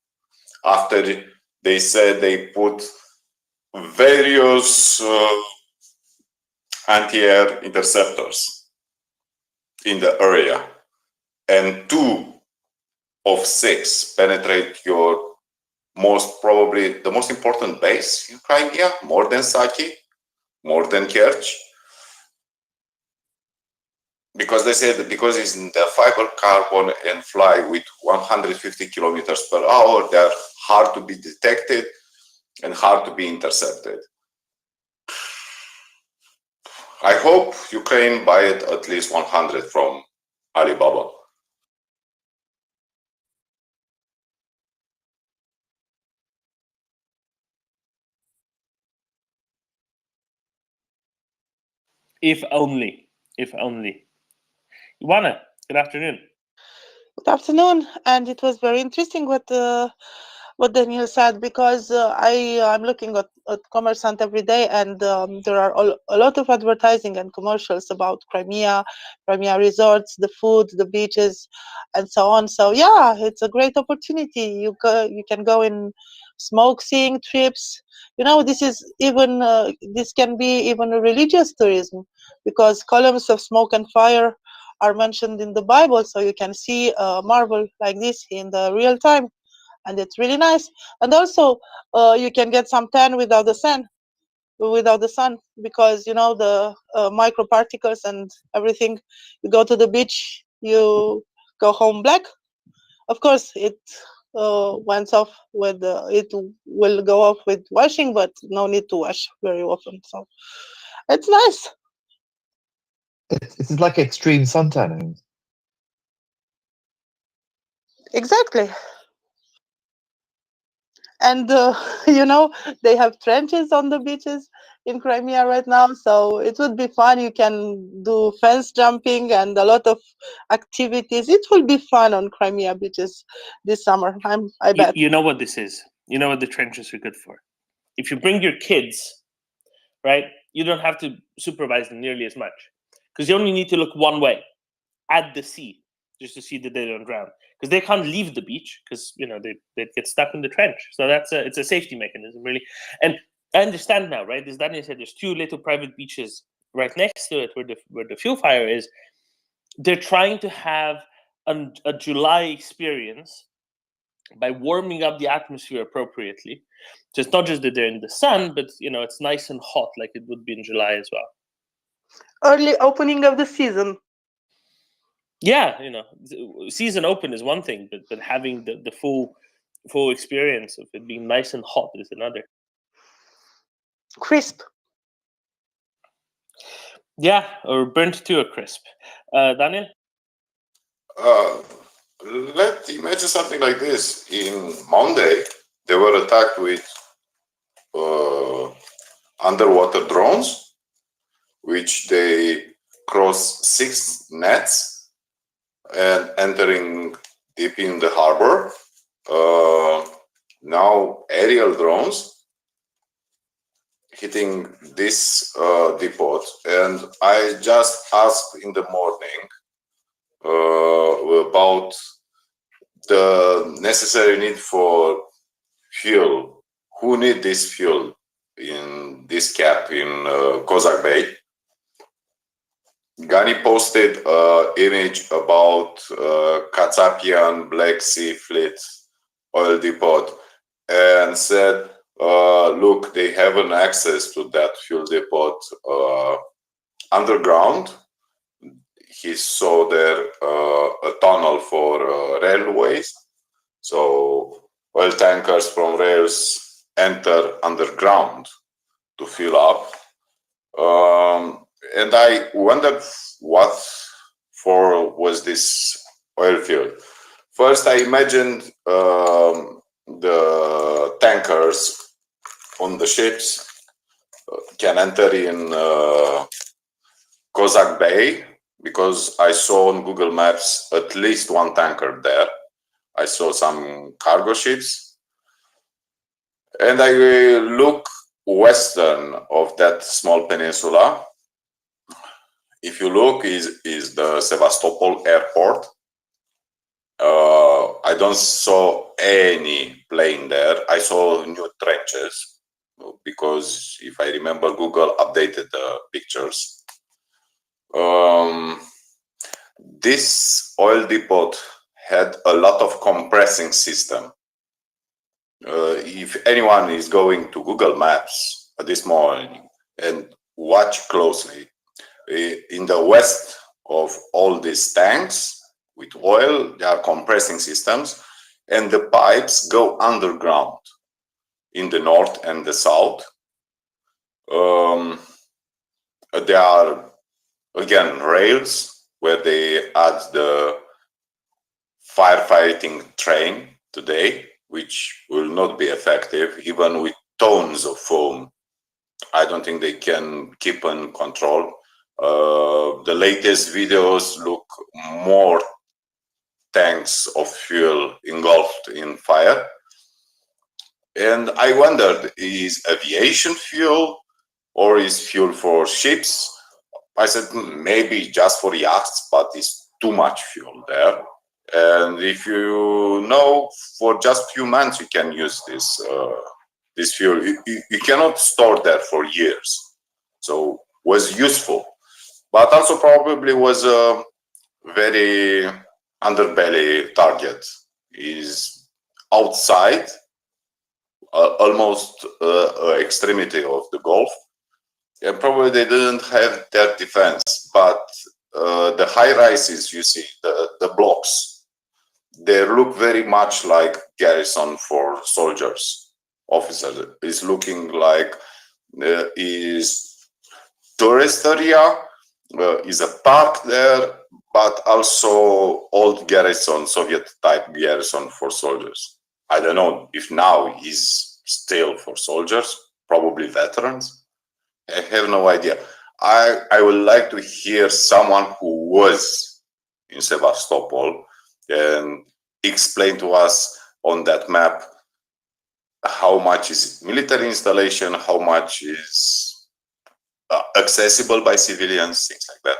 after they said they put various anti-air interceptors in the area, and 2 of 6 penetrate your probably the most important base in Crimea, more than Saki, more than Kerch, because they said that because it's in the fiber carbon and fly with 150 kilometers per hour, they are hard to be detected and hard to be intercepted. I hope Ukraine buy at least 100 from Alibaba. If only. If only. Ivana, good afternoon. Good afternoon, and it was very interesting what Daniel said, because I'm looking at Commerçant every day, and there are a lot of advertising and commercials about Crimea resorts, the food, the beaches, and so on. So yeah, it's a great opportunity. You can go in smoke seeing trips. You know, this is even this can be even a religious tourism, because columns of smoke and fire are mentioned in the Bible, so you can see a marvel like this in the real time, and it's really nice. And also you can get some tan without the sun. without the sun, because you know the microparticles and everything. You go to the beach, you go home black. Of course, it went off with it will go off with washing, but no need to wash very often. So it's nice. It's like extreme suntanning. Exactly. And you know, they have trenches on the beaches in Crimea right now, so it would be fun. You can do fence jumping and a lot of activities. It will be fun on Crimea beaches this summer. I bet. You know what this is. You know what the trenches are good for. If you bring your kids, right, you don't have to supervise them nearly as much, because you only need to look one way at the sea just to see that they don't drown, because they can't leave the beach because you know they get stuck in the trench. So it's a safety mechanism, really. And I understand now, right? As Daniel said, there's 2 little private beaches right next to it where the fuel fire is. They're trying to have a July experience by warming up the atmosphere appropriately. So it's not just that they're in the sun, but you know it's nice and hot like it would be in July as well. Early opening of the season. Yeah, you know, season open is one thing, but having the full experience of it being nice and hot is another. Crisp. Yeah, or burnt to a crisp. Daniel? Let's imagine something like this. In Monday, they were attacked with underwater drones, which they crossed 6 nets and entering deep in the harbor. Now aerial drones hitting this depot, and I just asked in the morning about the necessary need for fuel. Who need this fuel in this cap in Kozak Bay? Gani posted an image about Kazapian Black Sea Fleet oil depot and said, look, they have an access to that fuel depot underground. He saw there a tunnel for railways. So oil tankers from rails enter underground to fill up. And I wondered what for was this oil field. First, I imagined the tankers on the ships can enter in Kozak Bay, because I saw on Google Maps at least 1 tanker there. I saw some cargo ships. And I look western of that small peninsula. If you look, is the Sevastopol airport. I don't saw any plane there. I saw new trenches, because if I remember, Google updated the pictures. This oil depot had a lot of compressing system. If anyone is going to Google Maps this morning and watch closely, in the west of all these tanks with oil, there are compressing systems, and the pipes go underground in the north and the south. There are, again, rails where they add the firefighting train today, which will not be effective, even with tons of foam. I don't think they can keep in control. The latest videos look more tanks of fuel engulfed in fire. And I wondered, is aviation fuel or is fuel for ships? I said, maybe just for yachts, but it's too much fuel there. And if you know, for just few months, you can use this this fuel. You cannot store that for years. So was useful, but also probably was a very underbelly target. Is outside, almost extremity of the Gulf, Yeah, probably they didn't have their defense, but the high rises, you see, the blocks, they look very much like garrison for soldiers, officers. It's looking like is tourist area, is a park there, but also old garrison, Soviet type garrison for soldiers. I don't know if now is still for soldiers, probably veterans. I have no idea. I would like to hear someone who was in Sevastopol and explain to us on that map how much is military installation, how much is accessible by civilians, things like that.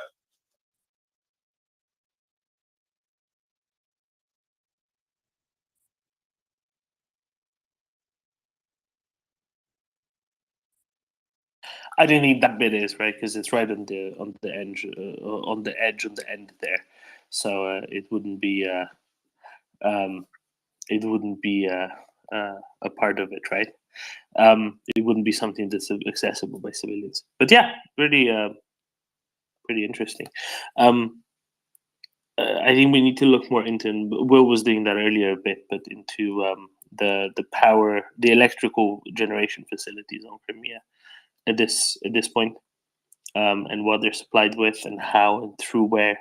I don't think that bit is right because it's right on the edge on the end there, so it wouldn't be a part of it, right? It wouldn't be something that's accessible by civilians. But yeah, pretty interesting. I think we need to look more into, and Will was doing that earlier a bit, but into the power, the electrical generation facilities on Crimea at this point, and what they're supplied with, and how and through where,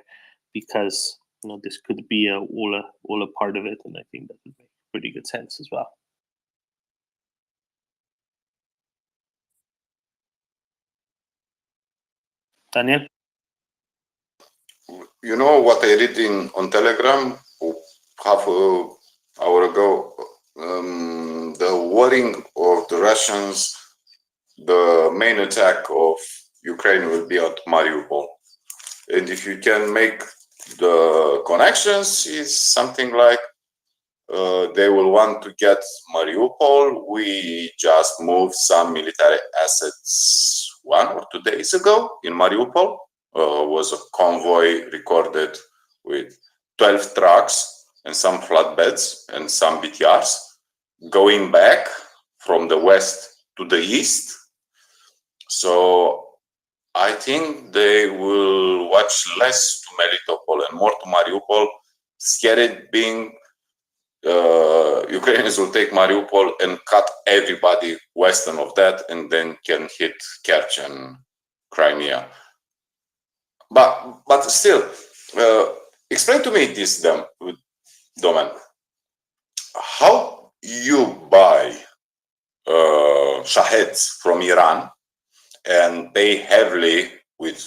because this could be all a part of it, and I think that would make pretty good sense as well. Daniel? You know what I read on Telegram half an hour ago? The warning of the Russians, the main attack of Ukraine will be at Mariupol. And if you can make the connections, it's something like they will want to get Mariupol. We just moved some military assets 1 or 2 days ago in Mariupol. Was a convoy recorded with 12 trucks and some flatbeds and some BTRs going back from the west to the east. So I think they will watch less to Melitopol and more to Mariupol, scared being Ukrainians will take Mariupol and cut everybody western of that and then can hit Kerch and Crimea. But still, explain to me this, Domen. How you buy Shaheds from Iran and pay heavily with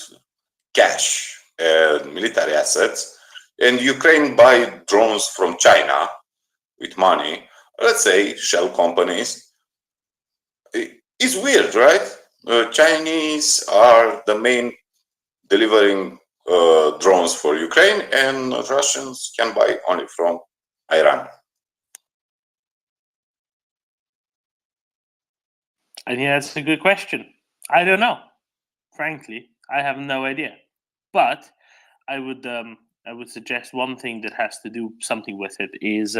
cash and military assets, and Ukraine buy drones from China with money, let's say shell companies? It's weird, right? Chinese are the main delivering drones for Ukraine, and Russians can buy only from Iran. I think that's a good question. I don't know. Frankly, I have no idea. But I would suggest one thing that has to do something with it is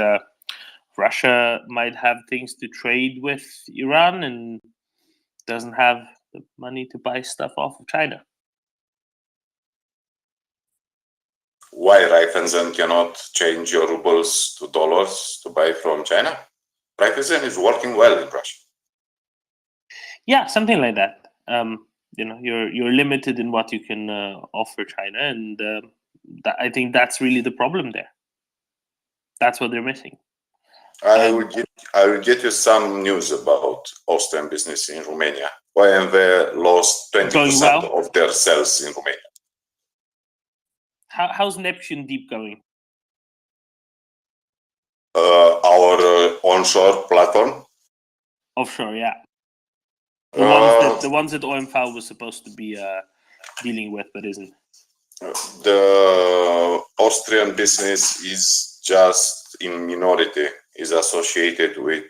Russia might have things to trade with Iran and doesn't have the money to buy stuff off of China. Why Raiffeisen cannot change your rubles to dollars to buy from China? Raiffeisen is working well in Russia. Yeah, something like that. You're limited in what you can offer China, and I think that's really the problem there. That's what they're missing. I will get you some news about Austrian business in Romania. OMV lost 20% of their sales in Romania. How's Neptune Deep going? Our onshore platform. Offshore, yeah. The ones that OMV was supposed to be dealing with, but isn't. The Austrian business is just in minority, is associated with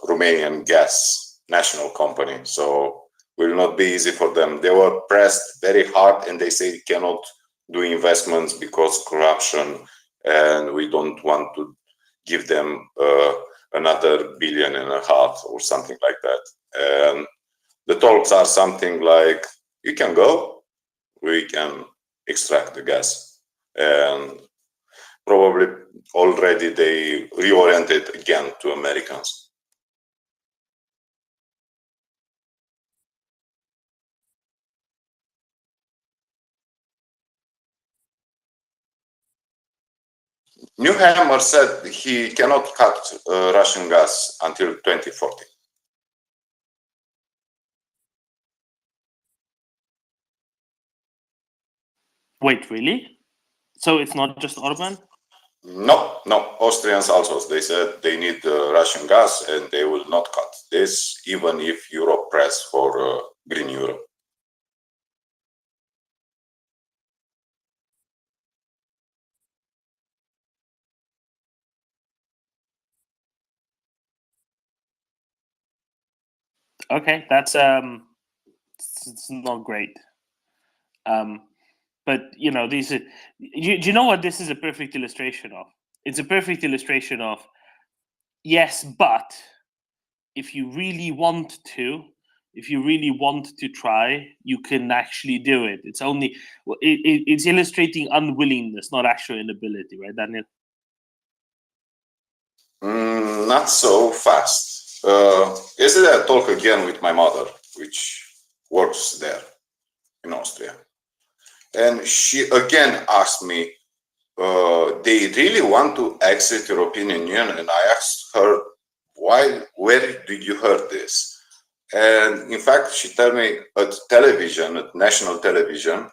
Romanian gas national company. So will not be easy for them. They were pressed very hard and they say cannot do investments because corruption, and we don't want to give them another 1.5 billion or something like that. And The talks are something like, you can go, we can extract the gas. And probably already they reoriented again to Americans. Newhammer said he cannot cut Russian gas until 2040. Wait, really? So it's not just Orban? No, Austrians also, they said they need Russian gas and they will not cut this, even if Europe press for Green Europe. Okay, that's it's not great. But you know, these are, do you know what this is a perfect illustration of? It's a perfect illustration of, yes, but if you really want to, try, you can actually do it. It's only it's illustrating unwillingness, not actual inability, right, Daniel? Not so fast. Yesterday I talked again with my mother, which works there in Austria. And she again asked me, they really want to exit European Union? And I asked her, why, where did you hear this? And in fact, she told me at television, at national television,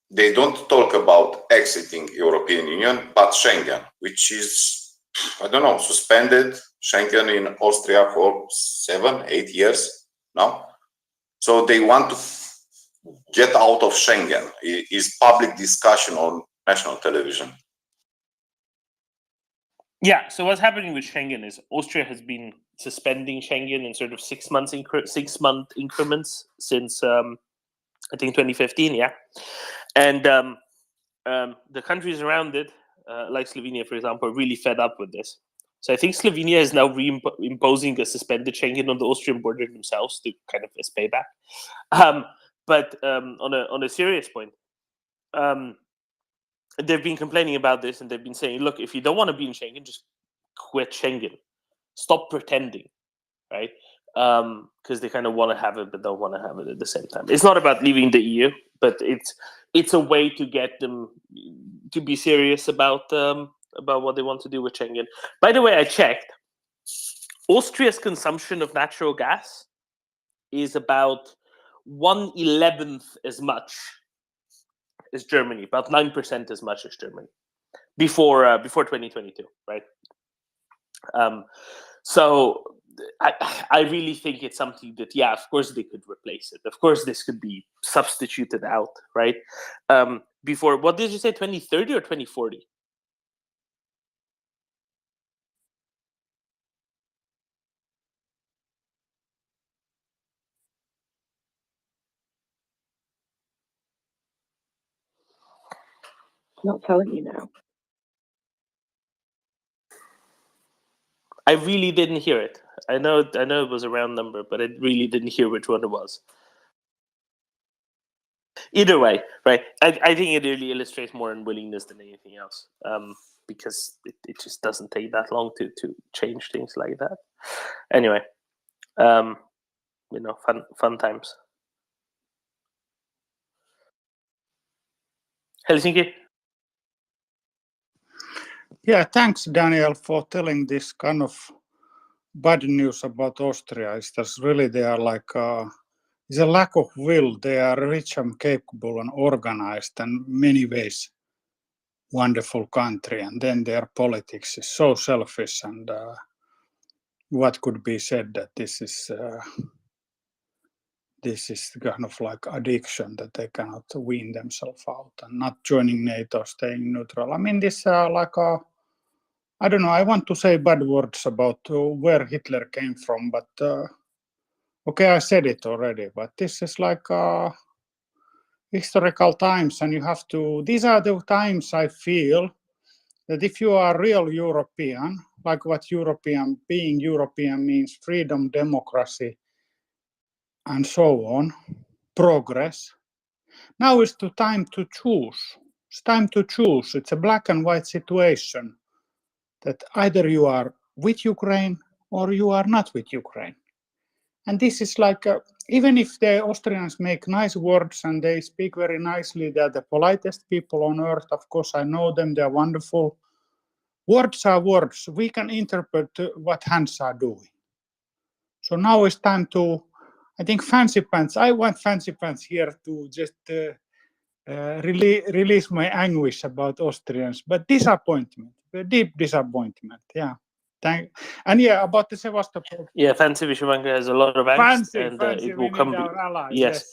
they don't talk about exiting European Union, but Schengen, which is, I don't know, suspended Schengen in Austria for 7-8 years now. So they want to get out of Schengen. It is public discussion on national television. Yeah, so what's happening with Schengen is Austria has been suspending Schengen in sort of 6 month increments since I think 2015, yeah. And the countries around it, like Slovenia, for example, are really fed up with this. So I think Slovenia is now imposing a suspended Schengen on the Austrian border themselves to kind of as payback. But on a serious point, they've been complaining about this, and they've been saying, look, if you don't want to be in Schengen, just quit Schengen. Stop pretending, right? Because they kind of want to have it, but don't want to have it at the same time. It's not about leaving the EU, but it's a way to get them to be serious about what they want to do with Schengen. By the way, I checked. Austria's consumption of natural gas is about 1/11 as much as Germany, about 9% as much as Germany before 2022, right? So I really think it's something that, yeah, of course they could replace it. Of course this could be substituted out, right? Before, what did you say, 2030 or 2040? Not telling you now. I really didn't hear it. I know it was a round number, but I really didn't hear which one it was. Either way, right? I think it really illustrates more unwillingness than anything else, because it just doesn't take that long to change things like that. Anyway, fun times. Helsinki. Yeah, thanks, Daniel, for telling this kind of bad news about Austria. Is that really they are like there's a lack of will. They are rich and capable and organized and many ways wonderful country, and then their politics is so selfish. And what could be said that this is kind of like addiction that they cannot wean themselves out, and not joining NATO, staying neutral. I mean, this like I don't know. I want to say bad words about where Hitler came from, but okay, I said it already. But this is like historical times, and you have to. These are the times I feel that if you are real European, like what being European means, freedom, democracy, and so on, progress. Now is the time to choose. It's time to choose. It's a black and white situation that either you are with Ukraine or you are not with Ukraine. And this is like, even if the Austrians make nice words and they speak very nicely, they're the politest people on earth. Of course, I know them, they're wonderful. Words are words. We can interpret what hands are doing. So now it's time to, I think, fancy pants. I want fancy pants here to just release my anguish about Austrians, but disappointment, deep disappointment. Yeah. And yeah, about the Sevastopol. Yeah, Fancy Vishwanga has a lot of angst, Fancy, and fancy. it will We come. need our allies. Yes,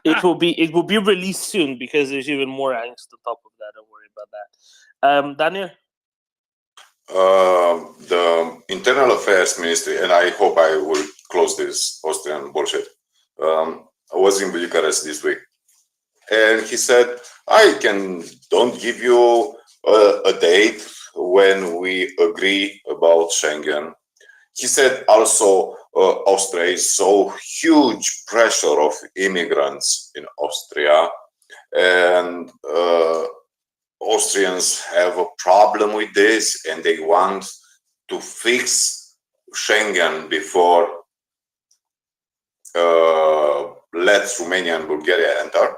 it will be released soon because there's even more angst on top of that. Don't worry about that. Daniel. The Internal Affairs Ministry, and I hope I will close this Austrian bullshit. I was in Bucharest this week, and he said, "I don't give you a date when we agree about Schengen." He said also Austria is so huge pressure of immigrants in Austria, and Austrians have a problem with this, and they want to fix Schengen before let Romania and Bulgaria enter.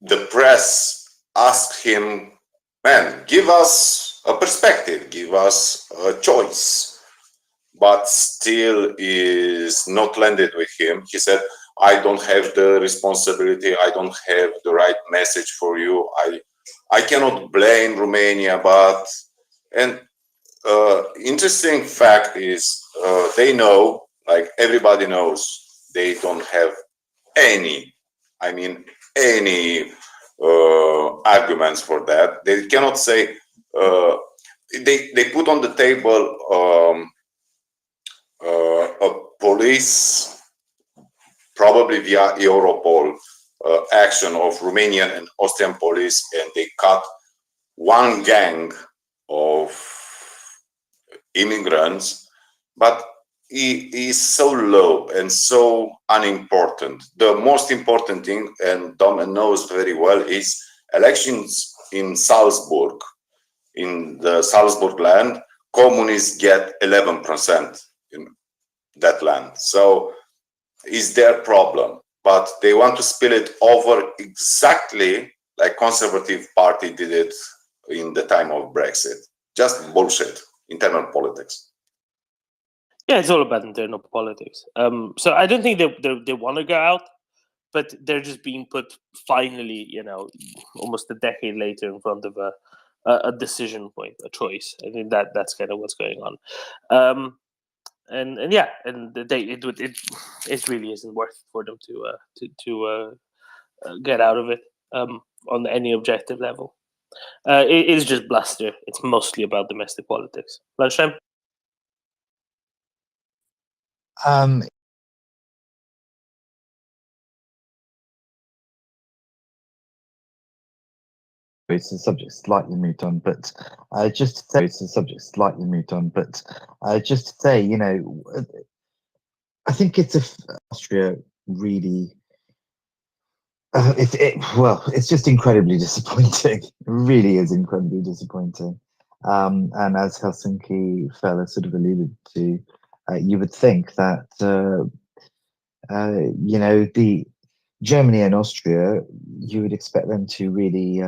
The press asked him, man, give us a perspective, give us a choice, but still is not landed with him. He said, I don't have the responsibility, I don't have the right message for you, I cannot blame Romania, but, and interesting fact is they know, like everybody knows, they don't have any, I mean, any arguments for that. They cannot say, they put on the table a police, probably via Europol, action of Romanian and Austrian police, and they cut one gang of immigrants, but it is so low and so unimportant. The most important thing, and Dom knows very well, is elections in Salzburg. In the Salzburg land, communists get 11% in that land. So is their problem, but they want to spill it over exactly like Conservative Party did it in the time of Brexit. Just bullshit, internal politics. Yeah, it's all about internal politics. So I don't think they want to go out, but they're just being put finally, almost a decade later in front of a decision point, a choice. I think that's kind of what's going on. And yeah, and it really isn't worth for them to get out of it on any objective level. It is just bluster. It's mostly about domestic politics. Lunchtime. It's a subject slightly moved on, but just to say, it's a subject slightly moved on, but just to say, I think Austria really. It's just incredibly disappointing. It really is incredibly disappointing. And as Helsinki fella sort of alluded to, you would think that the Germany and Austria, you would expect them to really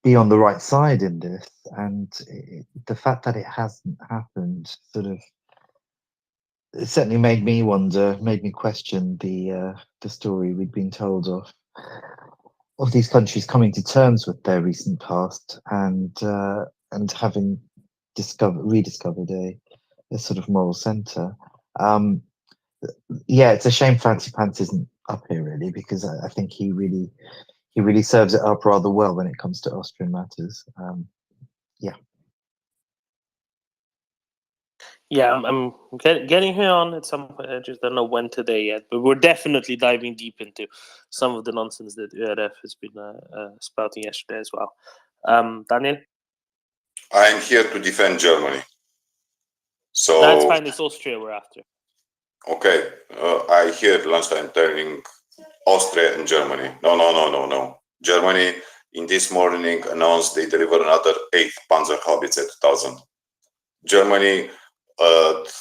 be on the right side in this, and the fact that it hasn't happened it certainly made me wonder, made me question the story we'd been told of these countries coming to terms with their recent past and having rediscovered a sort of moral center. Yeah, it's a shame Fancy Pants isn't up here really, because I think he really serves it up rather well when it comes to Austrian matters. Yeah. Yeah, I'm getting here on at some point. I just don't know when today yet, but we're definitely diving deep into some of the nonsense that ÖRF has been spouting yesterday as well. Daniel? I'm here to defend Germany. So That's fine. It's Austria we're after. okay, I hear lunchtime turning Austria and Germany. No. Germany in this morning announced they deliver another 8 Panzer Haubitze 2000. Germany,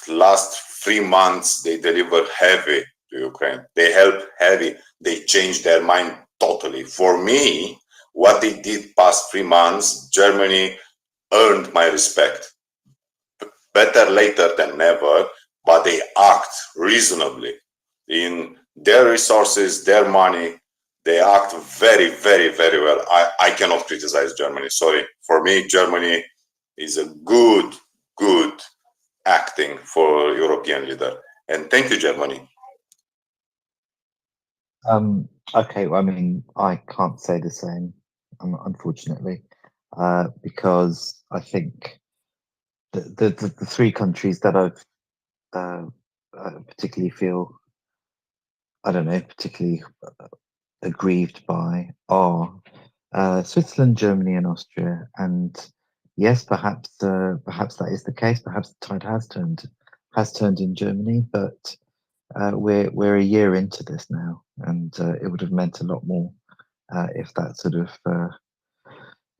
last 3 months, they deliver heavy to Ukraine. They help heavy. They changed their mind totally. For me, what they did past 3 months, Germany earned my respect. Better later than never, but they act reasonably in their resources, their money. They act very, very, very well. I cannot criticize Germany. Sorry. For me, Germany is a good acting for European leader. And thank you, Germany. Okay, well, I mean, I can't say the same, unfortunately, because I think the 3 countries that I've particularly feel, I don't know, particularly aggrieved by are Switzerland, Germany, and Austria. And yes, perhaps that is the case. Perhaps the tide has turned in Germany, but we're a year into this now, and it would have meant a lot more if that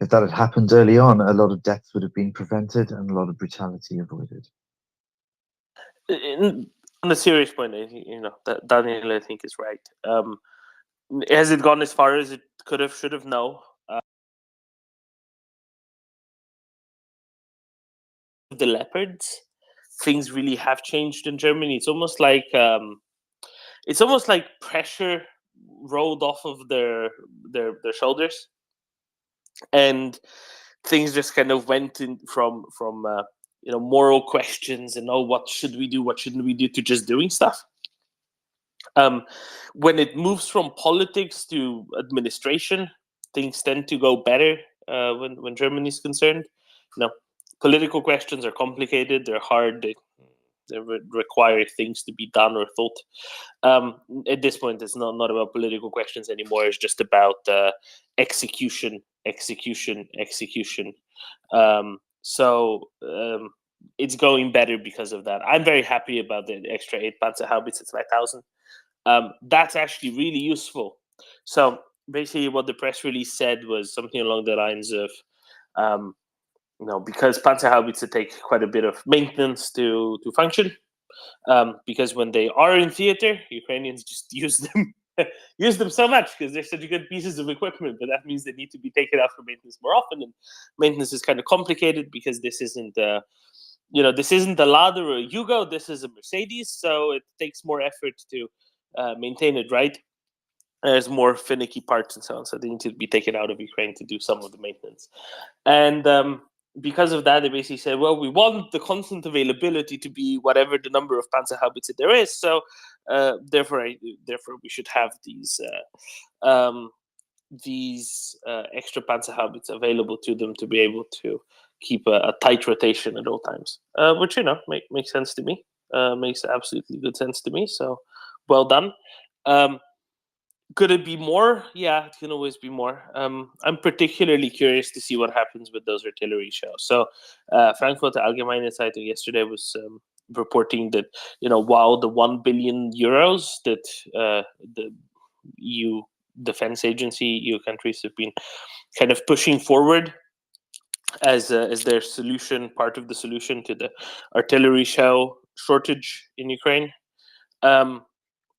if that had happened early on. A lot of deaths would have been prevented and a lot of brutality avoided. On a serious point, that Daniel, I think, is right. Has it gone as far as it could have, should have? No. The Leopards, things really have changed in Germany. It's almost like pressure rolled off of their shoulders, and things just kind of went in from moral questions and what should we do, what shouldn't we do, to just doing stuff. When it moves from politics to administration, things tend to go better when Germany is concerned. Political questions are complicated, they're hard, they require things to be done or thought. At this point, it's not about political questions anymore. It's just about execution. It's going better because of that. I'm very happy about the extra 8 Panzer Haubitze 5000. That's actually really useful. So basically, what the press release said was something along the lines of, because Panzer Haubitze take quite a bit of maintenance to function. Because when they are in theater, Ukrainians just use them so much because they're such good pieces of equipment. But that means they need to be taken out for maintenance more often, and maintenance is kind of complicated because this isn't this isn't a Lada or a Yugo. This is a Mercedes, so it takes more effort to maintain it right. There's more finicky parts and so on, so they need to be taken out of Ukraine to do some of the maintenance. And because of that, they basically said, well, we want the constant availability to be whatever the number of Panzer Haubitze there is. So therefore, we should have these extra Panzer Haubitze available to them to be able to keep a tight rotation at all times, which makes sense to me. Makes absolutely good sense to me. So well done. Could it be more? Yeah, it can always be more. I'm particularly curious to see what happens with those artillery shells. So, Frankfurter Allgemeine Zeitung yesterday was reporting that while the 1 billion euros that the EU defense agency, EU countries have been kind of pushing forward as their solution, part of the solution to the artillery shell shortage in Ukraine.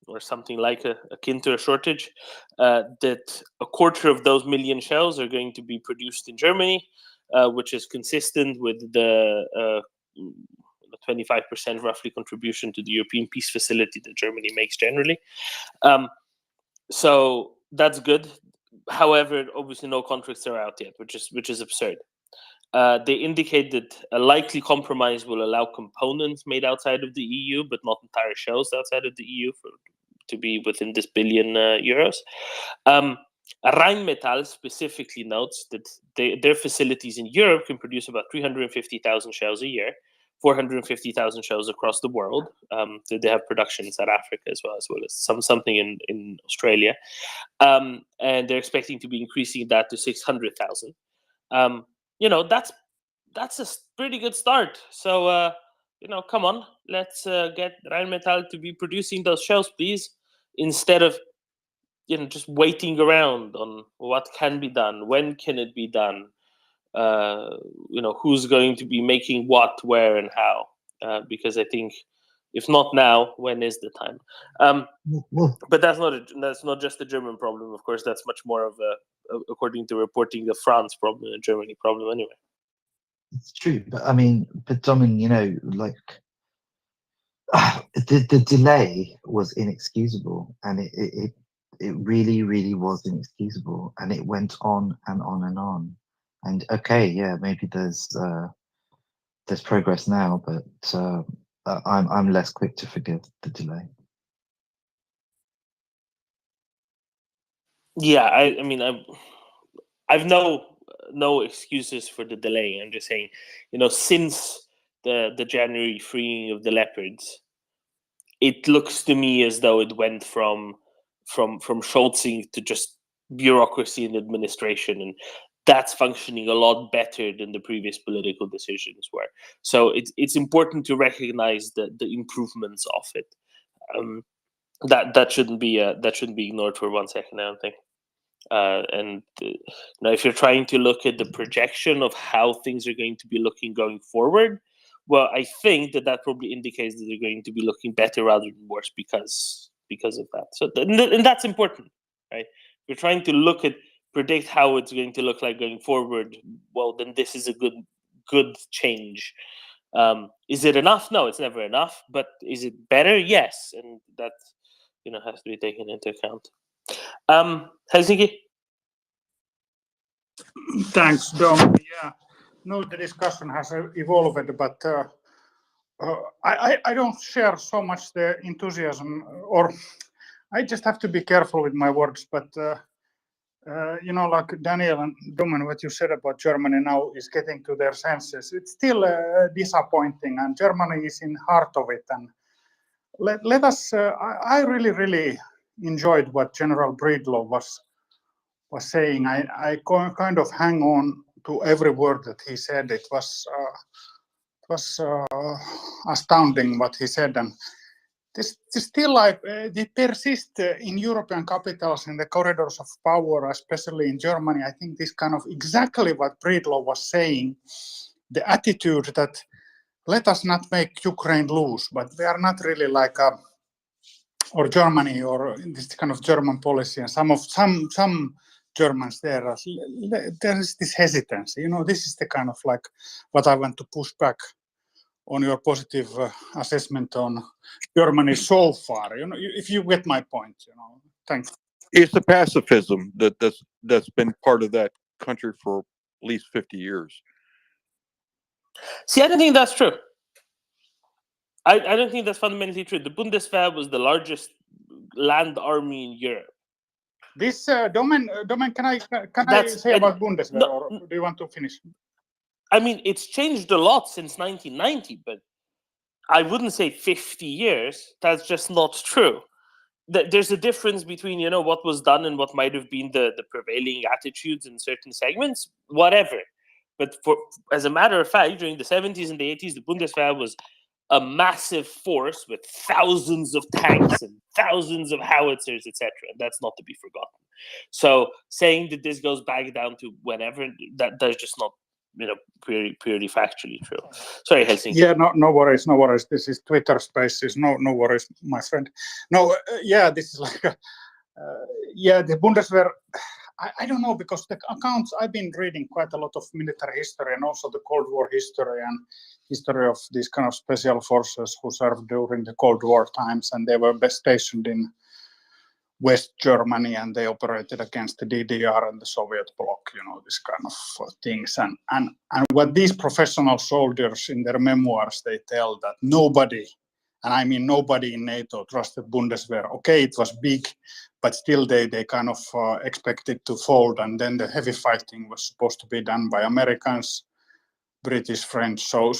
Or something like akin to a shortage, that a quarter of those million shells are going to be produced in Germany, which is consistent with the 25% roughly contribution to the European peace facility that Germany makes generally. So that's good. However, obviously no contracts are out yet, which is absurd. They indicate that a likely compromise will allow components made outside of the EU, but not entire shells outside of the EU to be within this billion euros. Rheinmetall specifically notes that their facilities in Europe can produce about 350,000 shells a year, 450,000 shells across the world. They have production in South Africa as well as something in Australia. And they're expecting to be increasing that to 600,000. That's a pretty good start. So come on, let's get Rheinmetall to be producing those shells, please, instead of just waiting around on what can be done, when can it be done, who's going to be making what, where, and how. Because I think if not now, when is the time? But that's not just a German problem. Of course, that's much more of according to reporting, a France problem, a Germany problem anyway. It's true, but I mean, but Domin, like the delay was inexcusable, and it really, really was inexcusable, and it went on and on and on. And okay, yeah, maybe there's progress now, but I'm less quick to forgive the delay. Yeah, I mean, I've no excuses for the delay. I'm just saying, since the January freeing of the Leopards, it looks to me as though it went from Scholzing to just bureaucracy and administration, and that's functioning a lot better than the previous political decisions were. So it's important to recognize the improvements of it. That shouldn't be ignored for 1 second, I don't think. And if you're trying to look at the projection of how things are going to be looking going forward, well, I think that probably indicates that they're going to be looking better rather than worse because of that. So and that's important, right? If you're trying to predict how it's going to look like going forward, well, then this is a good change. Is it enough? No, it's never enough. But is it better? Yes, and that has to be taken into account. Helsinki. Thanks, Dom. Yeah, no, the discussion has evolved, but I don't share so much the enthusiasm, or I just have to be careful with my words. But like Daniel and Domen, what you said about Germany now is getting to their senses. It's still disappointing, and Germany is in heart of it. And let us. I really, really enjoyed what General Breedlove was saying. I kind of hang on to every word that he said. It was astounding what he said, and this still they persist in European capitals, in the corridors of power, especially in Germany. I think this kind of exactly what Breedlove was saying, the attitude that let us not make Ukraine lose, but we are not really like or Germany, or this kind of German policy, and some Germans there is this hesitancy. This is the kind of like what I want to push back on your positive assessment on Germany so far. If you get my point. Thanks. It's the pacifism that's been part of that country for at least 50 years. See, I don't think that's true. I don't think that's fundamentally true. The Bundeswehr was the largest land army in Europe. This Domen, can I say about Bundeswehr, or do you want to finish? I mean, it's changed a lot since 1990, but I wouldn't say 50 years. That's just not true. There's a difference between what was done and what might have been the prevailing attitudes in certain segments, whatever. But as a matter of fact, during the 70s and the 80s, the Bundeswehr was a massive force with thousands of tanks and thousands of howitzers, etc. That's not to be forgotten. So saying that this goes back down to whenever, that's just not purely factually true. Sorry, Helsinki. Yeah, no worries, no worries. This is Twitter Spaces. No worries, my friend. No, this is like the Bundeswehr. I don't know, because the accounts, I've been reading quite a lot of military history, and also the Cold War history and history of these kind of special forces who served during the Cold War times, and they were best stationed in West Germany, and they operated against the DDR and the Soviet bloc, this kind of things. And what these professional soldiers in their memoirs, they tell that nobody, and I mean nobody in NATO, trusted Bundeswehr. Okay, it was big, but still they kind of expected to fold, and then the heavy fighting was supposed to be done by Americans, British, French. So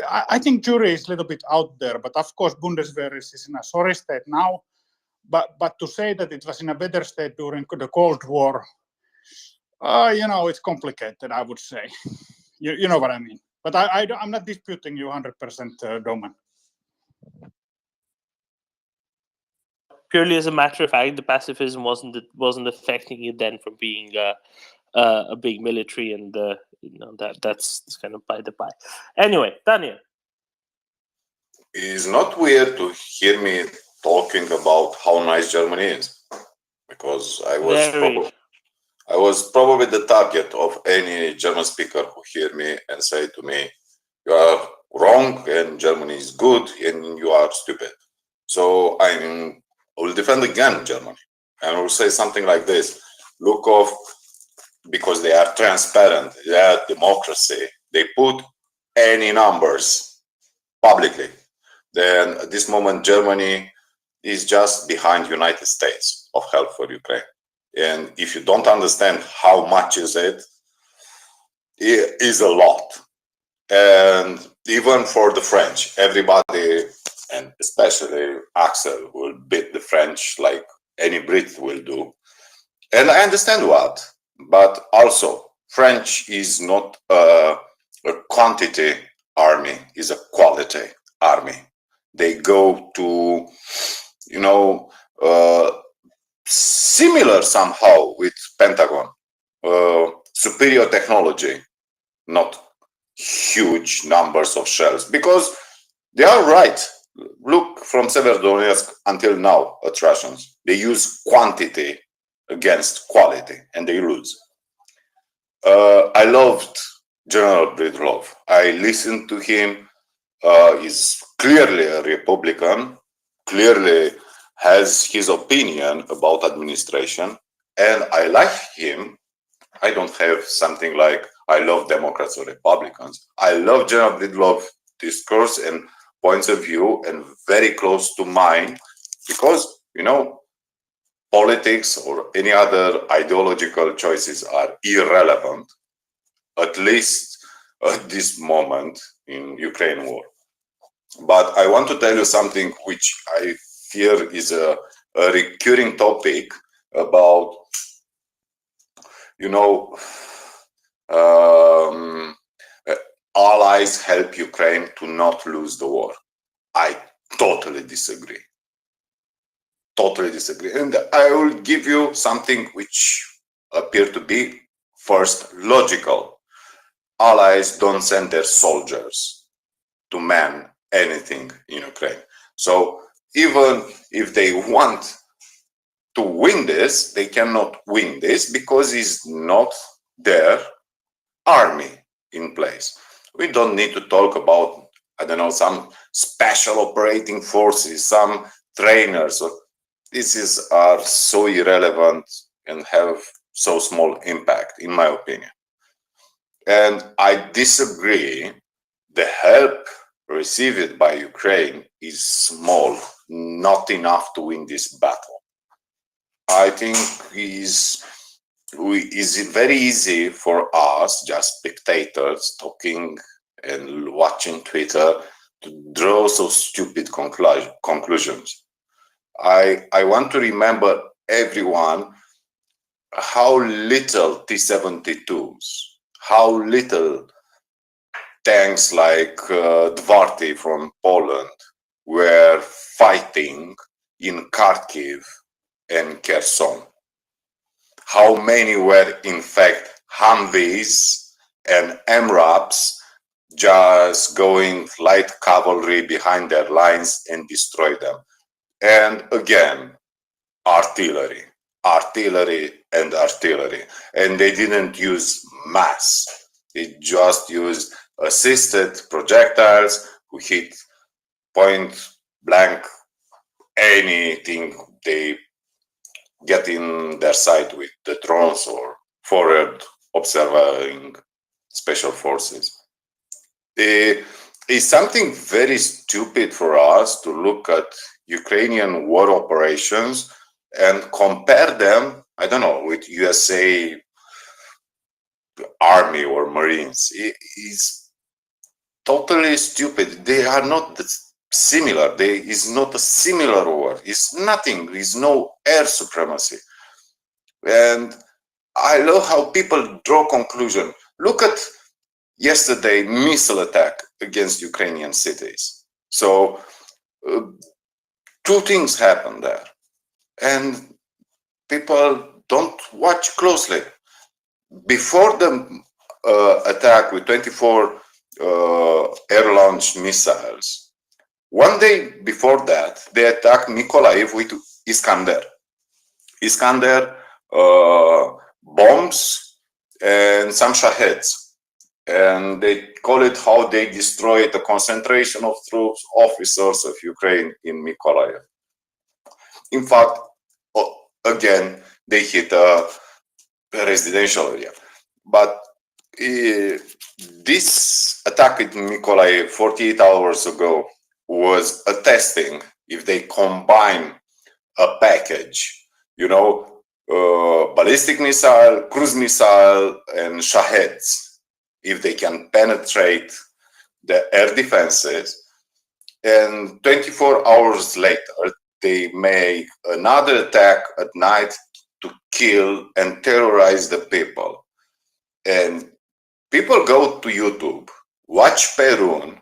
I think jury is a little bit out there, but of course Bundeswehr is in a sorry state now. But to say that it was in a better state during the Cold War, it's complicated, I would say. You know what I mean? But I'm not disputing you 100%, Doman. Purely as a matter of fact, the pacifism wasn't affecting it then from being a big military, and that's kind of by the by. Anyway, Daniel. It's not weird to hear me talking about how nice Germany is, because I was probably the target of any German speaker who hear me and say to me, "You are wrong, and Germany is good, and you are stupid." So I will defend again Germany, and I will say something like this: look off, because they are transparent, they are democracy. They put any numbers publicly. Then at this moment, Germany is just behind United States of help for Ukraine. And if you don't understand how much is it is a lot. And even for the French, everybody, and especially Axel, will beat the French like any Brit will do. And I understand what, but also French is not a quantity army, is a quality army. They go to, similar somehow with Pentagon, superior technology, not huge numbers of shells, because they are right. Look, from Severodonetsk until now at Russians, they use quantity against quality, and they lose. I loved General Breedlove. I listened to him. He's clearly a Republican, clearly has his opinion about administration, and I like him. I don't have something like I love Democrats or Republicans. I love General Breedlove discourse and points of view, and very close to mine, because politics or any other ideological choices are irrelevant, at least at this moment in Ukraine war. But I want to tell you something which I fear is a recurring topic about, allies help Ukraine to not lose the war. I totally disagree. Totally disagree. And I will give you something which appear to be first logical. Allies don't send their soldiers to man anything in Ukraine. So even if they want to win this, they cannot win this because it's not their army in place. We don't need to talk about, I don't know, some special operating forces, some trainers. These are so irrelevant and have so small impact, in my opinion. And I disagree. The help received by Ukraine is small, not enough to win this battle. I think it's very easy for us, just spectators, talking and watching Twitter, to draw so stupid conclusions. I want to remember everyone how little T-72s, how little tanks like Dvarty from Poland were fighting in Kharkiv and Kherson. How many were in fact Humvees and MRAPs just going light cavalry behind their lines and destroy them. And again, artillery. And they didn't use mass. They just used assisted projectiles who hit point blank anything they get in their sight with the drones or forward observing special forces. It's something very stupid for us to look at Ukrainian war operations and compare them, I don't know, with USA Army or Marines. It's totally stupid. They are not similar. It's not a similar war. It's nothing. It's no air supremacy. And I love how people draw conclusion. Look at yesterday missile attack against Ukrainian cities. So two things happened there, and people don't watch closely. Before the attack with 24 air-launched missiles, one day before that, they attacked Mykolaiv with Iskander. Iskander bombs and some Shaheds. And they call it how they destroyed the concentration of troops, officers of Ukraine in Mykolaiv. In fact, again, they hit a residential area. But this attack in Mykolaiv 48 hours ago was a testing if they combine a package, you know, ballistic missile, cruise missile, and Shaheds, if they can penetrate the air defenses. And 24 hours later, they make another attack at night to kill and terrorize the people. And people go to YouTube, watch Perun,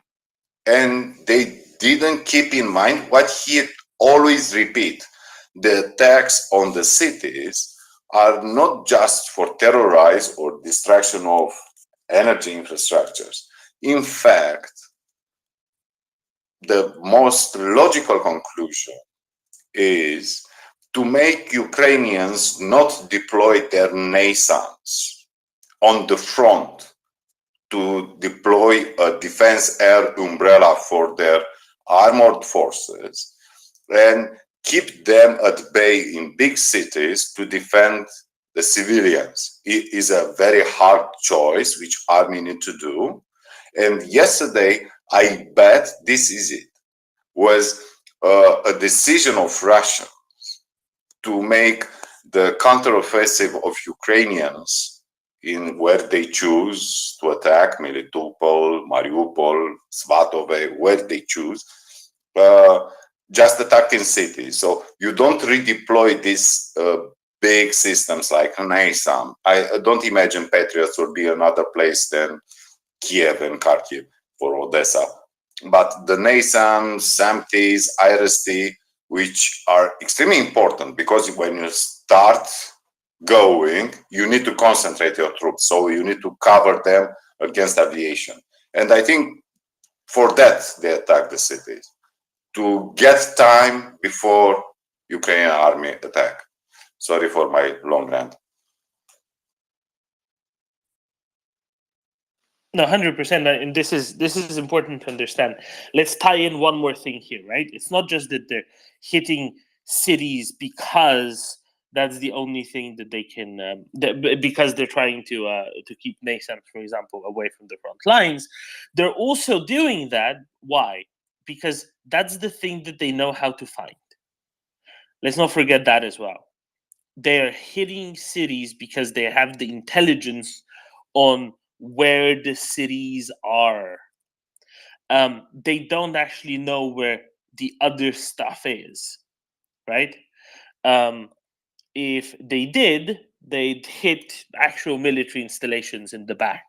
and they didn't keep in mind what he always repeat. The attacks on the cities are not just for terrorize or destruction of energy infrastructures. In fact, the most logical conclusion is to make Ukrainians not deploy their NASAMS on the front, to deploy a defense air umbrella for their armored forces and keep them at bay in big cities to defend the civilians. It is a very hard choice which army need to do. And yesterday, I bet this is it, was a decision of Russia to make the counteroffensive of Ukrainians in where they choose to attack, Melitopol, Mariupol, Svatove, where they choose, just attacking cities. So you don't redeploy these big systems like NASAM. I don't imagine Patriots will be another place than Kiev and Kharkiv for Odessa. But the NASAM, SAMTs, IRST, which are extremely important because when you start going, you need to concentrate your troops. So you need to cover them against aviation. And I think for that, they attack the cities, to get time before Ukrainian army attack. Sorry for my long rant. No, 100%, and this is important to understand. Let's tie in one more thing here, right? It's not just that they're hitting cities because that's the only thing that they can, because they're trying to keep NASAMS, for example, away from the front lines. They're also doing that. Why? Because that's the thing that they know how to find. Let's not forget that as well. They're hitting cities because they have the intelligence on where the cities are. They don't actually know where the other stuff is, right? If they did, they'd hit actual military installations in the back.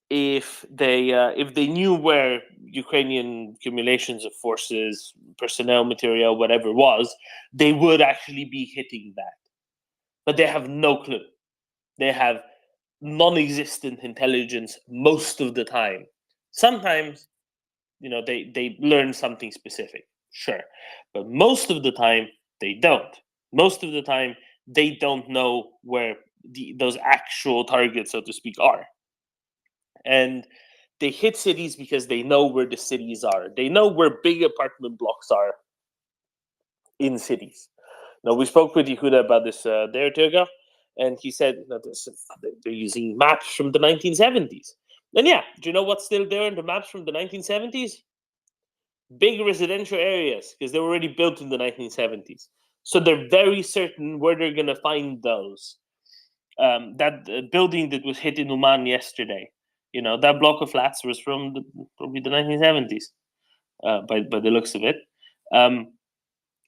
If they knew where Ukrainian accumulations of forces, personnel, material, whatever was, they would actually be hitting that. But they have no clue. They have non-existent intelligence most of the time. Sometimes, they learn something specific, sure, but most of the time they don't. Most of the time they don't know where those actual targets, so to speak, are. And they hit cities because they know where the cities are. They know where big apartment blocks are in cities. Now, we spoke with Yehuda about this day or two ago, and he said that they're using maps from the 1970s. And yeah, do you know what's still there in the maps from the 1970s? Big residential areas, because they were already built in the 1970s. So they're very certain where they're going to find those. That building that was hit in Uman yesterday, that block of flats was from probably the 1970s, by the looks of it.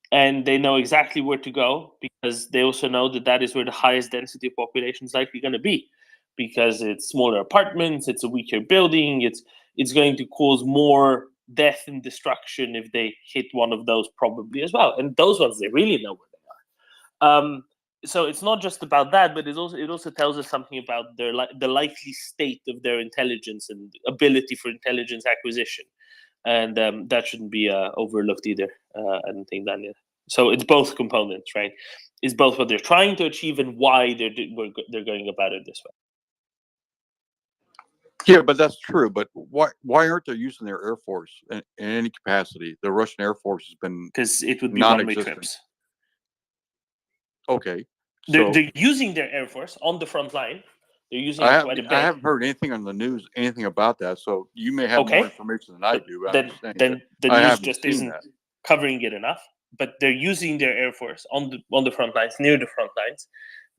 And they know exactly where to go because they also know that is where the highest density of population is likely going to be. because it's smaller apartments, it's a weaker building, it's going to cause more death and destruction if they hit one of those probably as well. And those ones, they really know where they are. So it's not just about that, but it also tells us something about the likely state of their intelligence and ability for intelligence acquisition. And that shouldn't be overlooked either, I don't think, Daniel. So it's both components, right? It's both what they're trying to achieve and why they're going about it this way. Yeah, but that's true. But why aren't they using their Air Force in any capacity? The Russian Air Force has been because it would be one-way trips. Okay, they're using their Air Force on the front line. They're using it quite a bit. I haven't heard anything on the news, anything about that. So you may have more information than I do. Then the news just isn't covering it enough. But they're using their Air Force on the front lines, near the front lines.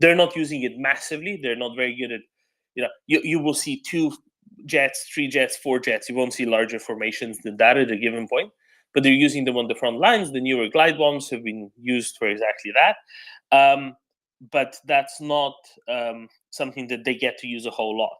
They're not using it massively. They're not very good at, you will see 2 jets, 3 jets, 4 jets. You won't see larger formations than that at a given point. But they're using them on the front lines. The newer glide bombs have been used for exactly that. But that's not something that they get to use a whole lot.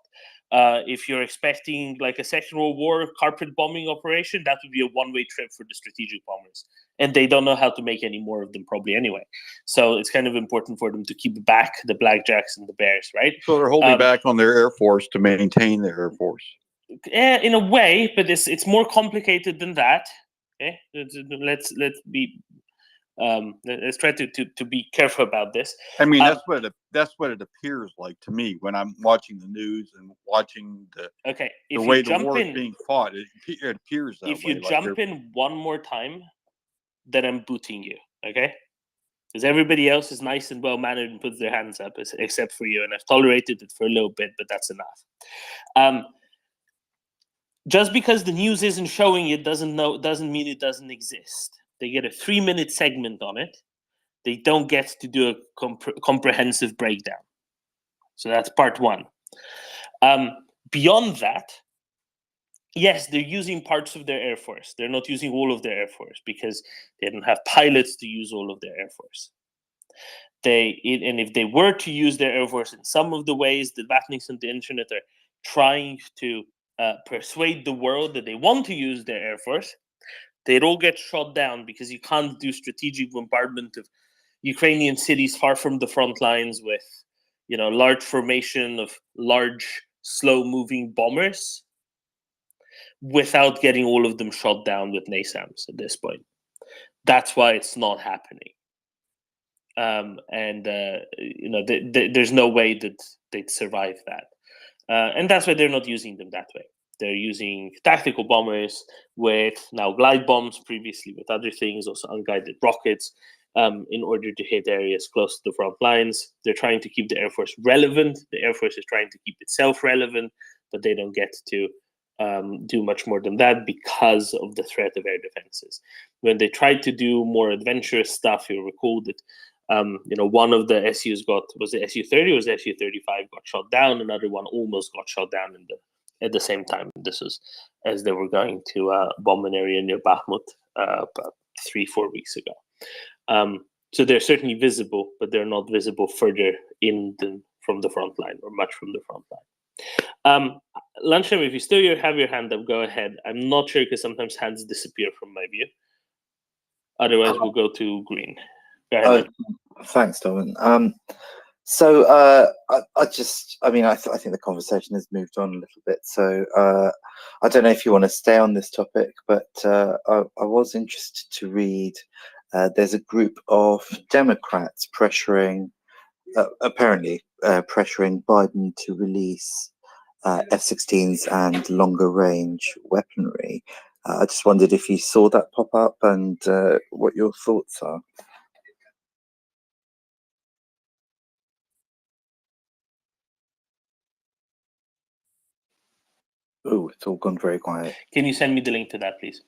If you're expecting like a Second World War carpet bombing operation, that would be a one-way trip for the strategic bombers. And they don't know how to make any more of them probably anyway. So it's kind of important for them to keep back the blackjacks and the bears, right? So they're holding back on their Air Force to maintain their Air Force. In a way, but it's more complicated than that. Okay, let's try to be careful about this. I mean, that's what it appears like to me when I'm watching the news and watching the way the war is being fought. It appears that way. If you jump in one more time, then I'm booting you. Okay, because everybody else is nice and well mannered and puts their hands up, except for you, and I've tolerated it for a little bit, but that's enough. Just because the news isn't showing it doesn't mean it doesn't exist. They get a 3-minute segment on it. They don't get to do a comprehensive breakdown. So that's part one. Beyond that, yes, they're using parts of their Air Force. They're not using all of their Air Force because they don't have pilots to use all of their Air Force. And if they were to use their Air Force in some of the ways, the Vatniks on the internet are trying to persuade the world that they want to use their Air Force, they'd all get shot down because you can't do strategic bombardment of Ukrainian cities far from the front lines with, large formation of large, slow-moving bombers without getting all of them shot down with NASAMS at this point. That's why it's not happening. There's no way that they'd survive that. And that's why they're not using them that way. They're using tactical bombers with now glide bombs, previously with other things, also unguided rockets, in order to hit areas close to the front lines. They're trying to keep the Air Force relevant. The Air Force is trying to keep itself relevant, but they don't get to do much more than that because of the threat of air defenses. When they tried to do more adventurous stuff, you'll recall that one of the SUs was the Su-30 or was the Su-35 got shot down. Another one almost got shot down at the same time. This was as they were going to bomb an area near Bakhmut about 3-4 weeks ago. So they're certainly visible, but they're not visible further from the front line or much from the front line. Lunchtime, if you still have your hand up, go ahead. I'm not sure because sometimes hands disappear from my view. Otherwise, we'll go to green. Go ahead. Thanks, Domin. So I think the conversation has moved on a little bit. So I don't know if you want to stay on this topic, but I was interested to read. There's a group of Democrats apparently pressuring Biden to release F-16s and longer range weaponry. I just wondered if you saw that pop up and what your thoughts are. Oh, it's all gone very quiet. Can you send me the link to that, please?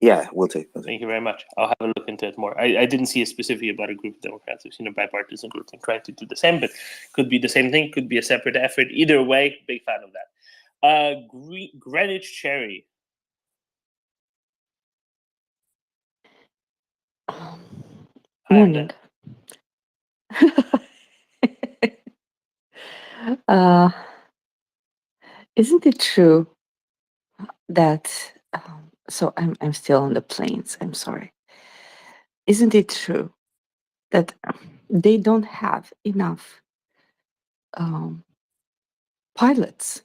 Yeah, we'll do. Thank you very much. I'll have a look into it more. I didn't see a specific about a group of Democrats. I've seen a bipartisan group trying to do the same, but could be the same thing, could be a separate effort. Either way, big fan of that. Greenwich Cherry. Morning. Uh, isn't it true that so I'm still on the planes, I'm sorry. Isn't it true that they don't have enough um, pilots,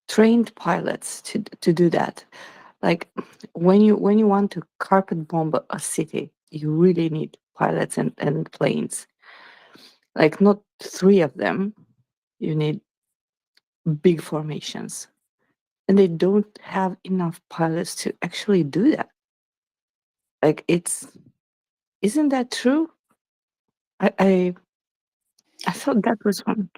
trained pilots to do that? Like when you want to carpet bomb a city, you really need pilots and planes. Like not 3 of them, you need big formations. And they don't have enough pilots to actually do that. Like isn't that true? I thought that was one.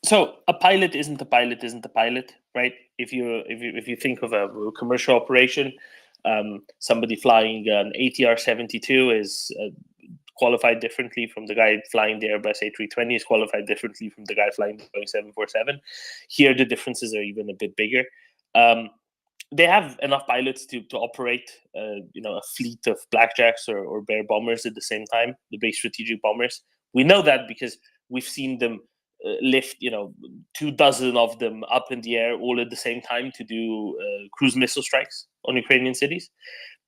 So a pilot isn't a pilot isn't a pilot, right? If you think of a commercial operation, somebody flying an ATR 72 is qualified differently from the guy flying the Airbus A320 is qualified differently from the guy flying the Boeing 747. Here, the differences are even a bit bigger. They have enough pilots to operate, a fleet of blackjacks or bear bombers at the same time, the big strategic bombers. We know that because we've seen them lift, 24 of them up in the air all at the same time to do cruise missile strikes on Ukrainian cities.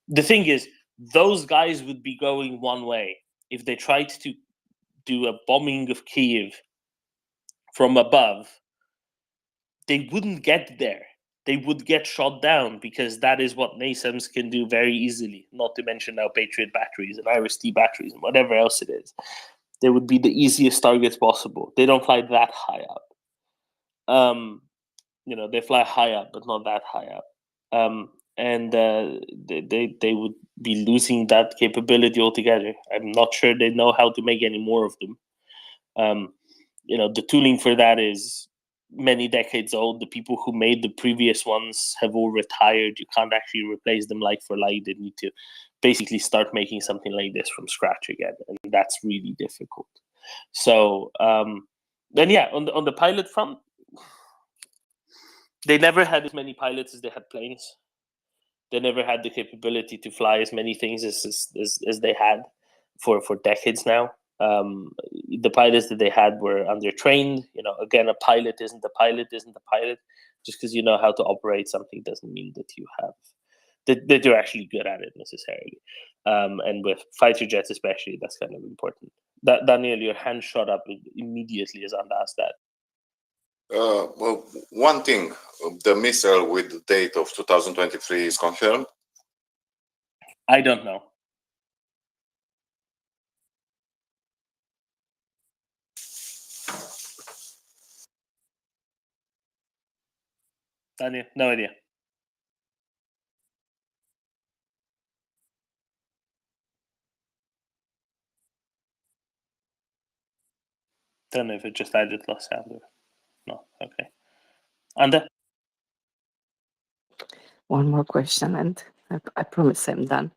The thing is, those guys would be going one way if they tried to do a bombing of Kyiv from above. They wouldn't get there. They would get shot down because that is what NASAMS can do very easily, not to mention now Patriot batteries and Iris-T batteries and whatever else it is. They would be the easiest targets possible. They don't fly that high up. They fly high up, but not that high up. And they would be losing that capability altogether. I'm not sure they know how to make any more of them. The tooling for that is many decades old. The people who made the previous ones have all retired. You can't actually replace them like for like. They need to basically start making something like this from scratch again, and that's really difficult. So then, yeah, on the pilot front, they never had as many pilots as they had planes. They never had the capability to fly as many things as they had for decades now. The pilots that they had were undertrained. Again, a pilot isn't a pilot isn't a pilot. Just because you know how to operate something doesn't mean that you have that you're actually good at it necessarily. And with fighter jets especially, that's kind of important. Daniel, your hand shot up immediately as Anda asked that. Well, one thing, the missile with the date of 2023 is confirmed? I don't know. Daniel, no idea. Don't know if it just added lost sound or no. Okay. Anda? One more question, and I promise I'm done.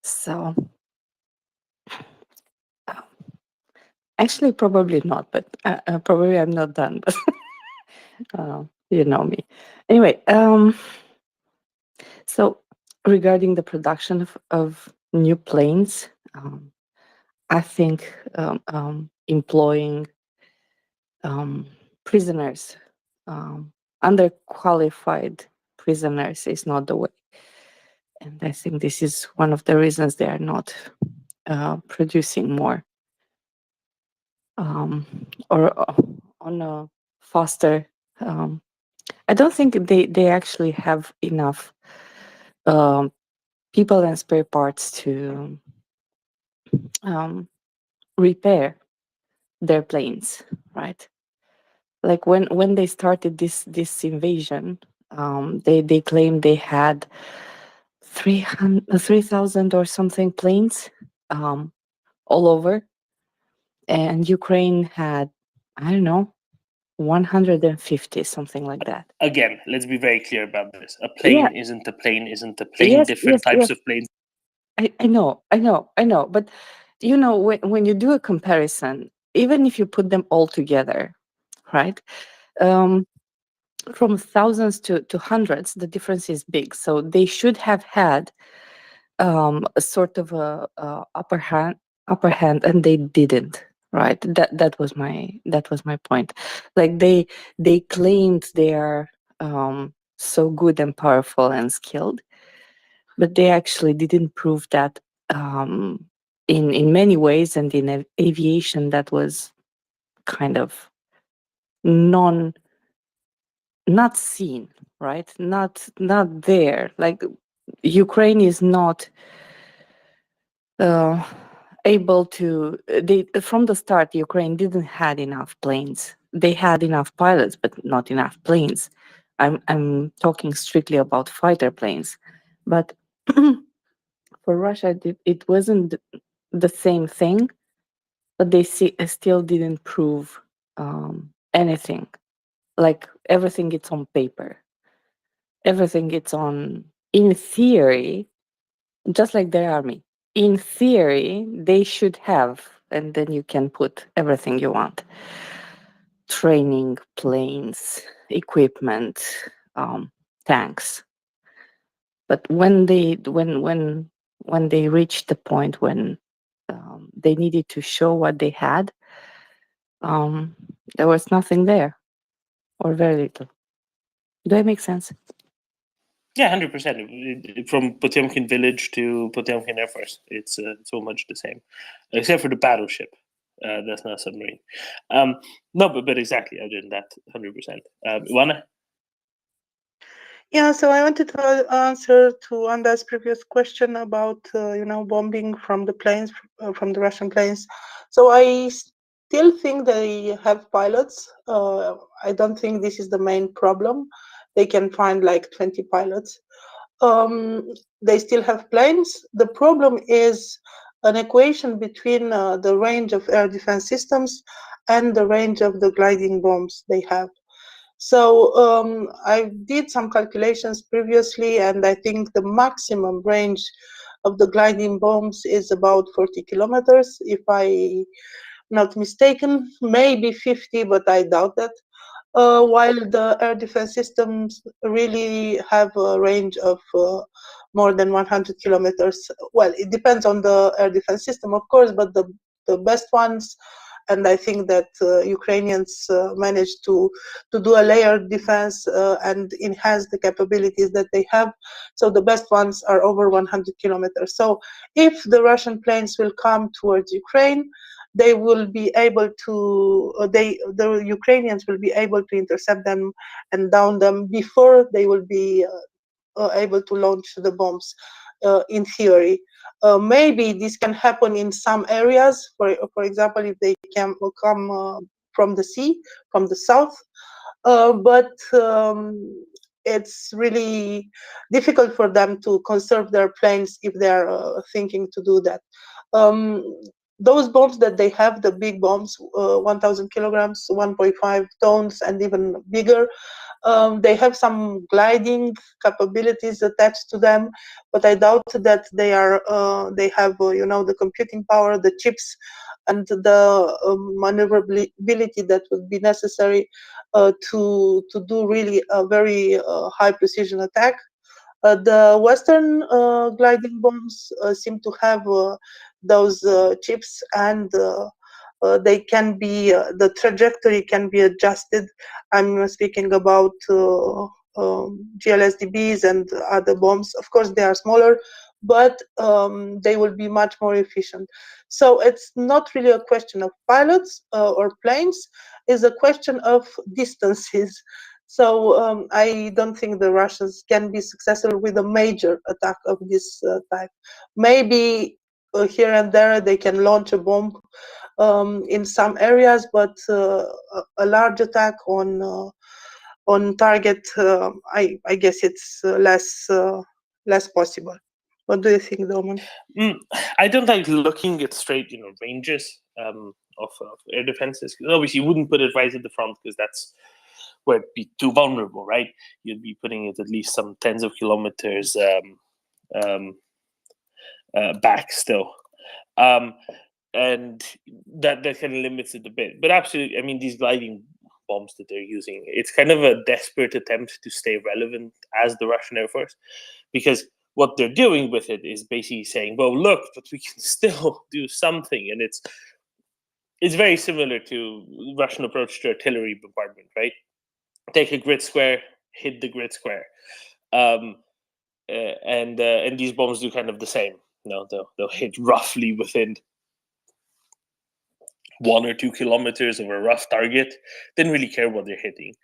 So, actually, probably not, but probably I'm not done. But you know me. Anyway, so regarding the production of new planes, I think employing prisoners, underqualified prisoners, is not the way. And I think this is one of the reasons they are not producing more or on a faster. I don't think they actually have enough people and spare parts to repair their planes, right? Like when they started this invasion, they claimed they had 3,000 or something planes all over, and Ukraine had, I don't know, 150, something like that. Again, let's be very clear about this. A plane isn't a plane isn't a plane. Yes, Different types of planes. I know. But when you do a comparison, even if you put them all together, right? From thousands to hundreds, the difference is big. So they should have had a sort of a upper hand, and they didn't. right? That was my point. Like they claimed they are so good and powerful and skilled, but they actually didn't prove that in many ways, and in aviation that was kind of not seen, right? Not there. Like Ukraine is not able to. They from the start, Ukraine didn't had enough planes. They had enough pilots, but not enough planes. I'm talking strictly about fighter planes, but for Russia, it wasn't the same thing. But they still didn't prove anything. Like everything, it's on paper. Everything, it's on in theory, just like the army. In theory, they should have, and then you can put everything you want: training, planes, equipment, tanks. But when they reached the point when they needed to show what they had, there was nothing there, or very little. Do I make sense? Yeah, 100%. From Potemkin village to Potemkin Air Force, it's so much the same, except for the battleship. That's not a submarine. No, but exactly, other than that, 100%. Ivana? Yeah, so I wanted to answer to Anda's previous question about bombing from the planes, from the Russian planes. So I still think they have pilots. I don't think this is the main problem. They can find like 20 pilots. They still have planes. The problem is an equation between the range of air defense systems and the range of the gliding bombs they have. So I did some calculations previously, and I think the maximum range of the gliding bombs is about 40 kilometers, if I'm not mistaken, maybe 50, but I doubt that. While the air defense systems really have a range of more than 100 kilometers. Well, it depends on the air defense system, of course, but the best ones, and I think that Ukrainians managed to do a layered defense and enhance the capabilities that they have. So the best ones are over 100 kilometers. So if the Russian planes will come towards Ukraine, they will be able to, the Ukrainians will be able to intercept them and down them before they will be able to launch the bombs, in theory. Maybe this can happen in some areas, for example, if they can come from the sea, from the south, but it's really difficult for them to conserve their planes if they're thinking to do that. Those bombs that they have, the big bombs, 1,000 kilograms, 1.5 tons, and even bigger, they have some gliding capabilities attached to them, but I doubt that they have the computing power, the chips, and the maneuverability that would be necessary to do really a very high precision attack. The Western gliding bombs seem to have those chips, and they can be the trajectory can be adjusted. I'm speaking about GLSDBs and other bombs. Of course, they are smaller, but they will be much more efficient. So it's not really a question of pilots or planes. It's a question of distances. So I don't think the Russians can be successful with a major attack of this type. Maybe here and there they can launch a bomb in some areas, but a large attack on target, I guess it's less possible. What do you think, Doman? I don't like looking at straight, ranges of air defenses. Obviously, you wouldn't put it right at the front because that's where it'd be too vulnerable, right? You'd be putting it at least some tens of kilometers back still. And that kind of limits it a bit. But absolutely, I mean, these gliding bombs that they're using, it's kind of a desperate attempt to stay relevant as the Russian Air Force, because what they're doing with it is basically saying, well, look, but we can still do something. And It's very similar to Russian approach to artillery bombardment, right? Take a grid square, hit the grid square, and these bombs do kind of the same. They'll hit roughly within 1 or 2 kilometers of a rough target. They don't really care what they're hitting.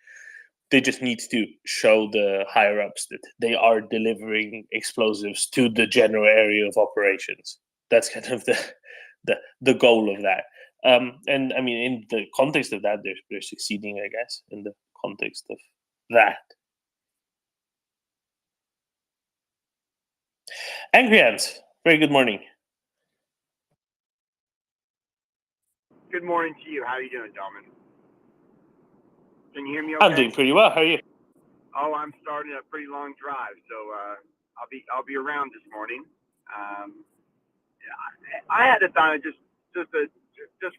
They just need to show the higher ups that they are delivering explosives to the general area of operations. That's kind of the goal of that. And I mean, in the context of that, they're succeeding, I guess, in the context of that. Angry Ants, very good morning. Good morning to you. How are you doing, Domin? Can you hear me okay? I'm doing pretty well. How are you? Oh, I'm starting a pretty long drive, so I'll be around this morning. I had a thought just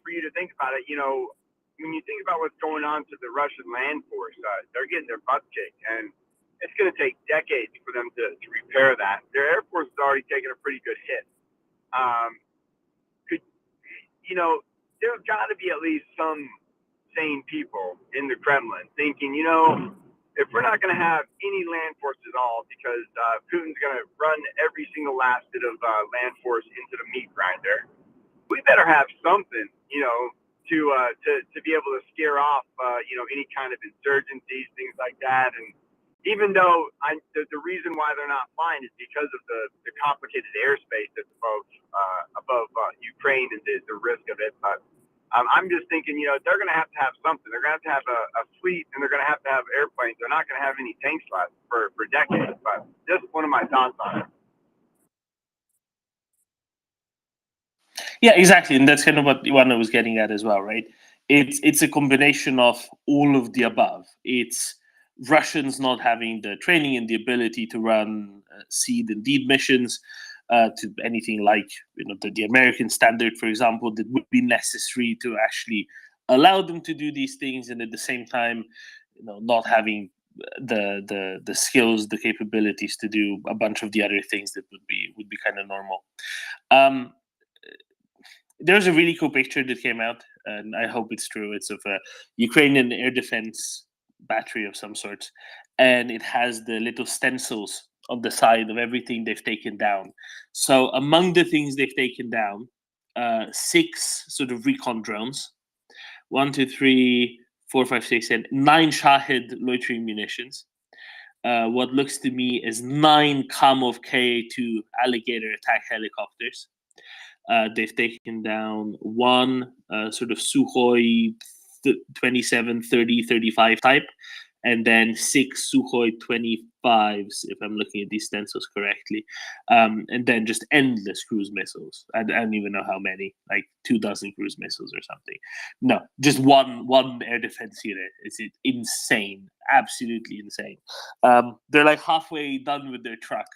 for you to think about it. You know, when you think about what's going on to the Russian land force, they're getting their butts kicked, and it's going to take decades for them to repair that. Their air force has already taken a pretty good hit. There's got to be at least some sane people in the Kremlin thinking, if we're not going to have any land force at all because Putin's going to run every single last bit of land force into the meat grinder, we better have something, to be able to scare off, any kind of insurgencies, things like that. And even though the reason why they're not flying is because of the complicated airspace that's above Ukraine and the risk of it. But I'm just thinking, they're going to have something. They're going to have a fleet, and they're going to have airplanes. They're not going to have any tanks left for decades. But just one of my thoughts on it. Yeah, exactly, and that's kind of what Ivana was getting at as well, right? It's a combination of all of the above. It's Russians not having the training and the ability to run seed and deed missions to anything like the American standard, for example, that would be necessary to actually allow them to do these things, and at the same time, not having the skills, the capabilities to do a bunch of the other things that would be kind of normal. There's a really cool picture that came out, and I hope it's true. It's of a Ukrainian air defense battery of some sort, and it has the little stencils on the side of everything they've taken down. So among the things they've taken down, 6 sort of recon drones, 1, 2, 3, 4, 5, 6, and 9 Shahed loitering munitions. What looks to me as 9 Kamov Ka-2 alligator attack helicopters. They've taken down 1 sort of Sukhoi 27, 30, 35 type, and then 6 Sukhoi 25s, if I'm looking at these stencils correctly, and then just endless cruise missiles. I don't even know how many, like 24 cruise missiles or something. No, just one air defense unit. It's insane, absolutely insane. They're like halfway done with their truck.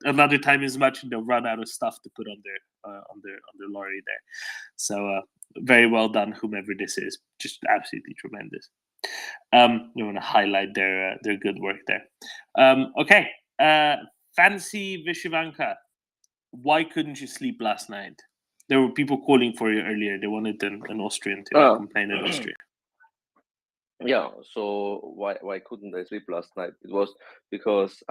Another time as much, and they'll run out of stuff to put on their lorry there. So very well done, whomever this is. Just absolutely tremendous. We want to highlight their good work there. Okay, Fancy Vishivanka, why couldn't you sleep last night? There were people calling for you earlier. They wanted an Austrian to complain in Austria. Yeah, so why couldn't I sleep last night? It was because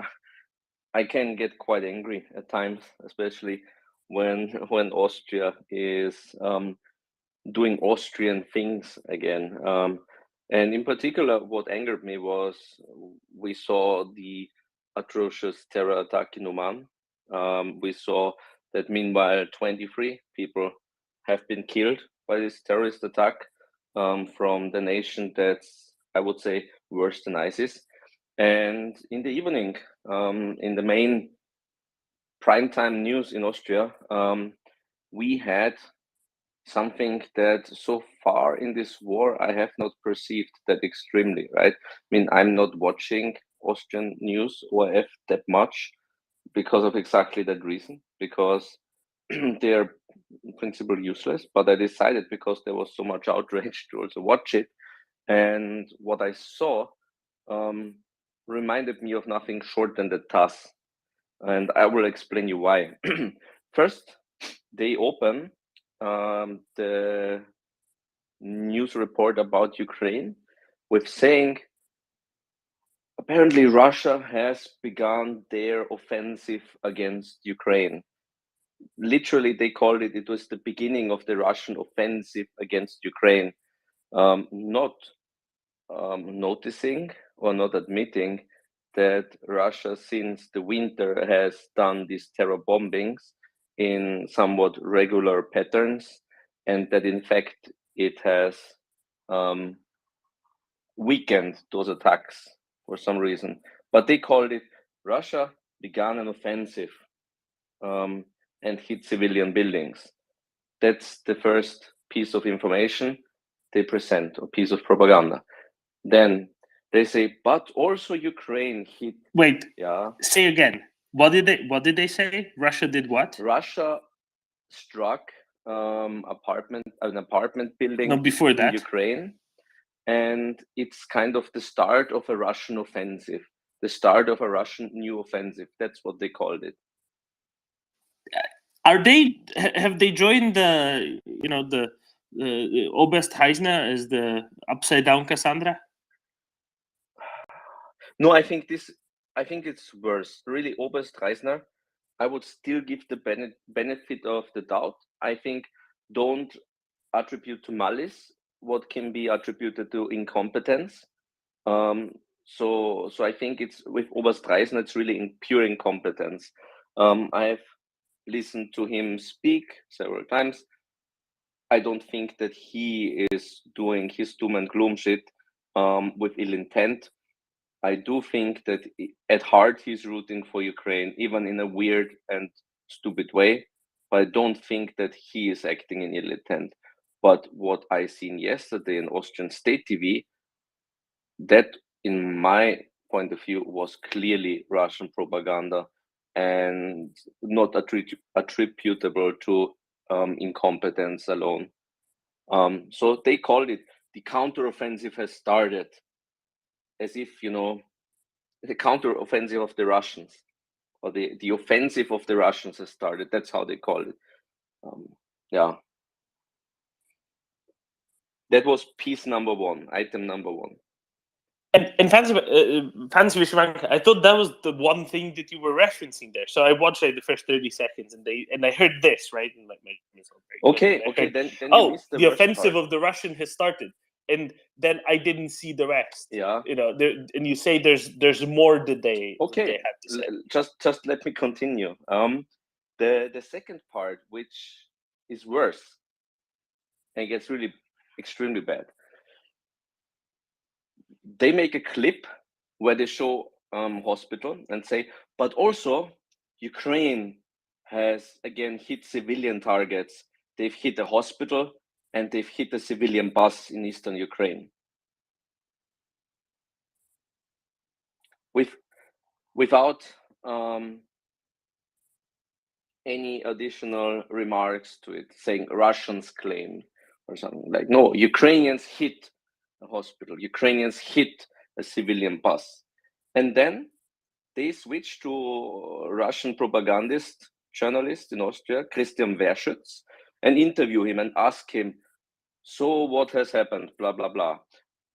I can get quite angry at times, especially when Austria is doing Austrian things again. And in particular, what angered me was we saw the atrocious terror attack in Oman. We saw that meanwhile 23 people have been killed by this terrorist attack from the nation that's, I would say, worse than ISIS. And in the evening, in the main primetime news in Austria, we had something that so far in this war I have not perceived that extremely, right? I mean, I'm not watching Austrian news or F that much because of exactly that reason, because they're in principle useless, but I decided because there was so much outrage to also watch it. And what I saw reminded me of nothing short than the TASS. And I will explain you why. First, they open the news report about Ukraine with saying apparently Russia has begun their offensive against Ukraine. Literally, they called it was the beginning of the Russian offensive against Ukraine. Not noticing or not admitting that Russia, since the winter, has done these terror bombings in somewhat regular patterns, and that in fact it has weakened those attacks for some reason. But they called it Russia began an offensive and hit civilian buildings. That's the first piece of information they present, or piece of propaganda. Then they say, but also Ukraine hit. Wait. Yeah. Say again. What did they say? Russia did what? Russia struck an apartment building No, before in that. Ukraine, and it's kind of the start of a Russian offensive, the start of a Russian new offensive. That's what they called it. Have they joined the Oberst Heisner as the upside down Cassandra? No, I think it's worse. Really, Oberst Reisner, I would still give the benefit of the doubt. I think don't attribute to malice what can be attributed to incompetence. So I think it's with Oberst Reisner, it's really in pure incompetence. I've listened to him speak several times. I don't think that he is doing his doom and gloom shit with ill intent. I do think that at heart he's rooting for Ukraine, even in a weird and stupid way. But I don't think that he is acting in ill intent. But what I seen yesterday in Austrian state TV, that, in my point of view, was clearly Russian propaganda and not attributable to incompetence alone. So they called it the counteroffensive has started, as if, the counteroffensive of the Russians, or the offensive of the Russians has started. That's how they called it. Yeah. That was piece number one, item number one. And Fancy Vishwanka, I thought that was the one thing that you were referencing there. So I watched the first 30 seconds, and I heard this, right? And Okay, heard, then oh, the offensive of the Russian has started, and then I didn't see the rest. Yeah, and you say there's more that they okay. have to say. Just let me continue. The second part, which is worse, and gets really extremely bad. They make a clip where they show hospital and say, but also Ukraine has again hit civilian targets. They've hit a hospital and they've hit a civilian bus in eastern Ukraine. Without any additional remarks to it, saying Russians claim or something like, no, Ukrainians hit a hospital, Ukrainians hit a civilian bus. And then they switch to Russian propagandist journalist in Austria, Christian Werschütz, and interview him and ask him, so what has happened, blah, blah, blah.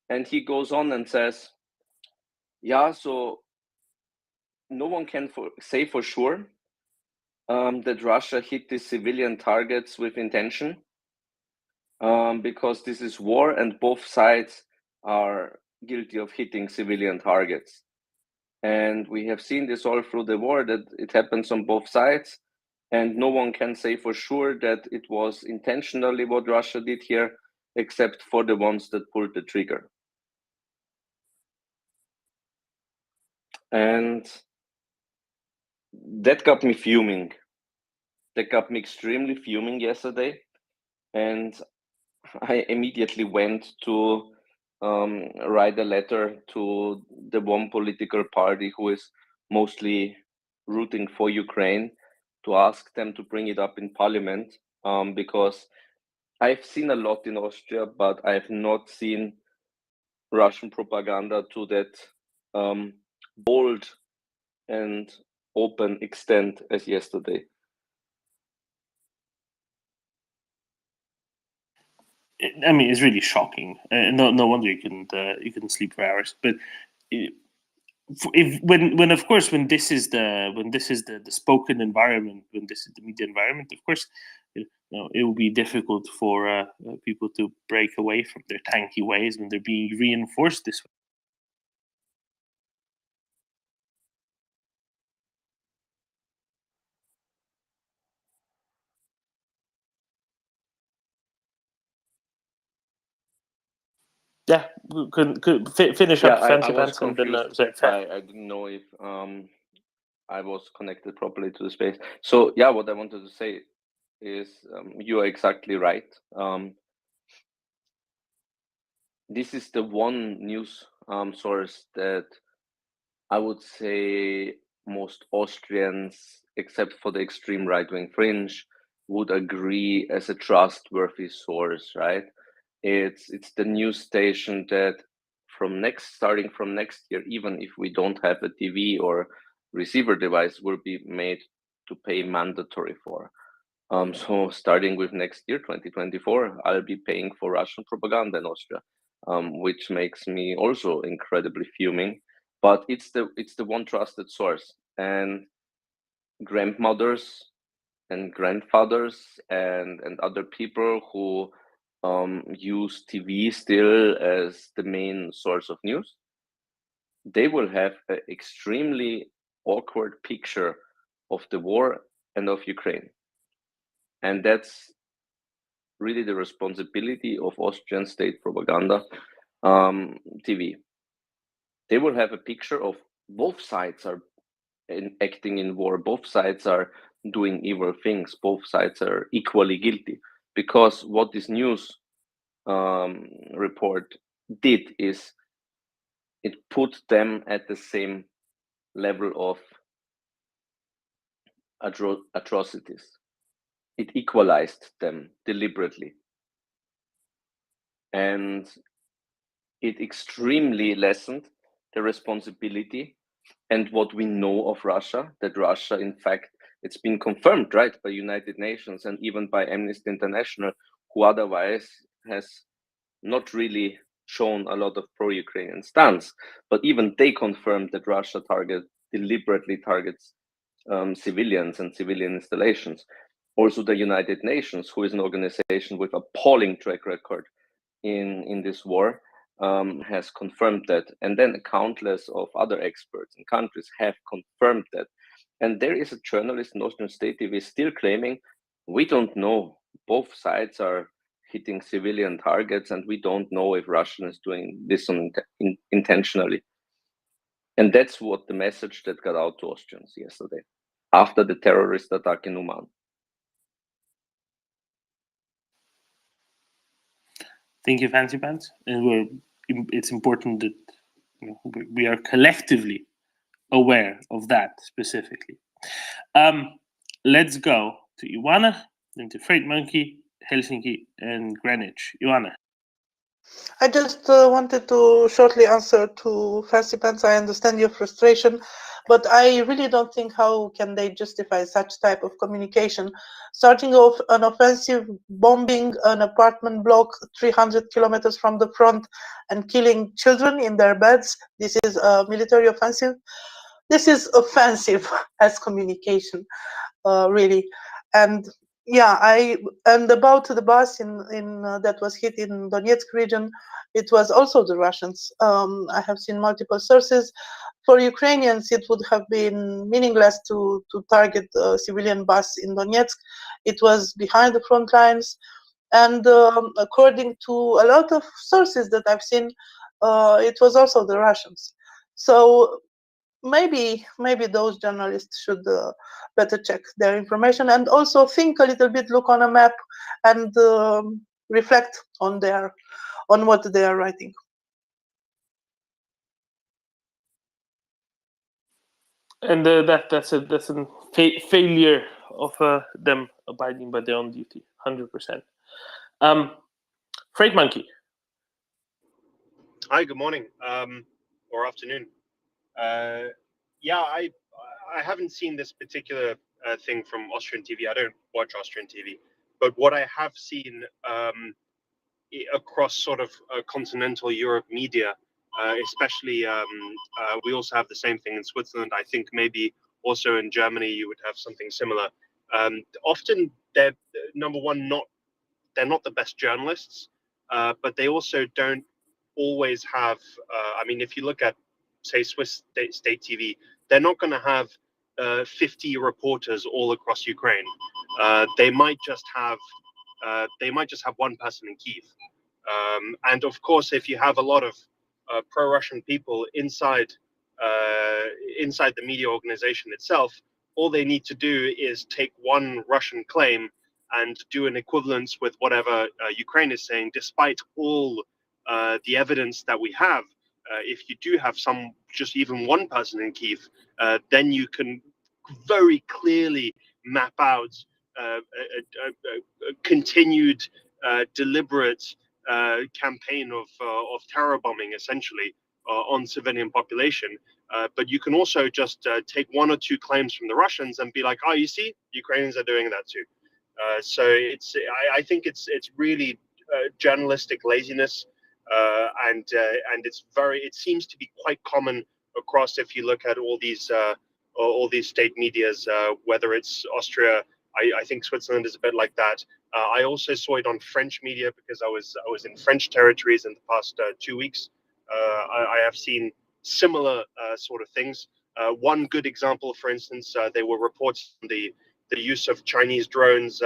And he goes on and says, yeah, so no one can say for sure that Russia hit the civilian targets with intention, because this is war and both sides are guilty of hitting civilian targets. And we have seen this all through the war, that it happens on both sides, and no one can say for sure that it was intentionally what Russia did here, except for the ones that pulled the trigger. And that got me fuming. That got me extremely fuming yesterday. And I immediately went to write a letter to the one political party who is mostly rooting for Ukraine, to ask them to bring it up in parliament, because I've seen a lot in Austria, but I've not seen Russian propaganda to that bold and open extent as yesterday. I mean, it's really shocking. No wonder you couldn't sleep for hours. But when of course when this is the spoken environment, when this is the media environment, of course, it will be difficult for people to break away from their tanky ways when they're being reinforced this way. Yeah, could finish up I Fancy was Pants and then confused. sorry, I didn't know if I was connected properly to the space. So yeah, what I wanted to say is you are exactly right. This is the one news source that I would say most Austrians, except for the extreme right-wing fringe, would agree as a trustworthy source, right? It's the news station that starting from next year, even if we don't have a TV or receiver device, will be made to pay mandatory for. So starting with next year, 2024, I'll be paying for Russian propaganda in Austria, which makes me also incredibly fuming. But it's the one trusted source, and grandmothers and grandfathers and other people who use TV still as the main source of news, they will have an extremely awkward picture of the war and of Ukraine. And that's really the responsibility of Austrian state propaganda TV. They will have a picture of both sides are acting in war, both sides are doing evil things, both sides are equally guilty. Because what this news report did is it put them at the same level of atrocities. It equalized them deliberately. And it extremely lessened the responsibility and what we know of Russia, that Russia, in fact, it's been confirmed, right, by United Nations and even by Amnesty International, who otherwise has not really shown a lot of pro-Ukrainian stance, but even they confirmed that Russia deliberately targets civilians and civilian installations. Also, the United Nations, who is an organization with appalling track record in this war, has confirmed that. And then countless of other experts in countries have confirmed that. And there is a journalist in Austrian State TV still claiming, we don't know. Both sides are hitting civilian targets, and we don't know if Russia is doing this intentionally. And that's what the message that got out to Austrians yesterday, after the terrorist attack in Uman. Thank you, Fancy Pants. And it's important that we are collectively aware of that specifically. Let's go to Ioana, then to Freight Monkey, Helsinki, and Greenwich. Ioana. I just wanted to shortly answer to Fancy Pants. I understand your frustration, but I really don't think how can they justify such type of communication. Starting off an offensive, bombing an apartment block 300 kilometers from the front and killing children in their beds. This is a military offensive. This is offensive as communication, really. And yeah, and about the bus in that was hit in Donetsk region, it was also the Russians. I have seen multiple sources. For Ukrainians, it would have been meaningless to target a civilian bus in Donetsk. It was behind the front lines, and according to a lot of sources that I've seen, it was also the Russians. So maybe those journalists should better check their information and also think a little bit, look on a map, and reflect on what they are writing. And that's a failure of them abiding by their own duty, 100%. Freight Monkey. Hi, good morning or afternoon. Yeah, I haven't seen this particular thing from Austrian TV. I don't watch Austrian TV, but what I have seen across sort of continental Europe media, especially we also have the same thing in Switzerland. I think maybe also in Germany you would have something similar. Often they're number one, they're not the best journalists, but they also don't always have. I mean, if you look at say Swiss state TV, they're not going to have 50 reporters all across Ukraine. They might just have one person in Kiev. And of course, if you have a lot of pro-Russian people inside the media organization itself, all they need to do is take one Russian claim and do an equivalence with whatever Ukraine is saying, despite all the evidence that we have. If you do have just even one person in Kiev, then you can very clearly map out a continued deliberate campaign of terror bombing, essentially, on civilian population. But you can also just take one or two claims from the Russians and be like, oh, you see, Ukrainians are doing that too. So I think it's really journalistic laziness, and it seems to be quite common across. If you look at all these state medias, whether it's Austria, I think Switzerland is a bit like that. I also saw it on French media because I was in French territories in the past 2 weeks. I have seen similar sort of things. One good example, for instance, there were reports on the use of Chinese drones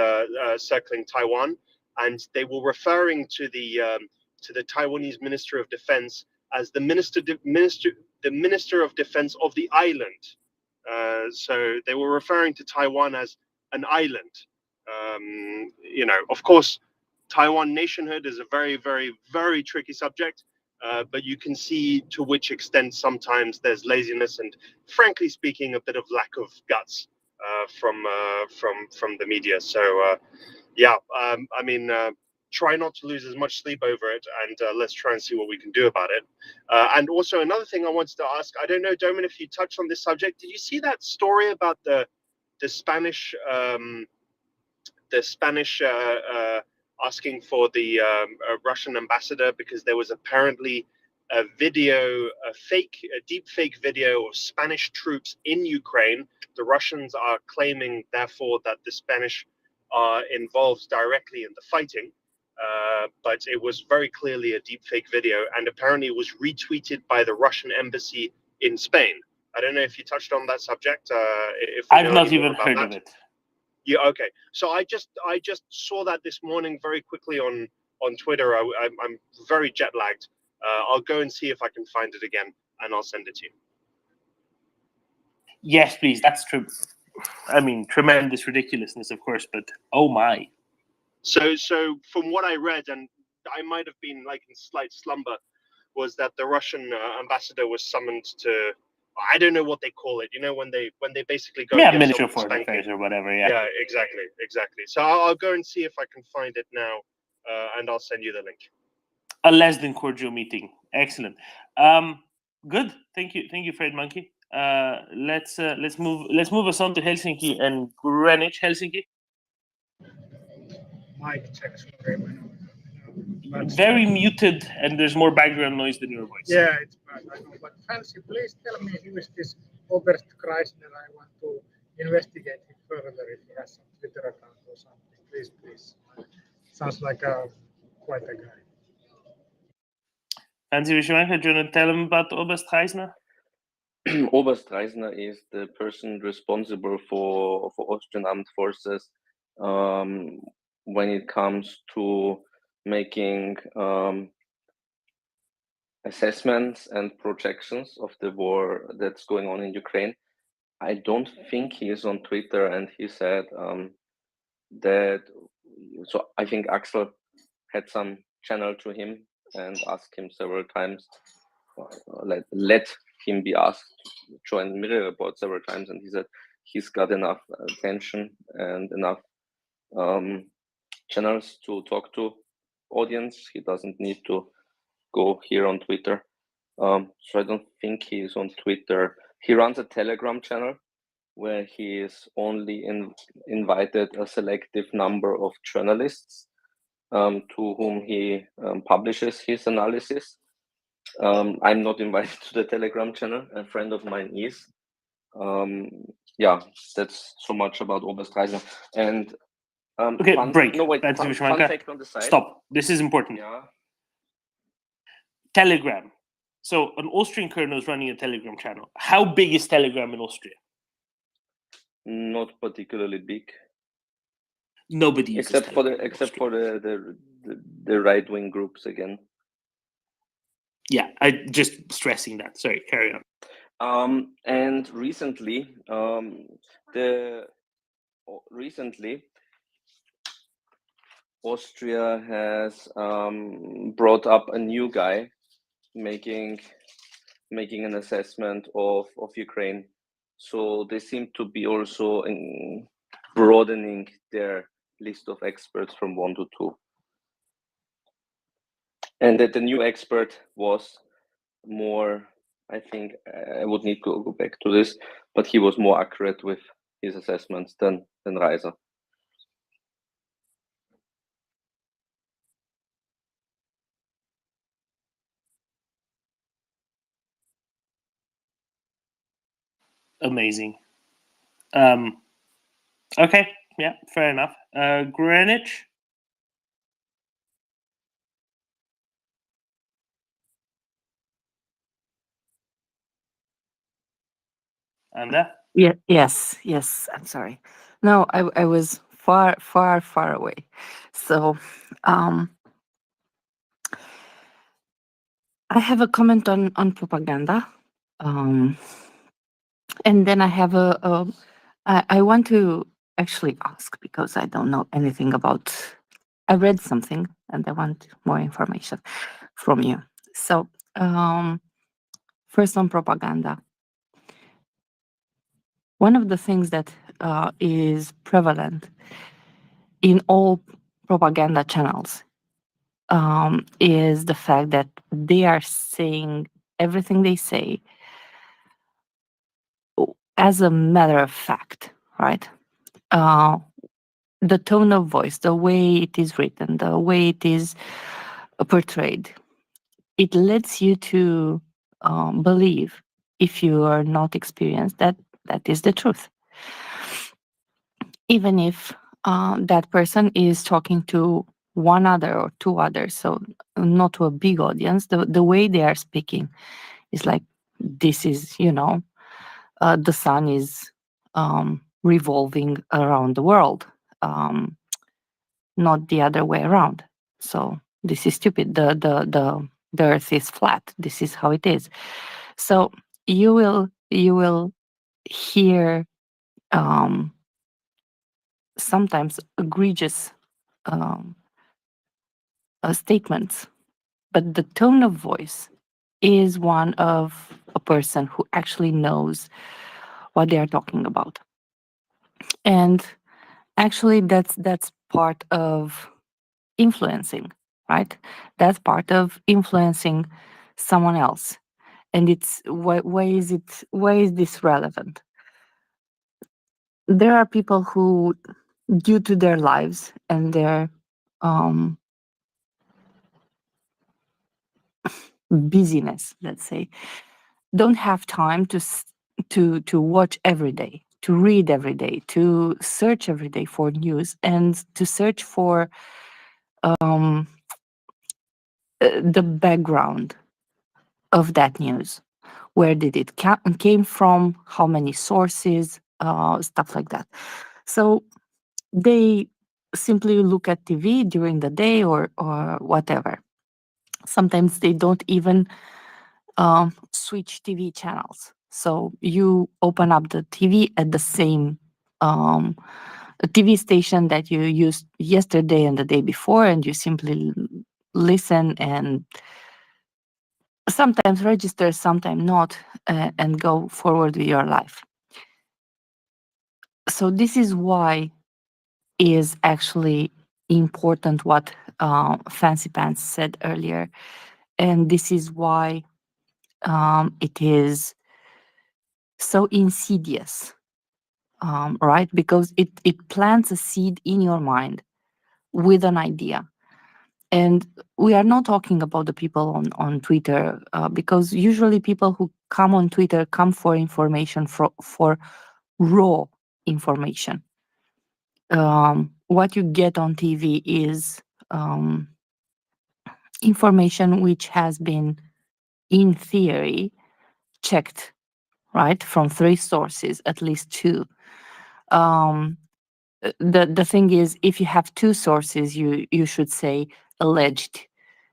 circling Taiwan, and they were referring to the Taiwanese Minister of Defense as the Minister of Defense of the island. So they were referring to Taiwan as an island. Of course, Taiwan nationhood is a very, very, very tricky subject, but you can see to which extent sometimes there's laziness and, frankly speaking, a bit of lack of guts from the media. So, I mean, try not to lose as much sleep over it, and let's try and see what we can do about it. And also, another thing I wanted to ask, I don't know, Domin, if you touched on this subject, did you see that story about the Spanish asking for the Russian ambassador because there was apparently a deep fake video of Spanish troops in Ukraine. The Russians are claiming, therefore, that the Spanish are involved directly in the fighting, but it was very clearly a deep fake video, and apparently it was retweeted by the Russian embassy in Spain. I don't know if you touched on that subject. I've not even heard of it. Yeah, okay. So I just saw that this morning very quickly on Twitter. I'm very jet lagged. I'll go and see if I can find it again, and I'll send it to you. Yes, please. That's true. I mean, tremendous ridiculousness, of course, but oh my. So from what I read, and I might have been like in slight slumber, was that the Russian ambassador was summoned to, I don't know what they call it. You know, when they basically go. Yeah, Minister of Foreign Affairs or whatever. Yeah. Yeah, exactly. So I'll go and see if I can find it now, and I'll send you the link. A less than cordial meeting. Excellent. Good. Thank you, Fred Monkey. Let's move us on to Helsinki and Greenwich. Helsinki. Mic checks. Very muted, and there's more background noise than your voice. Yeah, it's bad. I know. But Fancy, please tell me who is this Oberst Kreisner. I want to investigate him further if he has some Twitter account or something. Please. Sounds like quite a guy. Fancy Vishwanka, do you want to tell him about Oberst Kreisner? Oberst Reisner is the person responsible for Austrian armed forces when it comes to making assessments and projections of the war that's going on in Ukraine. I don't think he is on Twitter, and he said that. So I think Axel had some channel to him and asked him several times, let him be asked to join MriyaReport several times, and he said he's got enough attention and enough channels to talk to audience. He doesn't need to go here on Twitter. So I don't think he is on Twitter. He runs a Telegram channel where he is only invited a selective number of journalists to whom he publishes his analysis. I'm not invited to the Telegram channel. A friend of mine is. Yeah, that's so much about Oberstreisner. And okay, break. No, wait. Fun fact on the side. Stop. This is important. Yeah. Telegram. So an Austrian colonel is running a Telegram channel. How big is Telegram in Austria? Not particularly big. Nobody uses except for the right wing groups again. Yeah, I just stressing that. Sorry, carry on. And recently, Austria has brought up a new guy making an assessment of Ukraine. So they seem to be also broadening their list of experts from 1 to 2. And that the new expert was more, I think I would need to go back to this, but he was more accurate with his assessments than Reiser. Amazing. Okay, yeah, fair enough. Greenwich? Anda? Yeah, yes, I'm sorry. No, I was far away. So I have a comment on propaganda. And then I have I want to actually ask, because I don't know anything about, I read something and I want more information from you. So first on propaganda. One of the things that is prevalent in all propaganda channels is the fact that they are saying everything they say as a matter of fact, right? The tone of voice, the way it is written, the way it is portrayed, it lets you to believe, if you are not experienced, that is the truth. Even if that person is talking to one other or two others, so not to a big audience, the way they are speaking is like, this is, the sun is revolving around the world, not the other way around. So this is stupid. The earth is flat. This is how it is. So you will hear sometimes egregious statements, but the tone of voice is one of a person who actually knows what they are talking about. And actually that's part of influencing, right? That's part of influencing someone else. And it's why is this relevant? There are people who, due to their lives and their busyness, let's say, don't have time to watch every day, to read every day, to search every day for news, and to search for the background of that news. Where did it came from? How many sources? Stuff like that. So they simply look at TV during the day or whatever. Sometimes they don't even switch TV channels. So you open up the TV at the same TV station that you used yesterday and the day before, and you simply listen and sometimes register, sometimes not, and go forward with your life. So this is why is actually important what Fancy Pants said earlier. And this is why it is so insidious, right? Because it plants a seed in your mind with an idea. And we are not talking about the people on Twitter, because usually people who come on Twitter come for information, for raw information. What you get on TV is information which has been, in theory, checked, right, from 3 sources, at least 2. The thing is, if you have 2 sources, you should say alleged,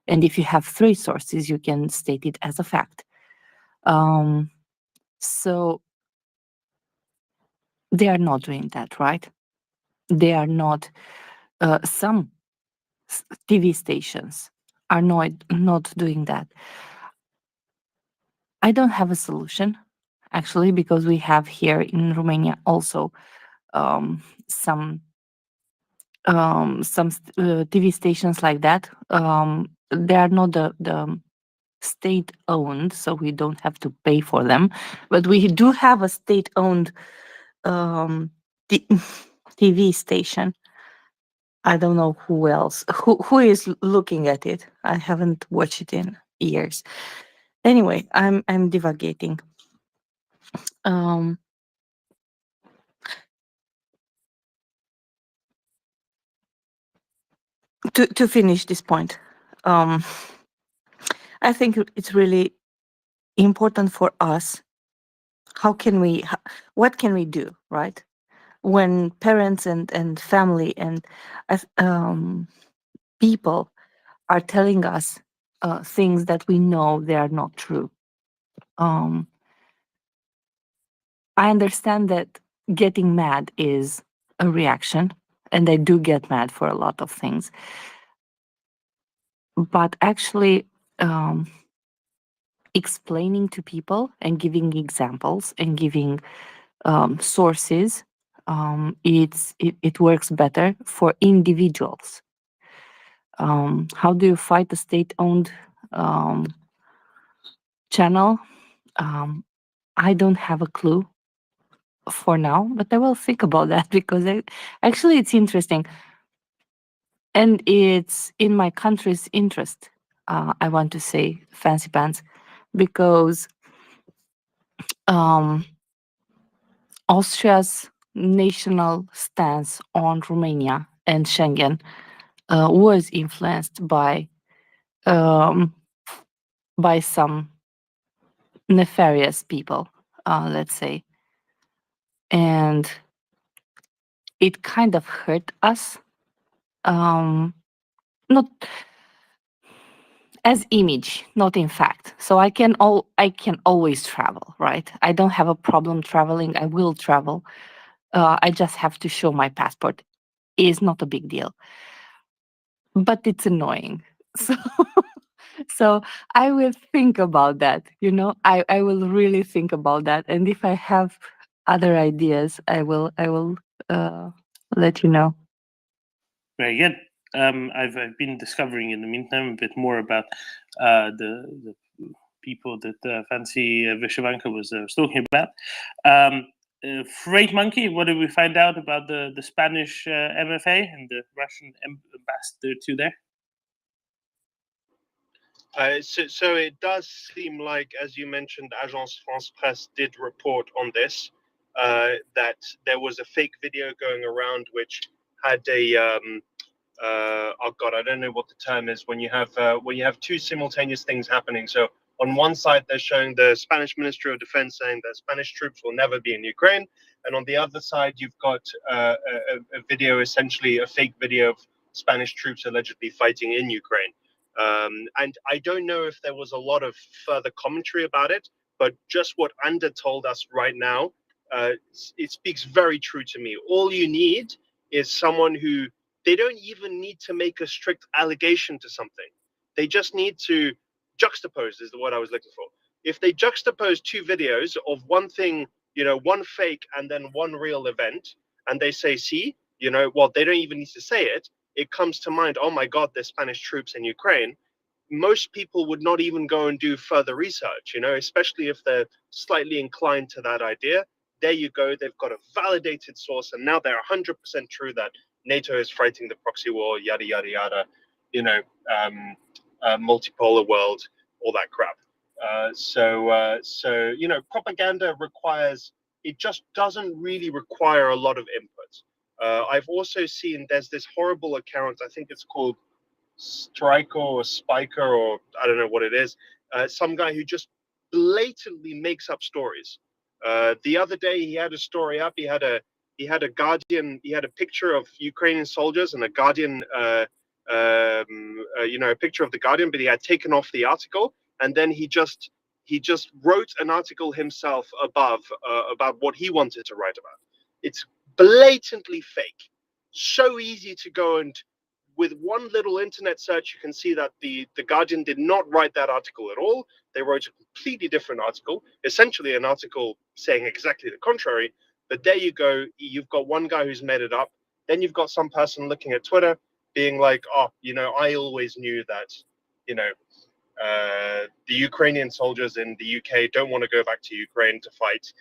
and if you have 3 sources, you can state it as a fact. So they are not doing that, right? They are not. Some TV stations are not doing that. I don't have a solution, actually, because we have here in Romania also some TV stations like that. They are not the state-owned, so we don't have to pay for them. But we do have a state-owned TV station. I don't know who else. Who is looking at it? I haven't watched it in years. Anyway, I'm divagating. To finish this point, I think it's really important for us. What can we do, right? When parents and family and people are telling us things that we know they are not true. I understand that getting mad is a reaction, and I do get mad for a lot of things. But actually, explaining to people and giving examples and giving sources, it works better for individuals. How do you fight a state-owned channel? I don't have a clue for now, but I will think about that, because actually it's interesting. And it's in my country's interest, I want to say, Fancy Pants, because Austria's national stance on Romania and Schengen was influenced by some nefarious people, let's say. And it kind of hurt us, not as image, not in fact. So I can always travel, right? I don't have a problem traveling. I will travel. I just have to show my passport. It's not a big deal, but it's annoying. So I will think about that. I will really think about that. And if I have other ideas, I will let you know. Very good. I've been discovering in the meantime a bit more about the people that Fancy Vyshevanka was talking about. Freight Monkey, what did we find out about the Spanish MFA and the Russian ambassador to there? So it does seem like, as you mentioned, Agence France Presse did report on this, that there was a fake video going around which had a oh god, I don't know what the term is when you have 2 simultaneous things happening. So on one side they're showing the Spanish Ministry of Defense saying that Spanish troops will never be in Ukraine, and on the other side you've got a video, essentially a fake video of Spanish troops allegedly fighting in Ukraine. And I don't know if there was a lot of further commentary about it, but just what Ander told us right now, it speaks very true to me. All you need is someone who, they don't even need to make a strict allegation to something. They just need to juxtapose, is the word I was looking for. If they juxtapose 2 videos of one thing, one fake and then one real event, and they say, see, well, they don't even need to say it. It comes to mind, oh my God, there's Spanish troops in Ukraine. Most people would not even go and do further research, especially if they're slightly inclined to that idea. There you go. They've got a validated source, and now they're 100% true that NATO is fighting the proxy war, yada, yada, yada. multipolar world, all that crap. So propaganda requires, it just doesn't really require a lot of input. I've also seen there's this horrible account, I think it's called Striker or Spiker, or I don't know what it is. Some guy who just blatantly makes up stories. The other day he had a story up. He had a Guardian. He had a picture of Ukrainian soldiers and a Guardian. A picture of the Guardian, but he had taken off the article, and then he just wrote an article himself above about what he wanted to write about. It's blatantly fake. So easy to go and with one little internet search, you can see that the Guardian did not write that article at all. They wrote a completely different article, essentially an article saying exactly the contrary. But there you go. You've got one guy who's made it up. Then you've got some person looking at Twitter being like, oh, I always knew that, the Ukrainian soldiers in the UK don't want to go back to Ukraine to fight.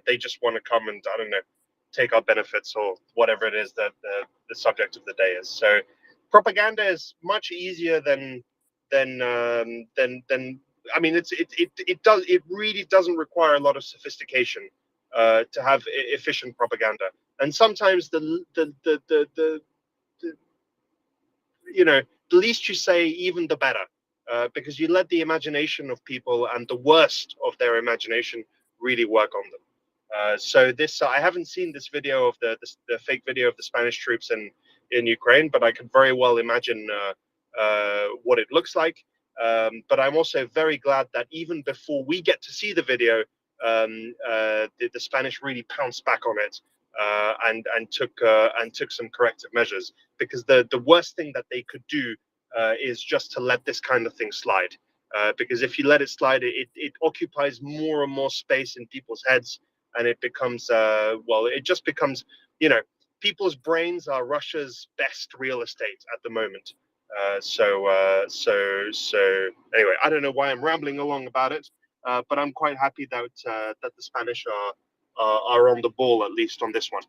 They just want to come and, I don't know, take our benefits or whatever it is that the subject of the day is. So propaganda is much easier than I mean, it really doesn't require a lot of sophistication to have efficient propaganda. And sometimes the least you say, even the better, because you let the imagination of people and the worst of their imagination really work on them. So this, I haven't seen this video of the fake video of the Spanish troops in Ukraine, but I could very well imagine what it looks like. But I'm also very glad that even before we get to see the video, the Spanish really pounced back on it and took some corrective measures, because the worst thing that they could do is just to let this kind of thing slide. Because if you let it slide, it occupies more and more space in people's heads, and it becomes it just becomes, people's brains are Russia's best real estate at the moment. So anyway, I don't know why I'm rambling along about it, but I'm quite happy that the Spanish are on the ball, at least on this one.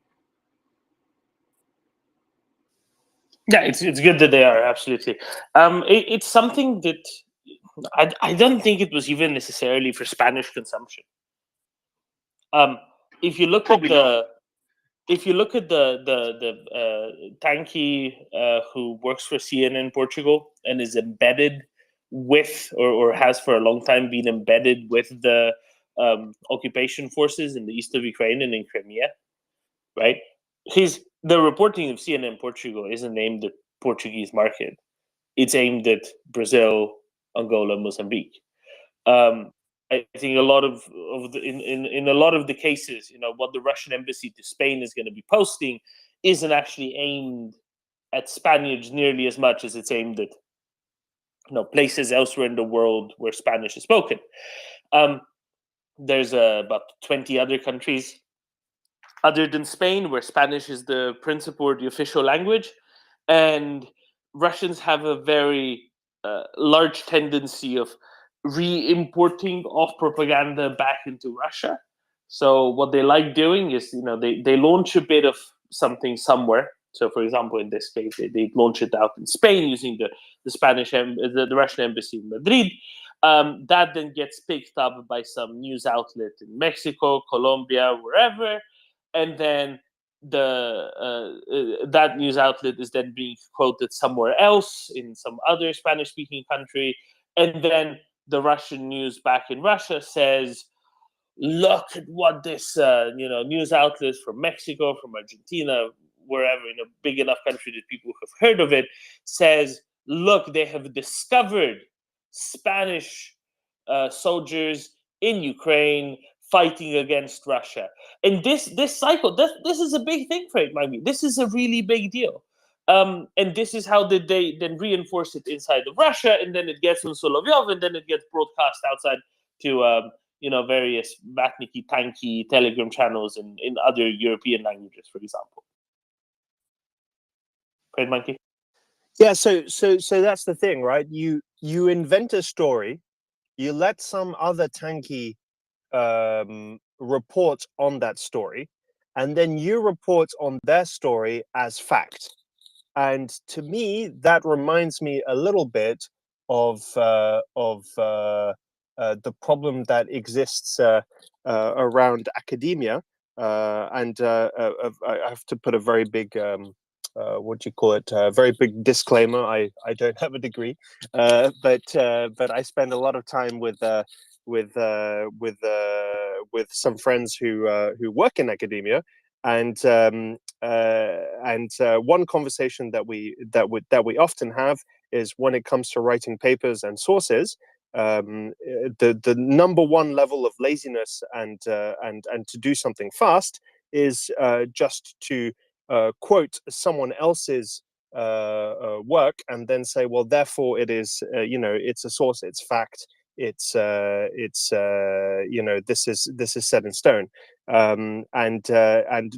Yeah, it's good that they are, absolutely. It's something that I don't think it was even necessarily for Spanish consumption. If you look Probably at the Tanki who works for CNN Portugal and is embedded with, or has for a long time been embedded with the occupation forces in the east of Ukraine and in Crimea, right? The reporting of CNN Portugal isn't aimed at Portuguese market. It's aimed at Brazil, Angola, Mozambique. I think a lot of in a lot of the cases, what the Russian embassy to Spain is going to be posting isn't actually aimed at Spaniards nearly as much as it's aimed at places elsewhere in the world where Spanish is spoken. There's about 20 other countries other than Spain where Spanish is the principal or the official language, and Russians have a very large tendency of re-importing of propaganda back into Russia. So what they like doing is, they launch a bit of something somewhere. So, for example, in this case, they launch it out in Spain using the Russian embassy in Madrid. That then gets picked up by some news outlet in Mexico, Colombia, wherever, and then that news outlet is then being quoted somewhere else in some other Spanish-speaking country, and then the Russian news back in Russia says, "Look at what this news outlets from Mexico, from Argentina, wherever, big enough country that people have heard of it, says, look, they have discovered Spanish soldiers in Ukraine fighting against Russia." And this cycle, this is a big thing for it, mind me. This is a really big deal. And this is how they then reinforce it inside of Russia, and then it gets on Solovyov, and then it gets broadcast outside to various Vatniki, Tanki Telegram channels in other European languages, for example. Great Monkey. Yeah, so that's the thing, right? You invent a story, you let some other Tanki report on that story, and then you report on their story as fact. And to me, that reminds me a little bit of the problem that exists around academia. And I have to put a very big, what do you call it? Very big disclaimer. I don't have a degree, but I spend a lot of time with some friends who work in academia, and one conversation that we often have is when it comes to writing papers and sources. The number one level of laziness and to do something fast is just to quote someone else's work and then say, well, therefore it is, it's a source, it's fact, it's this is set in stone. And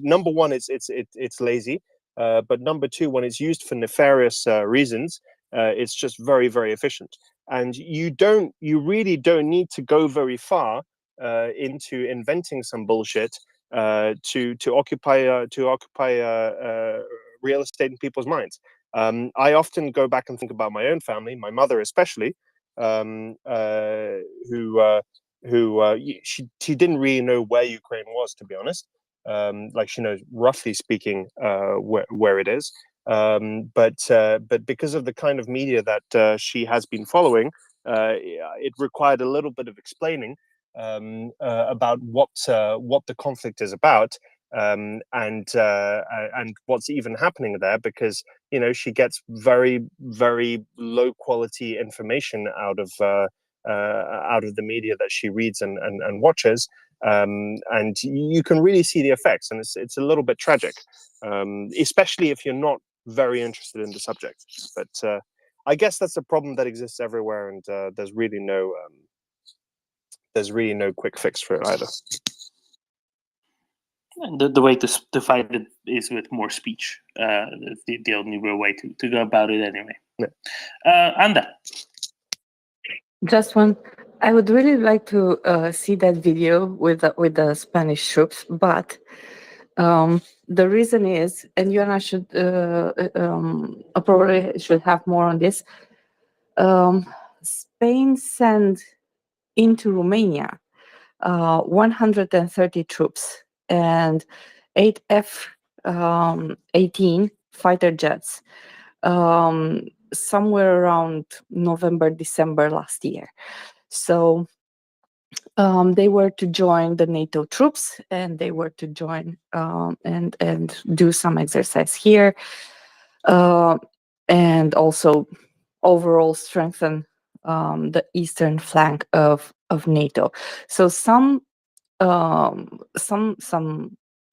number one, it's lazy, but number two, when it's used for nefarious reasons, it's just very, very efficient. And you really don't need to go very far into inventing some bullshit to occupy real estate in people's minds. I often go back and think about my own family, my mother especially, she didn't really know where Ukraine was, to be honest. Like she knows, roughly speaking, where it is. But because of the kind of media that she has been following, it required a little bit of explaining about what the conflict is about, and what's even happening there, because she gets very, very low quality information out of the media that she reads and watches. And you can really see the effects, and it's a little bit tragic, especially if you're not very interested in the subject. But I guess that's a problem that exists everywhere, and there's really no quick fix for it either. And the way to fight it is with more speech. The only real way to go about it anyway. Yeah. Anda. Just one. I would really like to see that video with the Spanish troops, but the reason is, and you and I should probably should have more on this. Spain sent into Romania 130 troops and 8 F-18 fighter jets somewhere around November, December last year. So they were to join the NATO troops, and they were to join and do some exercise here, and also overall strengthen the eastern flank of NATO. So some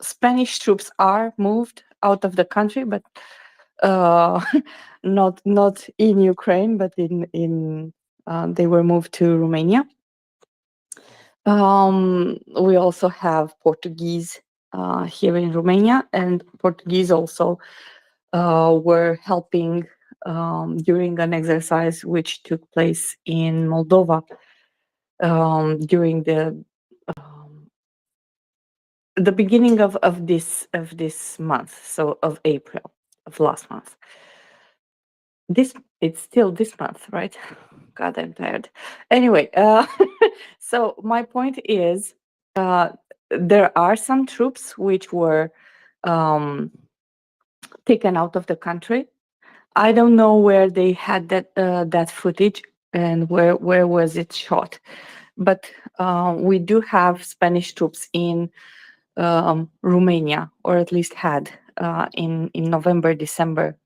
Spanish troops are moved out of the country, but not in Ukraine, but in they were moved to Romania. We also have Portuguese here in Romania, and Portuguese also were helping during an exercise which took place in Moldova during the beginning of this month, so of April of last month. It's still this month, right? God, I'm tired. Anyway, so my point is, there are some troops which were taken out of the country. I don't know where they had that footage and where was it shot, but we do have Spanish troops in Romania, or at least had in November, December,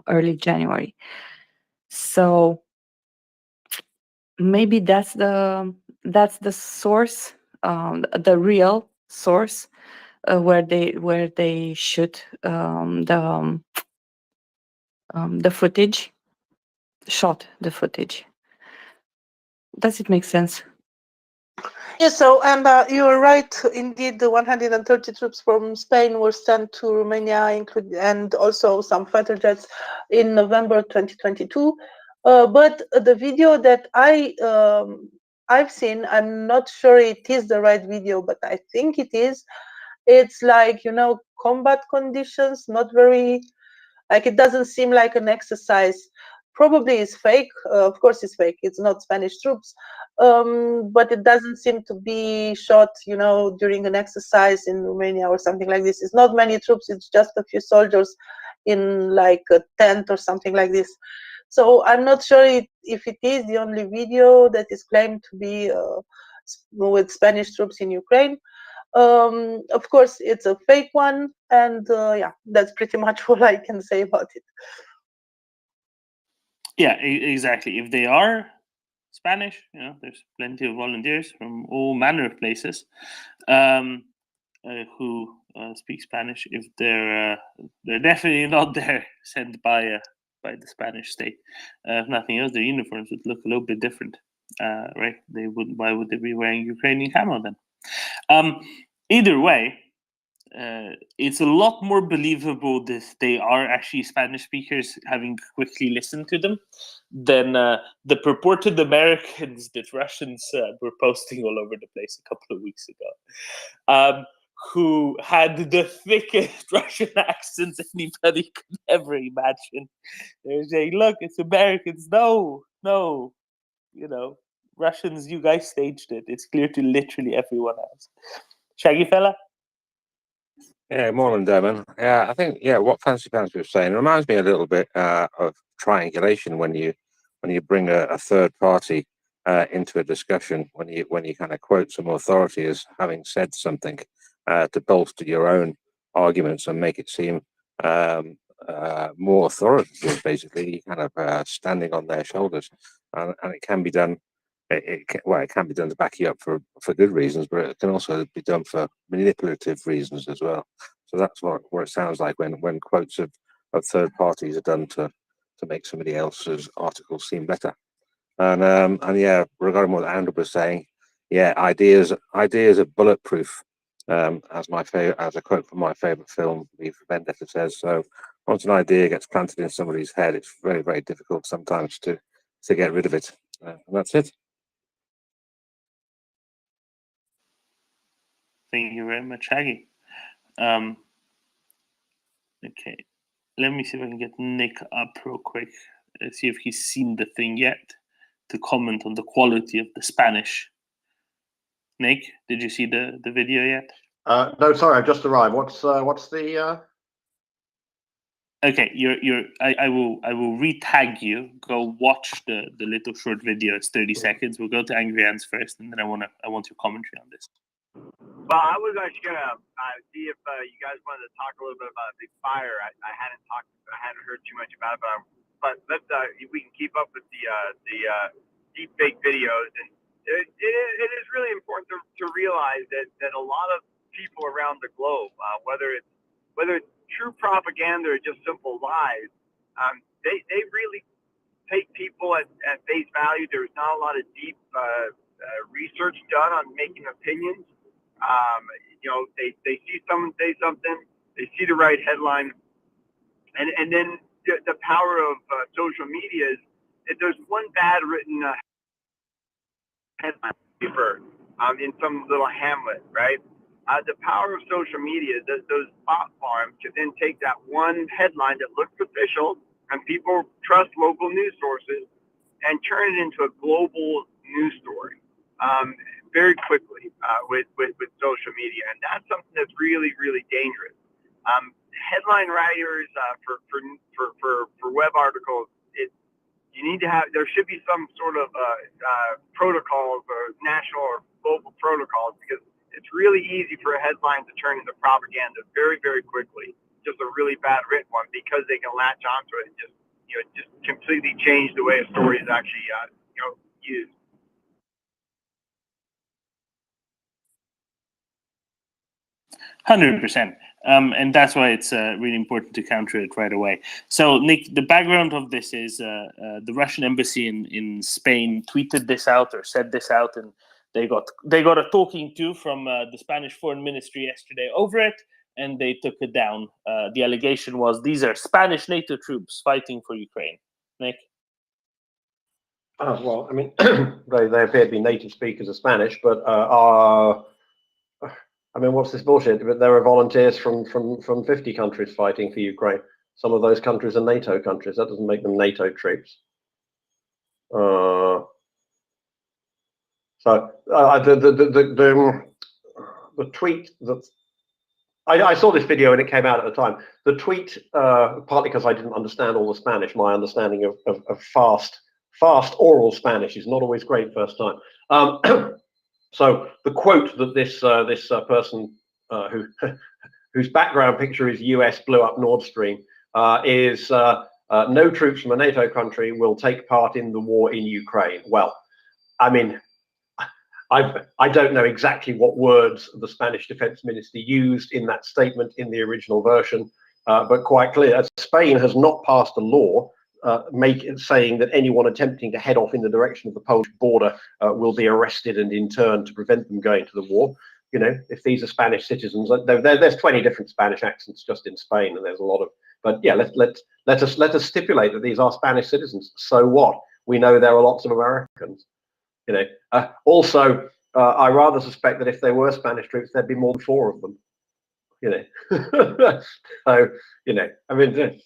early January. So maybe that's the source, the real source, where they shoot the footage, shot the footage. Does it make sense? Yes, so and you're right. Indeed, the 130 troops from Spain were sent to Romania, and also some fighter jets in November 2022. But the video that I've seen, I'm not sure it is the right video, but I think it is. It's like, combat conditions, not very Like, it doesn't seem like an exercise. Probably it's fake. Of course it's fake. It's not Spanish troops. But it doesn't seem to be shot, you know, during an exercise in Romania or something like this. It's not many troops. It's just a few soldiers in like a tent or something like this. So I'm not sure if it is the only video that is claimed to be with Spanish troops in Ukraine. Of course, it's a fake one, and yeah, that's pretty much all I can say about it. Yeah, exactly. If they are Spanish, you know, there's plenty of volunteers from all manner of places who speak Spanish. If they're definitely not there sent by the Spanish state. If nothing else, their uniforms would look a little bit different, right? They would. Why would they be wearing Ukrainian camo then? Either way, it's a lot more believable that they are actually Spanish speakers, having quickly listened to them, than the purported Americans that Russians were posting all over the place a couple of weeks ago, who had the thickest Russian accents anybody could ever imagine. They're saying, "Look, it's Americans." No, you know, Russians, you guys staged it. It's clear to literally everyone else. Shaggy fella? Yeah, morning, Devon. Yeah, I think what Fancy Pants was saying reminds me a little bit of triangulation when you bring a third party into a discussion, when you kind of quote some authority as having said something to bolster your own arguments and make it seem more authoritative. Basically, you kind of standing on their shoulders, and it can be done. It can be done to back you up for good reasons, but it can also be done for manipulative reasons as well. So that's what it sounds like when quotes of third parties are done to make somebody else's articles seem better. And yeah, regarding what Andrew was saying, yeah, ideas are bulletproof. As a quote from my favorite film, V for Vendetta says. So once an idea gets planted in somebody's head, it's very, very difficult sometimes to get rid of it. And that's it. Thank you very much, Shaggy. Okay, let me see if I can get Nick up real quick. Let's see if he's seen the thing yet to comment on the quality of the Spanish. Nick, did you see the video yet? No, sorry, I've just arrived. What's the? Okay, I will re-tag you. Go watch the little short video. It's 30 seconds. We'll go to Angry Ants first, and then I want your commentary on this. Well, I was actually gonna see if you guys wanted to talk a little bit about Big Fire. I hadn't heard too much about it, but let's we can keep up with the deep fake videos, and it is really important to realize that a lot of people around the globe, whether it's true propaganda or just simple lies, they really take people at face value. There's not a lot of deep research done on making opinions. You know, they see someone say something, they see the right headline, and then the power of social media is if there's one bad written headline paper in some little hamlet, right? The power of social media, those bot farms can then take that one headline that looks official and people trust local news sources and turn it into a global news story very quickly with social media. And that's something that's really, really dangerous. Headline writers for web articles, you need to have, there should be some sort of protocols or national or global protocols, because it's really easy for a headline to turn into propaganda very, very quickly. Just a really bad written one, because they can latch onto it and just completely change the way a story is actually used. 100%. And that's why it's really important to counter it right away. So, Nick, the background of this is the Russian embassy in Spain tweeted this out or said this out, and they got a talking to from the Spanish Foreign Ministry yesterday over it, and they took it down. The allegation was these are Spanish NATO troops fighting for Ukraine. Nick? Well, I mean, they appear to be native speakers of Spanish, but I mean, what's this bullshit? But there are volunteers from 50 countries fighting for Ukraine. some of those countries are NATO countries. That doesn't make them NATO troops. So the tweet that I saw this video and it came out at the time. The tweet, partly because I didn't understand all the Spanish, my understanding of fast oral Spanish is not always great first time. So the quote that this person whose background picture is US blew up Nord Stream is no troops from a NATO country will take part in the war in Ukraine. Well, I mean, I don't know exactly what words the Spanish defense minister used in that statement in the original version, but quite clear. Spain has not passed a law saying that anyone attempting to head off in the direction of the Polish border will be arrested and interned to prevent them going to the war. You know, if these are Spanish citizens, there's 20 different Spanish accents just in Spain, and there's a lot of. But yeah, let us stipulate that these are Spanish citizens. So what? We know there are lots of Americans. You know. Also, I rather suspect that if they were Spanish troops, there'd be more than 4 of them. You know. So you know, I mean,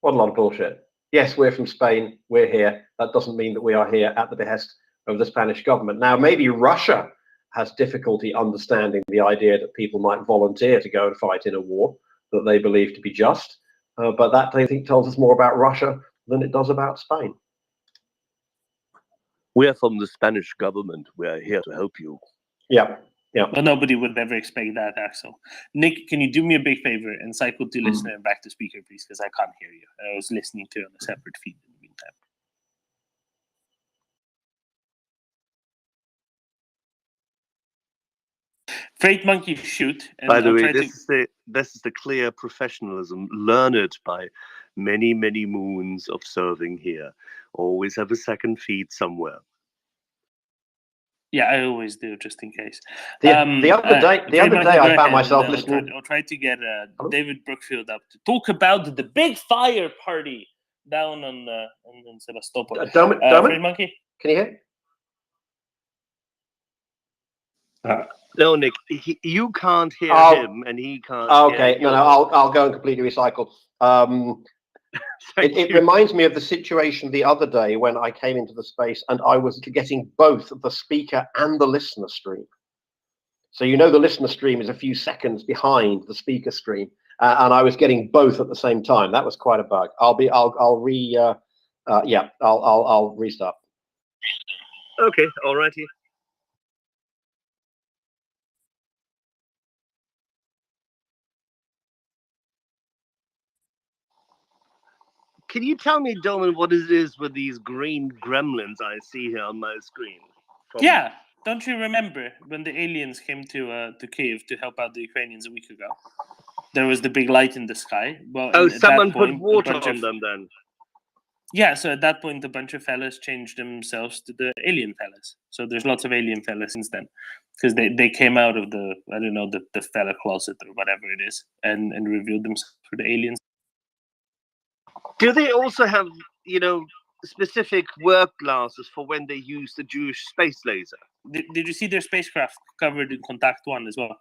what a lot of bullshit. Yes, we're from Spain. We're here. That doesn't mean that we are here at the behest of the Spanish government. Now, maybe Russia has difficulty understanding the idea that people might volunteer to go and fight in a war that they believe to be just. But that, I think, tells us more about Russia than it does about Spain. We're from the Spanish government. We're here to help you. Yeah, yeah. Well, nobody would ever expect that, Axel. Nick, can you do me a big favor and cycle to listener and back to speaker, please? Because I can't hear you. I was listening to it on a separate feed in the meantime. Freight Monkey, shoot. And by the I'll way, try this is the clear professionalism learned by many, many moons of serving here. Always have a second feed somewhere. Yeah, I always do, just in case. The other day, I found myself listening. I'll try to get David Brookfield up to talk about the big fire party down on Sevastopol. Freight Monkey, can you hear? No, Nick, you can't hear him, and he can't. Okay, hear you. I'll go and completely recycle. It reminds me of the situation the other day when I came into the space and I was getting both the speaker and the listener stream. So you know the listener stream is a few seconds behind the speaker stream, and I was getting both at the same time. That was quite a bug. I'll restart. Okay, alrighty. Can you tell me, Dolan, what it is with these green gremlins I see here on my screen? Yeah, don't you remember when the aliens came to Kiev to help out the Ukrainians a week ago? There was the big light in the sky. Well, someone put water on them then. Yeah, so at that point, a bunch of fellas changed themselves to the alien fellas. So there's lots of alien fellas since then, because they came out of the, I don't know, the fella closet or whatever it is, and revealed themselves for the aliens. Do they also have, you know, specific work glasses for when they use the Jewish space laser? Did you see their spacecraft covered in Contact 1 as well?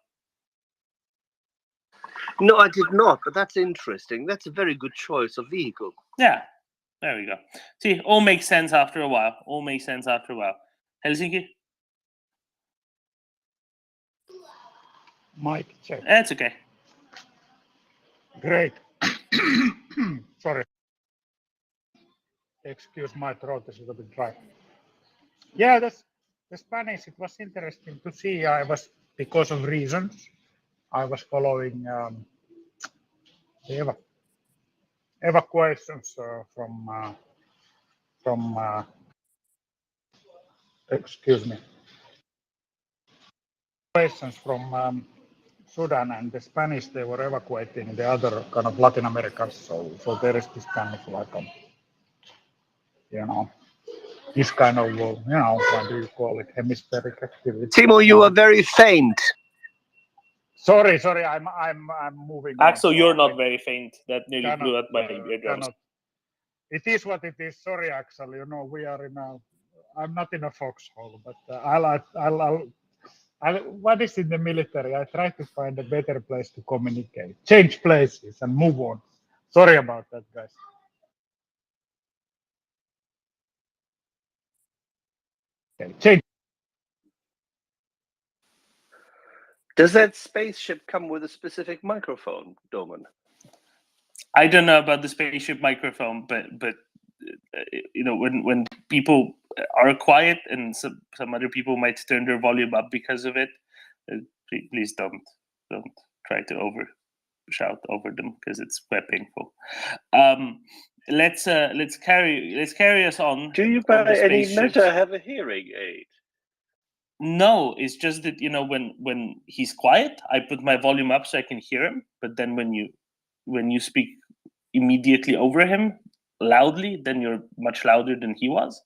No, I did not, but that's interesting. That's a very good choice of vehicle. Yeah, there we go. See, all makes sense after a while. All makes sense after a while. Helsinki? Mike, check. That's okay. Great. Sorry. Excuse my throat is a little bit dry. Yeah, the Spanish, it was interesting to see. Because of reasons, I was following the evacuations from excuse me, evacuations from Sudan, and the Spanish, they were evacuating the other kind of Latin America. So there is this kind of like you know, this kind of, you know, what do you call it, hemispheric activity. Timo, you are very faint. Sorry, I'm moving. Axel, you're not very faint. That nearly blew out my eardrums. It is what it is. Sorry, Axel. You know, we are in a. I'm not in a foxhole, but what is in the military? I try to find a better place to communicate, change places, and move on. Sorry about that, guys. Change. Does that spaceship come with a specific microphone, Doman? I don't know about the spaceship microphone, but you know, when people are quiet and some other people might turn their volume up because of it, please don't try to shout over them because it's quite painful. Let's carry us on. Do you by any measure have a hearing aid? No, it's just that, you know, when he's quiet, I put my volume up so I can hear him. But then when you speak immediately over him loudly, then you're much louder than he was,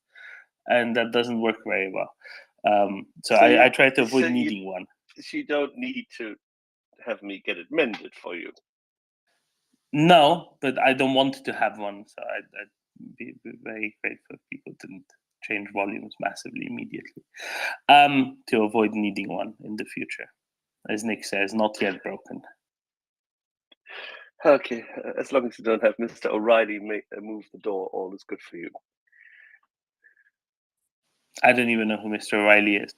and that doesn't work very well. So I try to avoid needing one. So you don't need to have me get it mended for you. No, but I don't want to have one, so I'd be very grateful if people didn't change volumes massively immediately, to avoid needing one in the future. As Nick says, not yet broken. Okay, as long as you don't have Mr. O'Reilly move the door, all is good for you. I don't even know who Mr. O'Reilly is.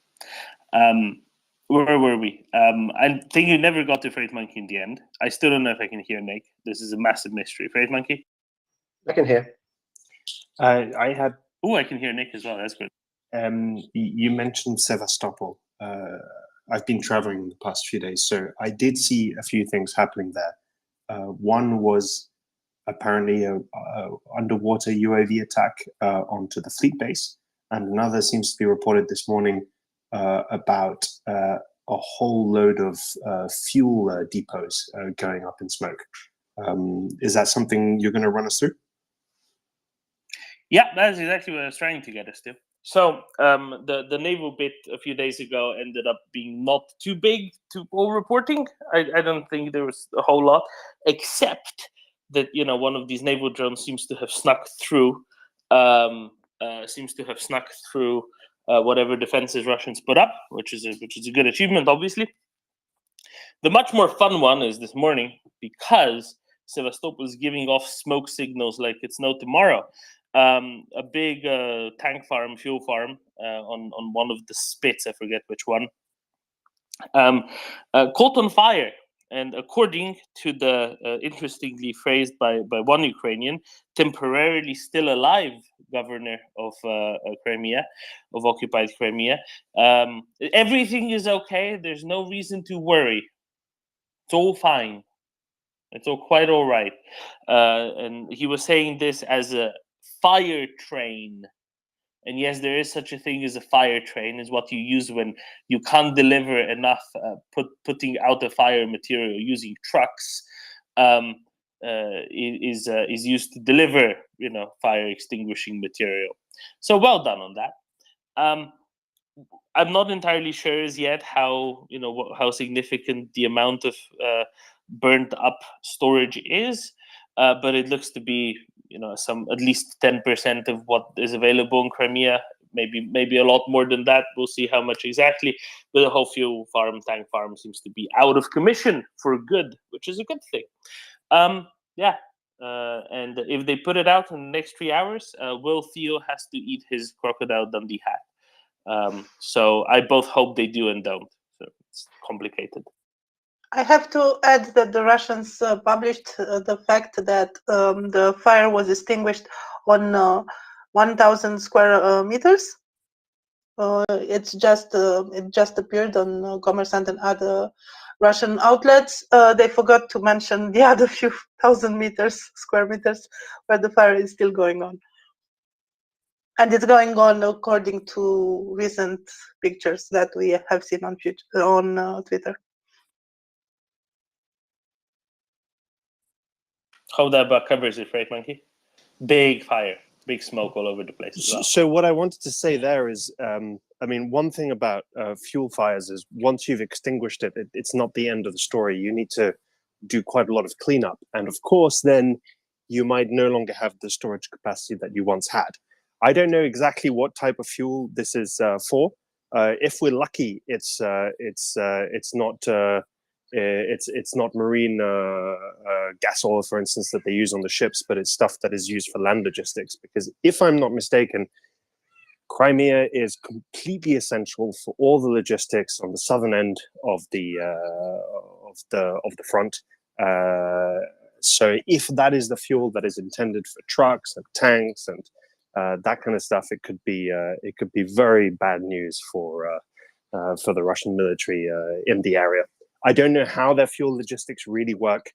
Where were we? I think you never got to Freight Monkey in the end. I still don't know if I can hear Nick. This is a massive mystery. Freight Monkey? I can hear. I had. Oh, I can hear Nick as well. That's good. You mentioned Sevastopol. I've been traveling the past few days, so I did see a few things happening there. One was apparently a underwater UAV attack onto the fleet base, and another seems to be reported this morning about a whole load of fuel depots going up in smoke. Is that something you're going to run us through? Yeah, that's exactly what I was trying to get us to. So the naval bit a few days ago ended up being not too big to all reporting. I don't think there was a whole lot, except that, you know, one of these naval drones seems to have snuck through whatever defenses Russians put up, which is a good achievement, obviously. The much more fun one is this morning, because Sevastopol is giving off smoke signals like it's no tomorrow. A big tank farm, fuel farm on one of the spits, I forget which one, caught on fire. And according to the interestingly phrased by one Ukrainian, temporarily still alive governor of Crimea, of occupied Crimea, everything is okay. There's no reason to worry. It's all fine. It's all quite all right. And he was saying this as a fire train. And yes, there is such a thing as a fire train, is what you use when you can't deliver enough putting out a fire material using trucks. Is used to deliver, you know, fire extinguishing material. So well done on that. I'm not entirely sure as yet how, you know, how significant the amount of burnt up storage is, but it looks to be, you know, some at least 10% of what is available in Crimea. Maybe a lot more than that. We'll see how much exactly. But the whole fuel farm, tank farm, seems to be out of commission for good, which is a good thing. Yeah. And if they put it out in the next 3 hours, Will Theo has to eat his Crocodile Dundee hat. So I both hope they do and don't. So it's complicated. I have to add that the Russians published the fact that the fire was extinguished on 1,000 square meters. It just appeared on Kommersant and other Russian outlets. They forgot to mention the other few thousand square meters, where the fire is still going on. And it's going on according to recent pictures that we have seen on Twitter. How that covers it, Freight Monkey? Big fire, big smoke all over the place as well. So what I wanted to say there is, I mean, one thing about fuel fires is once you've extinguished it, it's not the end of the story. You need to do quite a lot of cleanup. And of course, then you might no longer have the storage capacity that you once had. I don't know exactly what type of fuel this is for. If we're lucky, it's not It's not marine gas oil, for instance, that they use on the ships, but it's stuff that is used for land logistics. Because if I'm not mistaken, Crimea is completely essential for all the logistics on the southern end of the front. So if that is the fuel that is intended for trucks and tanks and that kind of stuff, it could be very bad news for the Russian military in the area. I don't know how their fuel logistics really work.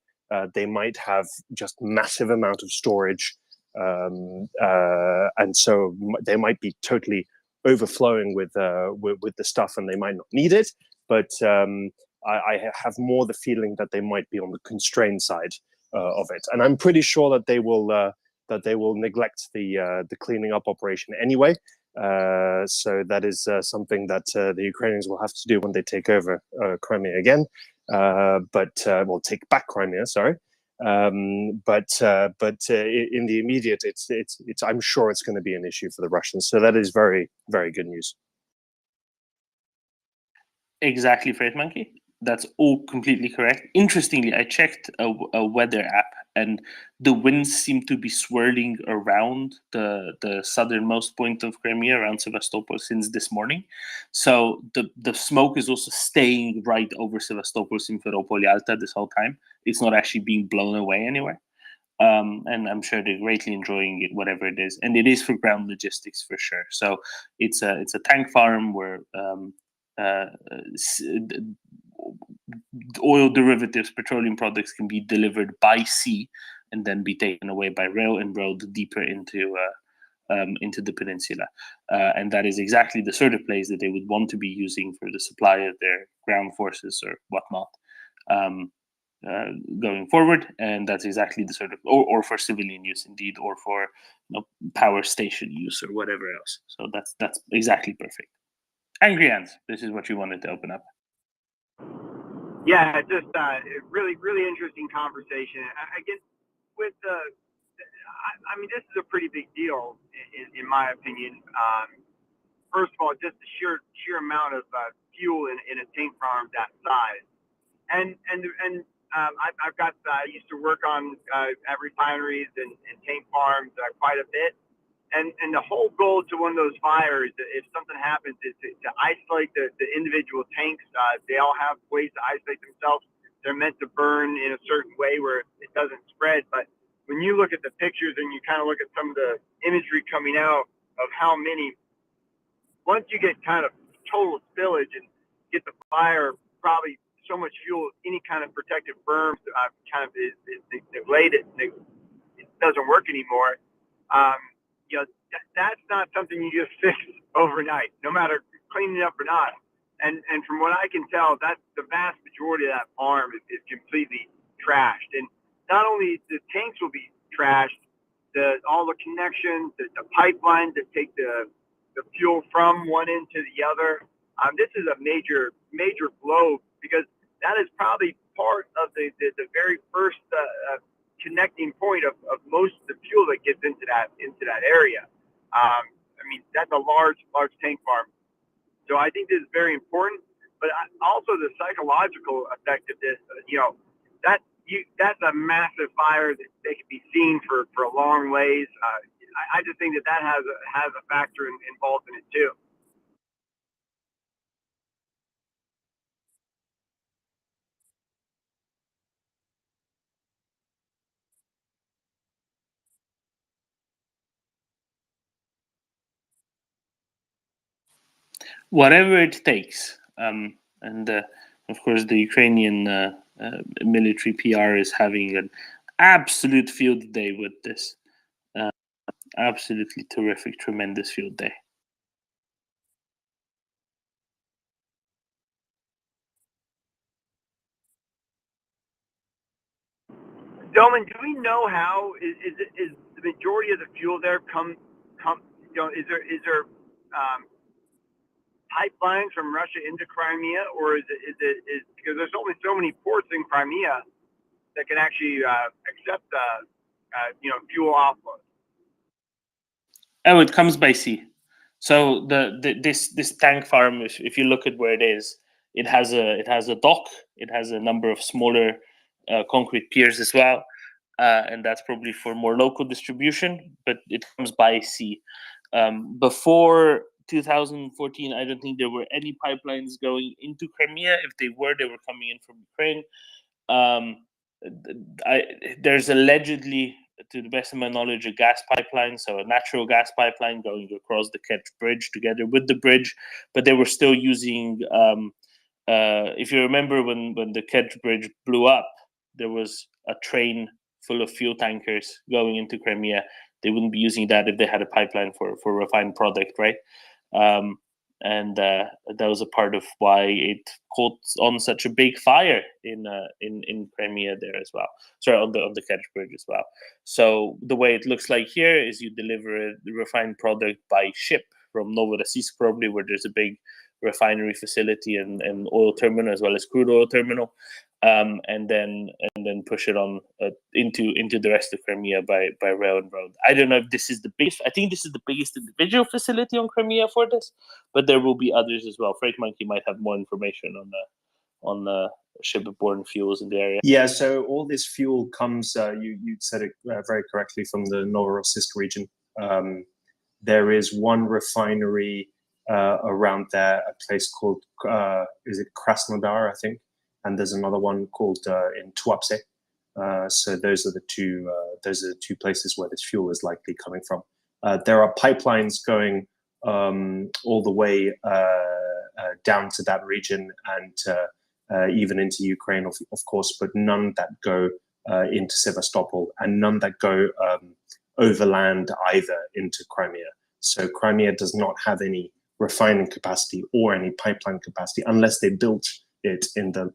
They might have just massive amount of storage, and so they might be totally overflowing with the stuff, and they might not need it. But I have more the feeling that they might be on the constrained side of it, and I'm pretty sure that they will neglect the cleaning up operation anyway. So that is something that the Ukrainians will have to do when they take over Crimea again. Well, take back Crimea, sorry. But in the immediate, it's I'm sure it's going to be an issue for the Russians. So that is very, very good news. Exactly, Freight Monkey. That's all completely correct. Interestingly, I checked a weather app, and the winds seem to be swirling around the southernmost point of Crimea, around Sevastopol, since this morning. So the smoke is also staying right over Sevastopol, Simferopol, Yalta this whole time. It's not actually being blown away anywhere. And I'm sure they're greatly enjoying it, whatever it is. And it is for ground logistics for sure. So it's a tank farm where oil derivatives, petroleum products can be delivered by sea and then be taken away by rail and rolled deeper into the peninsula. And that is exactly the sort of place that they would want to be using for the supply of their ground forces or whatnot going forward. And that's exactly the sort of, or for civilian use indeed, or for power station use or whatever else. So that's exactly perfect. Angry Ants, this is what you wanted to open up. Yeah, just really, really interesting conversation. I guess with I mean, this is a pretty big deal in my opinion. First of all, just the sheer amount of fuel in a tank farm that size, and I've got I used to work on at refineries and tank farms quite a bit. And the whole goal to one of those fires, if something happens, is to isolate the individual tanks. They all have ways to isolate themselves. They're meant to burn in a certain way where it doesn't spread. But when you look at the pictures and you kind of look at some of the imagery coming out of how many, once you get kind of total spillage and get the fire, probably so much fuel, any kind of protective berm kind of is neglected. It doesn't work anymore. That's not something you just fix overnight, no matter cleaning it up or not. And from what I can tell, that's the vast majority of that farm is completely trashed. And not only the tanks will be trashed, all the connections, the pipelines that take the fuel from one end to the other. This is a major blow, because that is probably part of the very first connecting point of most of the fuel that gets into that area. I mean, that's a large tank farm. So I think this is very important, but also the psychological effect of this, that's a massive fire that they can be seen for a long ways. I just think that has a factor involved in it too. Whatever it takes. And of course, the Ukrainian military PR is having an absolute field day with this. Absolutely terrific, tremendous field day. Doman, do we know how is the majority of the fuel there come? Is there pipelines from Russia into Crimea, or is because there's only so many ports in Crimea that can actually accept fuel offload? Oh, it comes by sea. So this tank farm, if you look at where it is, It has a dock. It has a number of smaller concrete piers as well, and that's probably for more local distribution. But it comes by sea. Before 2014, I don't think there were any pipelines going into Crimea. If they were coming in from Ukraine. There's allegedly, to the best of my knowledge, a gas pipeline, so a natural gas pipeline going across the Kerch Bridge together with the bridge, but they were still using. If you remember when the Kerch Bridge blew up, there was a train full of fuel tankers going into Crimea. They wouldn't be using that if they had a pipeline for refined product, right? And that was a part of why it caught on such a big fire in Crimea there as well. Sorry, on the Kerch Bridge as well. So the way it looks like here is you deliver the refined product by ship from Novorossiysk, probably, where there's a big refinery facility and oil terminal as well as crude oil terminal, and then push it on into the rest of Crimea by rail and road. I don't know if this is the biggest. I think this is the biggest individual facility on Crimea for this, but there will be others as well. Freight Monkey might have more information on the shipborne fuels in the area. Yeah, so all this fuel comes. You said it very correctly, from the Novorossiysk region. There is one refinery around there, a place called is it Krasnodar, I think, and there's another one called in Tuapse. So those are the two places where this fuel is likely coming from. There are pipelines going all the way down to that region and even into Ukraine, of course, but none that go into Sevastopol and none that go overland either into Crimea. So Crimea does not have any refining capacity or any pipeline capacity unless they built it in the,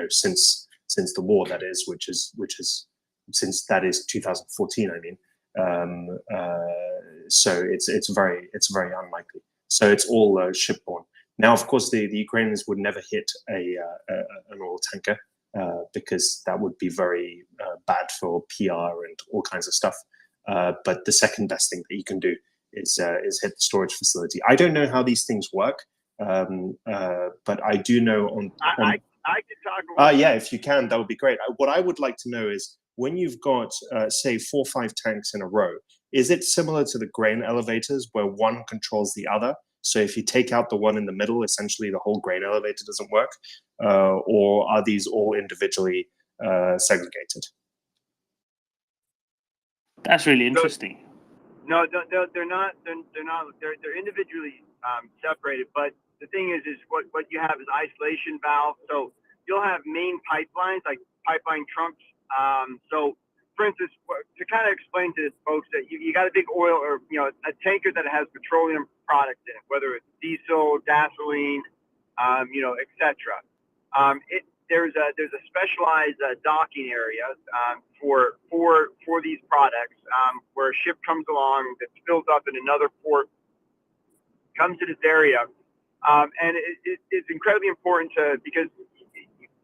since the war, that is, which is since that is 2014. I mean, so it's very unlikely. So it's all shipborne. Now, of course, the Ukrainians would never hit an oil tanker because that would be very bad for PR and all kinds of stuff. But the second best thing that you can do is hit the storage facility. I don't know how these things work, but I do know I could talk about yeah, if you can, that would be great. What I would like to know is, when you've got, say, 4 or 5 tanks in a row, is it similar to the grain elevators where one controls the other? So if you take out the one in the middle, essentially the whole grain elevator doesn't work, or are these all individually segregated? That's really interesting. No, they're not. They're individually separated. But the thing is what you have is isolation valves. So you'll have main pipelines, like pipeline trunks. So, for instance, to kind of explain to folks that you got a big oil or a tanker that has petroleum products in it, whether it's diesel, gasoline, etc. There's a specialized docking area for these products where a ship comes along that fills up in another port, comes to this area, and it's incredibly important because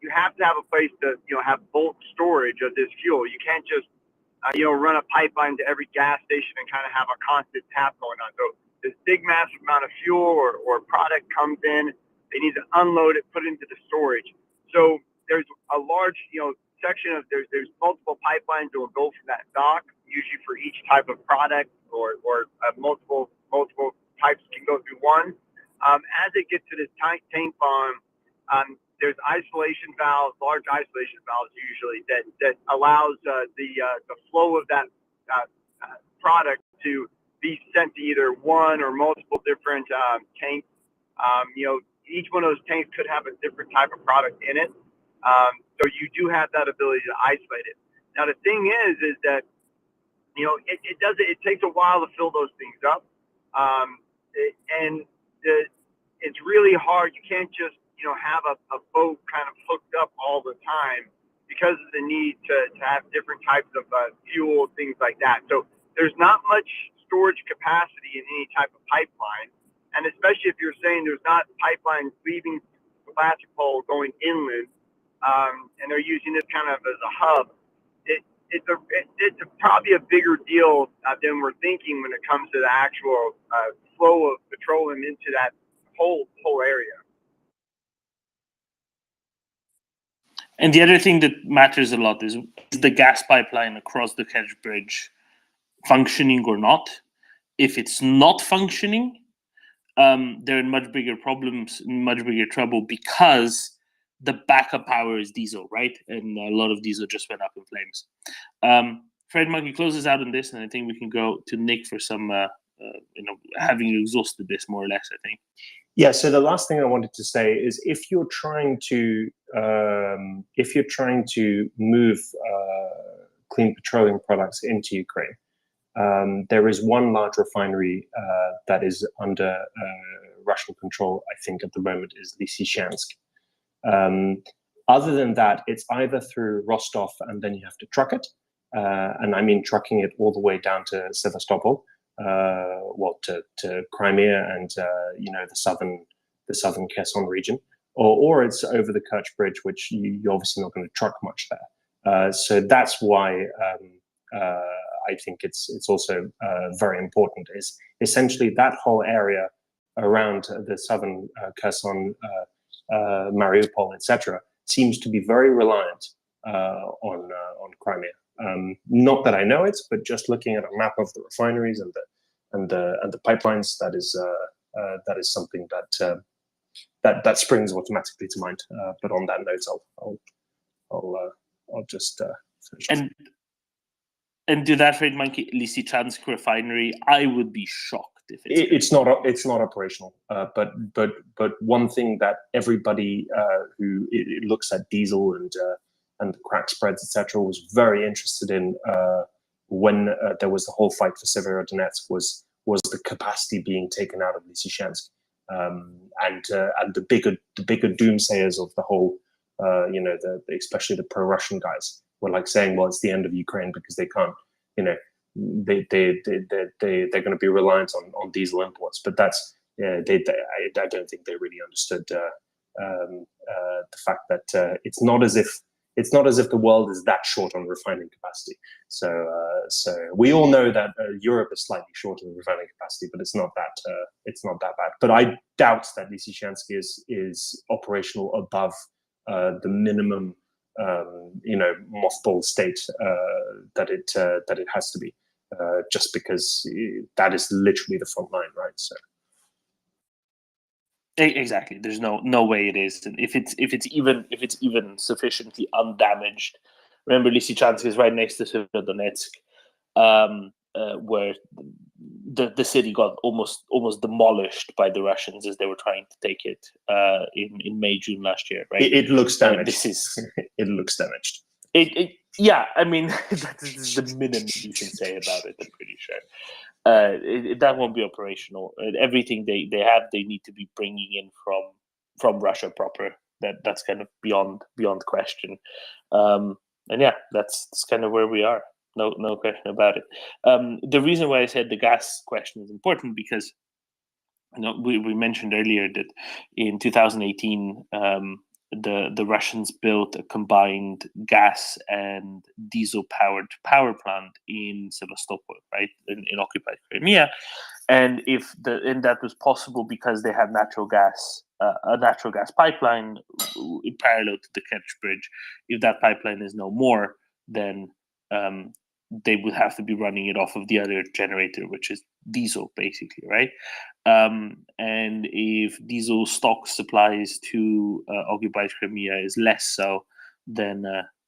you have to have a place to have bulk storage of this fuel. You can't just run a pipeline to every gas station and kind of have a constant tap going on. So this big massive amount of fuel or product comes in, they need to unload it, put it into the storage. So there's a large section of there's multiple pipelines that will go from that dock, usually for each type of product, or multiple pipes can go through one. As it gets to this tank farm, there's isolation valves, large isolation valves usually that allows the flow of that product to be sent to either one or multiple different tanks. Each one of those tanks could have a different type of product in it. So you do have that ability to isolate it. Now the thing is that it takes a while to fill those things up, it's really hard. You can't just have a boat kind of hooked up all the time because of the need to have different types of fuel, things like that. So there's not much storage capacity in any type of pipeline, and especially if you're saying there's not pipelines leaving Sevastopol going inland, and they're using this kind of as a hub. It's probably a bigger deal than we're thinking when it comes to the actual flow of petroleum into that whole area. And the other thing that matters a lot is the gas pipeline across the Kerch Bridge functioning or not? If it's not functioning, they're in much bigger problems, much bigger trouble, because the backup power is diesel, right? And a lot of diesel just went up in flames. Fred Monkey closes out on this, and I think we can go to Nick for some, having exhausted this more or less, I think. Yeah. So the last thing I wanted to say is, if you're trying to move clean petroleum products into Ukraine, there is one large refinery that is under Russian control, I think, at the moment, is Lysychansk. Other than that, it's either through Rostov and then you have to truck it, and I mean trucking it all the way down to Sevastopol, to Crimea and the southern Kherson region, or it's over the Kerch Bridge, which you're obviously not going to truck much there. So that's why I think it's also very important. Is essentially that whole area around the southern Kherson, Mariupol, etc., seems to be very reliant on Crimea. Not that I know it, but just looking at a map of the refineries and the pipelines, that is something that springs automatically to mind. But on that note, I'll just finish. And to that, Fred Monkey, Lysychansk refinery, I would be shocked if it's not operational. But one thing that everybody who looks at diesel and the crack spreads, etc., was very interested in when there was the whole fight for Severodonetsk was the capacity being taken out of Lysychansk, and the bigger doomsayers of the whole, especially the pro-Russian guys, were like saying, well, it's the end of Ukraine because they can't, they're going to be reliant on diesel imports. But that's I don't think they really understood the fact that it's not as if the world is that short on refining capacity. So we all know that Europe is slightly short on refining capacity, but it's not that bad. But I doubt that Lysychansk is operational above the minimum mothball state that it has to be, just because that is literally the front line, right? So exactly, there's no way it is. And if it's even sufficiently undamaged, remember Lysychansk is right next to Severodonetsk, where the city got almost demolished by the Russians as they were trying to take it in May, June last year, right? It looks damaged. It looks damaged. Yeah, I mean, that is the minimum you can say about it, I'm pretty sure. That won't be operational. Everything they have, they need to be bringing in from Russia proper. That's kind of beyond question. And yeah, that's kind of where we are. No question about it. The reason why I said the gas question is important, because we mentioned earlier that in 2018 the Russians built a combined gas and diesel powered power plant in Sevastopol, right, in occupied Crimea, and that was possible because they had natural gas, a natural gas pipeline in parallel to the Kerch Bridge. If that pipeline is no more, then they would have to be running it off of the other generator, which is diesel, basically, right? And if diesel stock supplies to occupied Crimea is less so, then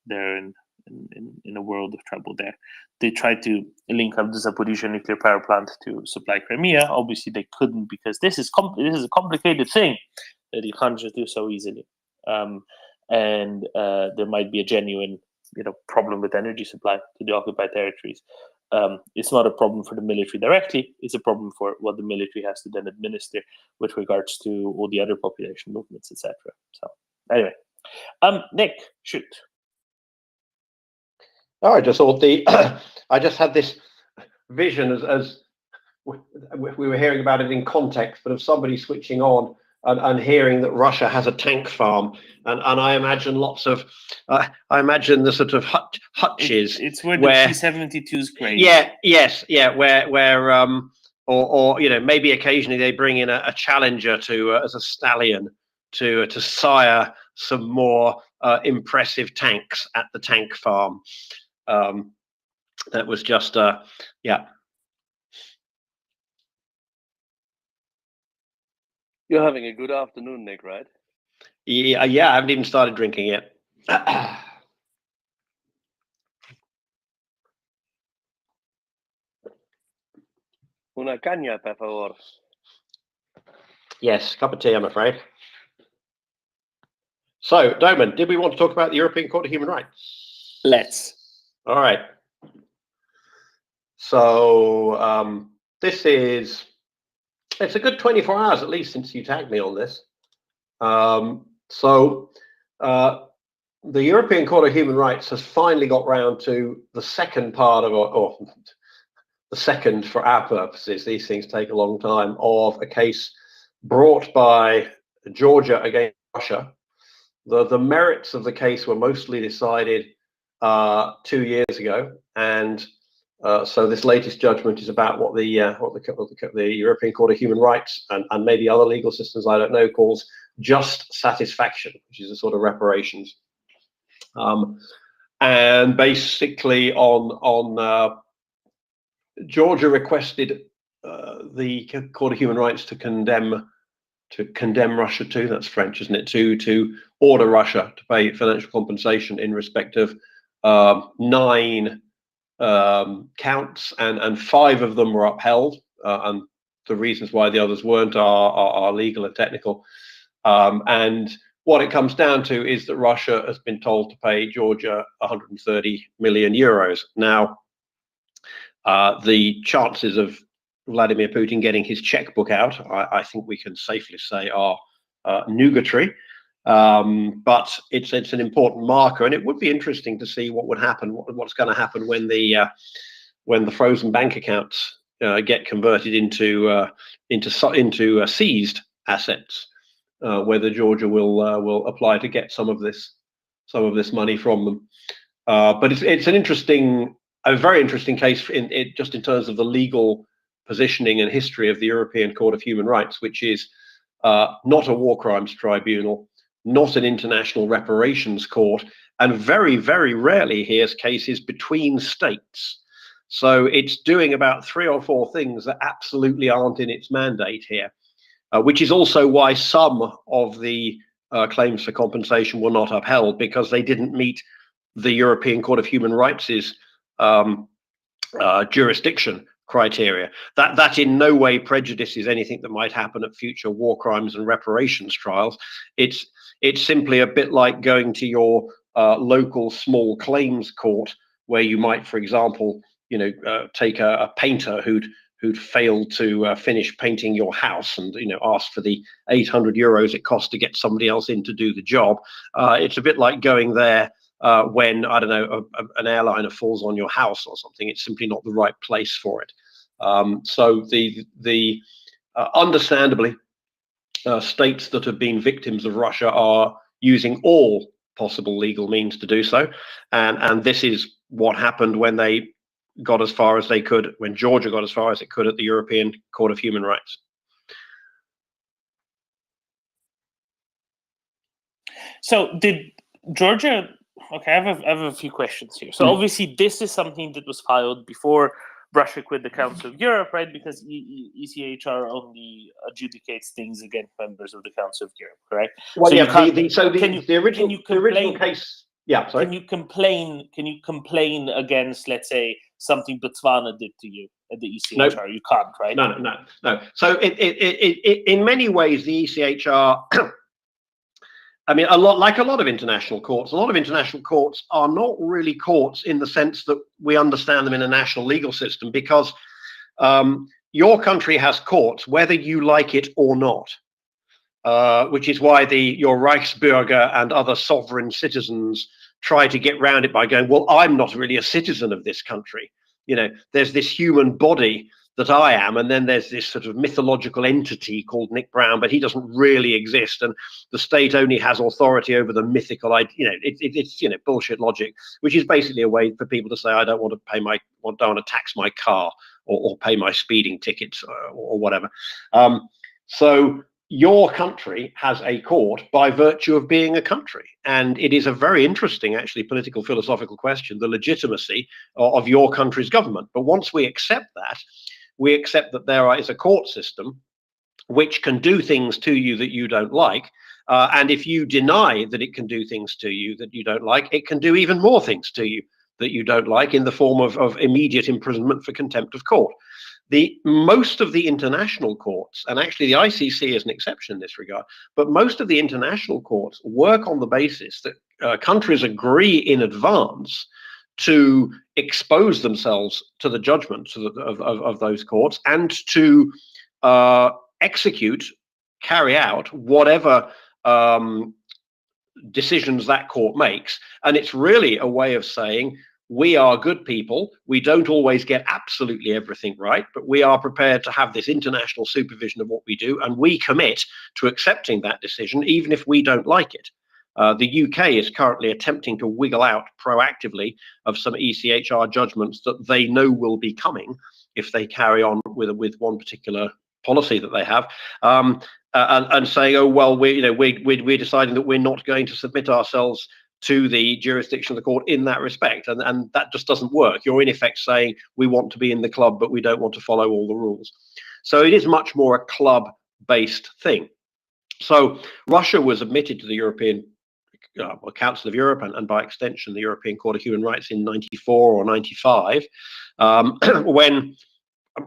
they're in a world of trouble there. They tried to link up the Zaporizhzhia nuclear power plant to supply Crimea. Obviously, they couldn't, because this is a complicated thing that you can't just do so easily. And there might be a genuine problem with energy supply to the occupied territories. It's not a problem for the military directly. It's a problem for what the military has to then administer with regards to all the other population movements, etc. So anyway, Nick, shoot. Oh, I just thought I just had this vision as we were hearing about it in context, but of somebody switching on and hearing that Russia has a tank farm, and I imagine lots of, I imagine the sort of hutches. It's where the T-72's great. Where or maybe occasionally they bring in a challenger to as a stallion to sire some more impressive tanks at the tank farm. That was just, yeah. You're having a good afternoon, Nick, right? Yeah, I haven't even started drinking yet. Una caña, por favor. Yes, cup of tea, I'm afraid. So, Doman, did we want to talk about the European Court of Human Rights? Let's. All right. So, it's a good 24 hours at least since you tagged me on this. The European Court of Human Rights has finally got round to the second part of, or the second for our purposes, these things take a long time, of a case brought by Georgia against Russia. The merits of the case were mostly decided 2 years ago, and so this latest judgment is about what the European Court of Human Rights and maybe other legal systems, I don't know, calls just satisfaction, which is a sort of reparations. And basically, on Georgia requested the Court of Human Rights to condemn Russia to, that's French, isn't it, to order Russia to pay financial compensation in respect of 9 counts, and 5 of them were upheld, and the reasons why the others weren't are legal and technical. And what it comes down to is that Russia has been told to pay Georgia 130 million euros. Now, the chances of Vladimir Putin getting his checkbook out, I think we can safely say, are nugatory. But it's an important marker, and it would be interesting to see what would happen, what's going to happen when the frozen bank accounts get converted into seized assets. Whether Georgia will apply to get some of this money from them. But it's a very interesting case just in terms of the legal positioning and history of the European Court of Human Rights, which is not a war crimes tribunal, not an international reparations court, and very, very rarely hears cases between states. So it's doing about 3 or 4 things that absolutely aren't in its mandate here. Which is also why some of the claims for compensation were not upheld, because they didn't meet the European Court of Human Rights' jurisdiction criteria. That in no way prejudices anything that might happen at future war crimes and reparations trials. It's simply a bit like going to your local small claims court, where you might, for example, take a painter who'd failed to finish painting your house, and ask for the 800 euros it costs to get somebody else in to do the job. It's a bit like going there when, I don't know, an airliner falls on your house or something. It's simply not the right place for it. So the understandably, states that have been victims of Russia are using all possible legal means to do so, and this is what happened when they got as far as they could, when Georgia got as far as it could at the European Court of Human Rights. So did Georgia, okay, I have a few questions here. So obviously this is something that was filed before Russia quit the Council of Europe, right? Because ECHR only adjudicates things against members of the Council of Europe, correct? Well, so yeah, the original case. Yeah, sorry. Can you complain against, let's say, something Botswana did to you at the ECHR? No. You can't, right? No. So in many ways, the ECHR, I mean, a lot of international courts are not really courts in the sense that we understand them in a national legal system, because your country has courts whether you like it or not. Which is why your Reichsbürger and other sovereign citizens try to get around it by going, well, I'm not really a citizen of this country. There's this human body that I am, and then there's this sort of mythological entity called Nick Brown, but he doesn't really exist, and the state only has authority over the mythical. It's bullshit logic, which is basically a way for people to say, I don't want to tax my car or pay my speeding tickets or whatever. So your country has a court by virtue of being a country. And it is a very interesting, actually, political philosophical question, the legitimacy of your country's government. But once we accept that, we accept that there is a court system which can do things to you that you don't like. And if you deny that it can do things to you that you don't like, it can do even more things to you that you don't like in the form of immediate imprisonment for contempt of court. Most of the international courts, and actually the ICC is an exception in this regard, but most of the international courts work on the basis that countries agree in advance to expose themselves to the judgments of those courts and to carry out whatever decisions that court makes. And it's really a way of saying, we are good people. We don't always get absolutely everything right, but we are prepared to have this international supervision of what we do, and we commit to accepting that decision, even if we don't like it. The UK is currently attempting to wiggle out proactively of some ECHR judgments that they know will be coming if they carry on with one particular policy that they have, and saying, oh well, we're deciding that we're not going to submit ourselves to the jurisdiction of the court in that respect, and that just doesn't work. You're in effect saying we want to be in the club, but we don't want to follow all the rules. So it is much more a club-based thing. So Russia was admitted to the European Council of Europe, and by extension the European Court of Human Rights in 94 or 95, when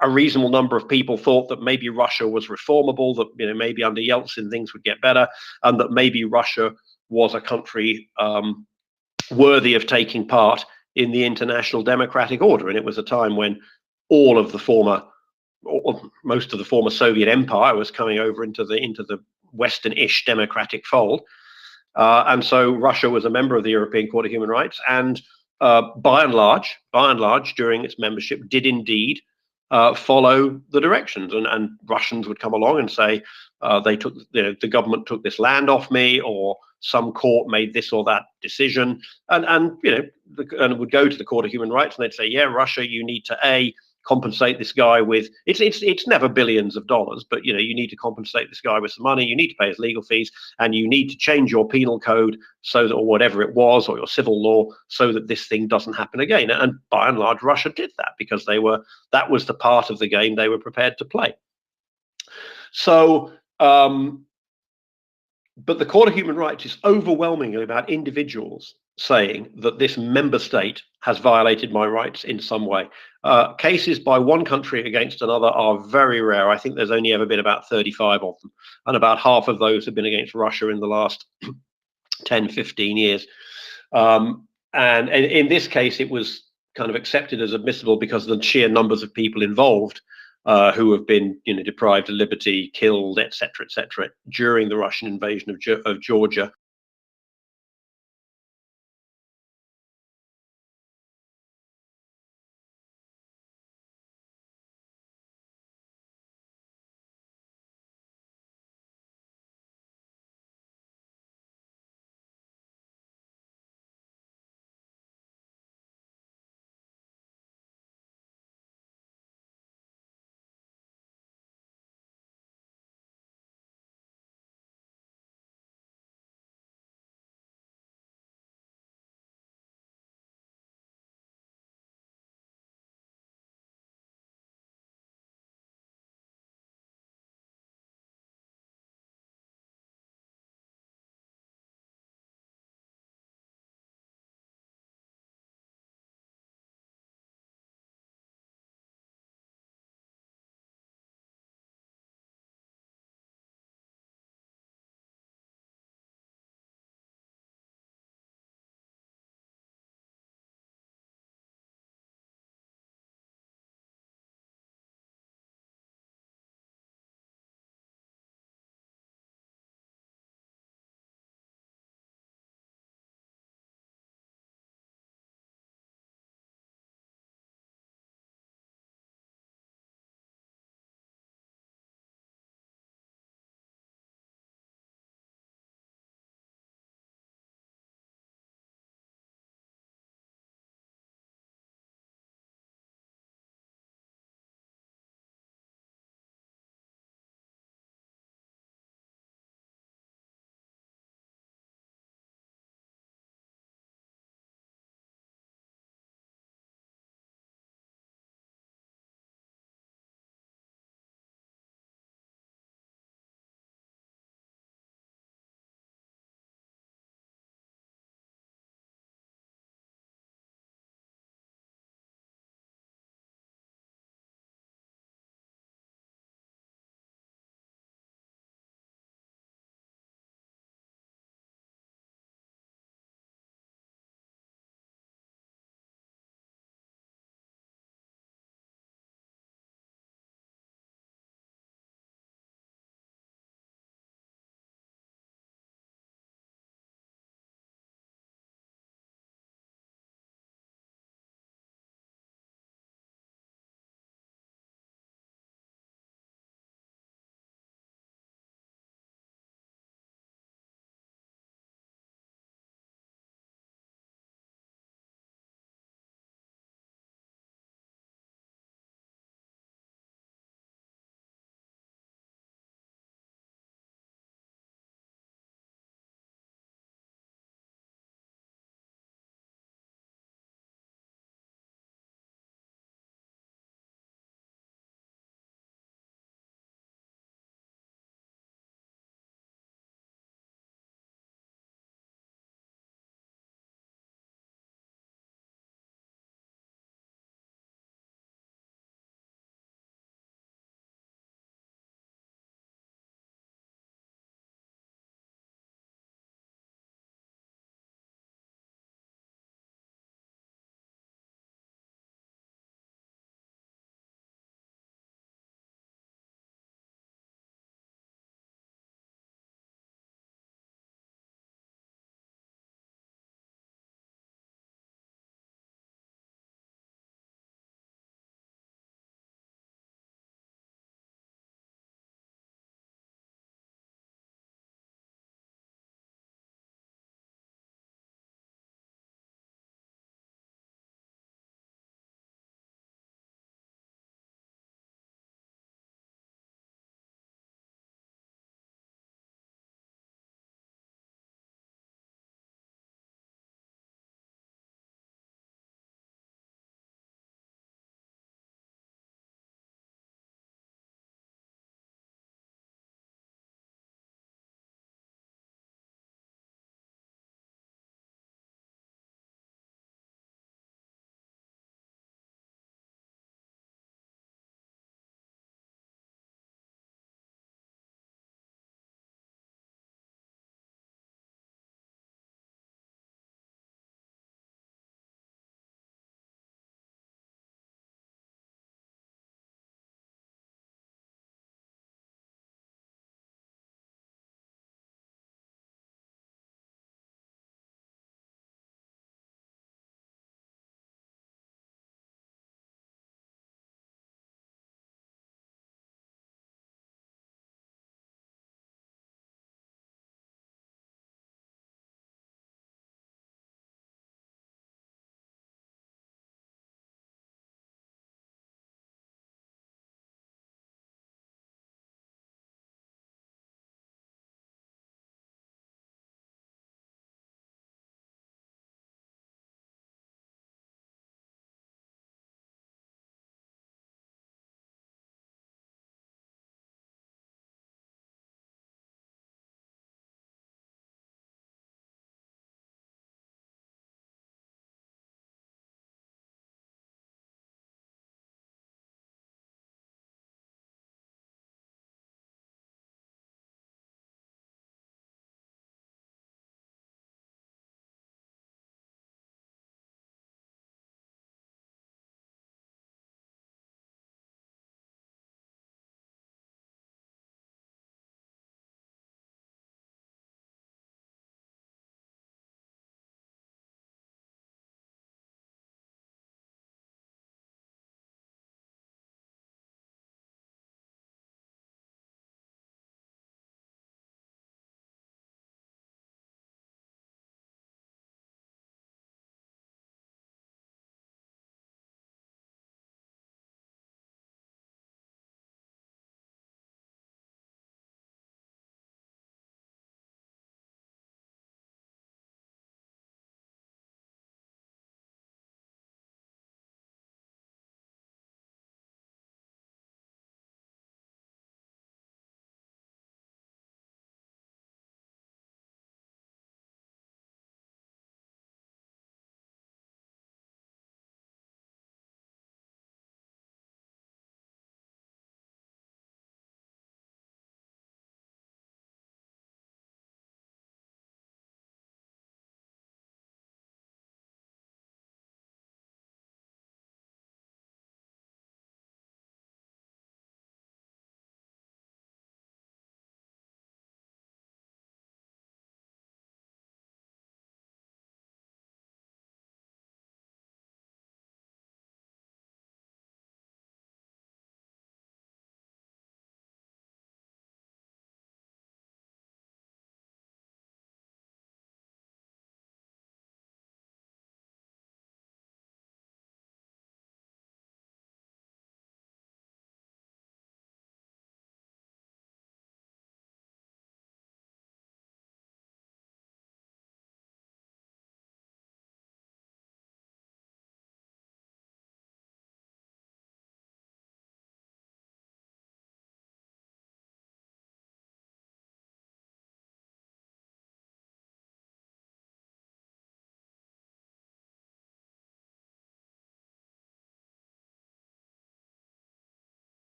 a reasonable number of people thought that maybe Russia was reformable, that maybe under Yeltsin things would get better, and that maybe Russia was a country worthy of taking part in the international democratic order. And it was a time when all of the most of the former Soviet empire was coming over into the Western-ish democratic fold. And so Russia was a member of the European Court of Human Rights, and by and large, during its membership, did indeed follow the directions. And Russians would come along and say, the government took this land off me, or some court made this or that decision, and it would go to the Court of Human Rights, and they'd say, yeah, Russia, you need to compensate this guy with, it's never billions of dollars, but you need to compensate this guy with some money, you need to pay his legal fees, and you need to change your penal code so that, or whatever it was, or your civil law, so that this thing doesn't happen again. And by and large, Russia did that because that was the part of the game they were prepared to play. So but the Court of Human Rights is overwhelmingly about individuals saying that this member state has violated my rights in some way. Cases by one country against another are very rare. I think there's only ever been about 35 of them, and about half of those have been against Russia in the last 10, 15 years. And in this case, it was kind of accepted as admissible because of the sheer numbers of people involved who have been deprived of liberty, killed, etc., during the Russian invasion of Georgia.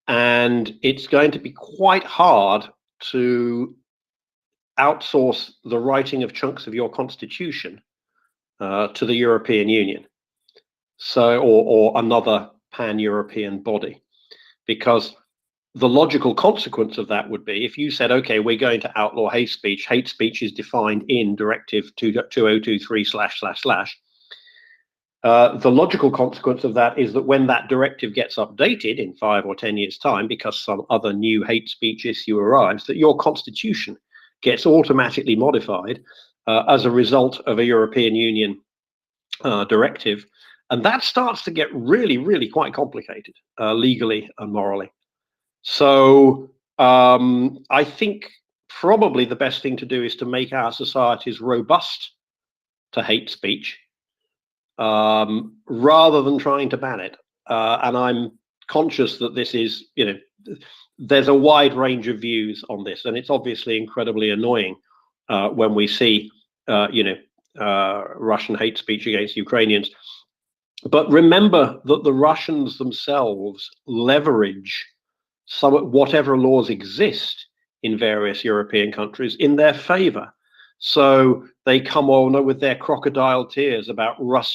and it's going to be quite hard to outsource the writing of chunks of your constitution to the European Union, so or another pan-European body, because the logical consequence of that would be if you said, okay, we're going to outlaw hate speech. Hate speech is defined in Directive 2023///. The logical consequence of that is that when that directive gets updated in 5 or 10 years' time, because some other new hate speech issue arrives, that your constitution gets automatically modified as a result of a European Union directive. And that starts to get really, really quite complicated legally and morally. So I think probably the best thing to do is to make our societies robust to hate speech, rather than trying to ban it. And I'm conscious that this is, there's a wide range of views on this, and it's obviously incredibly annoying when we see, Russian hate speech against Ukrainians. But remember that the Russians themselves leverage whatever laws exist in various European countries in their favor. So they come on with their crocodile tears about Russian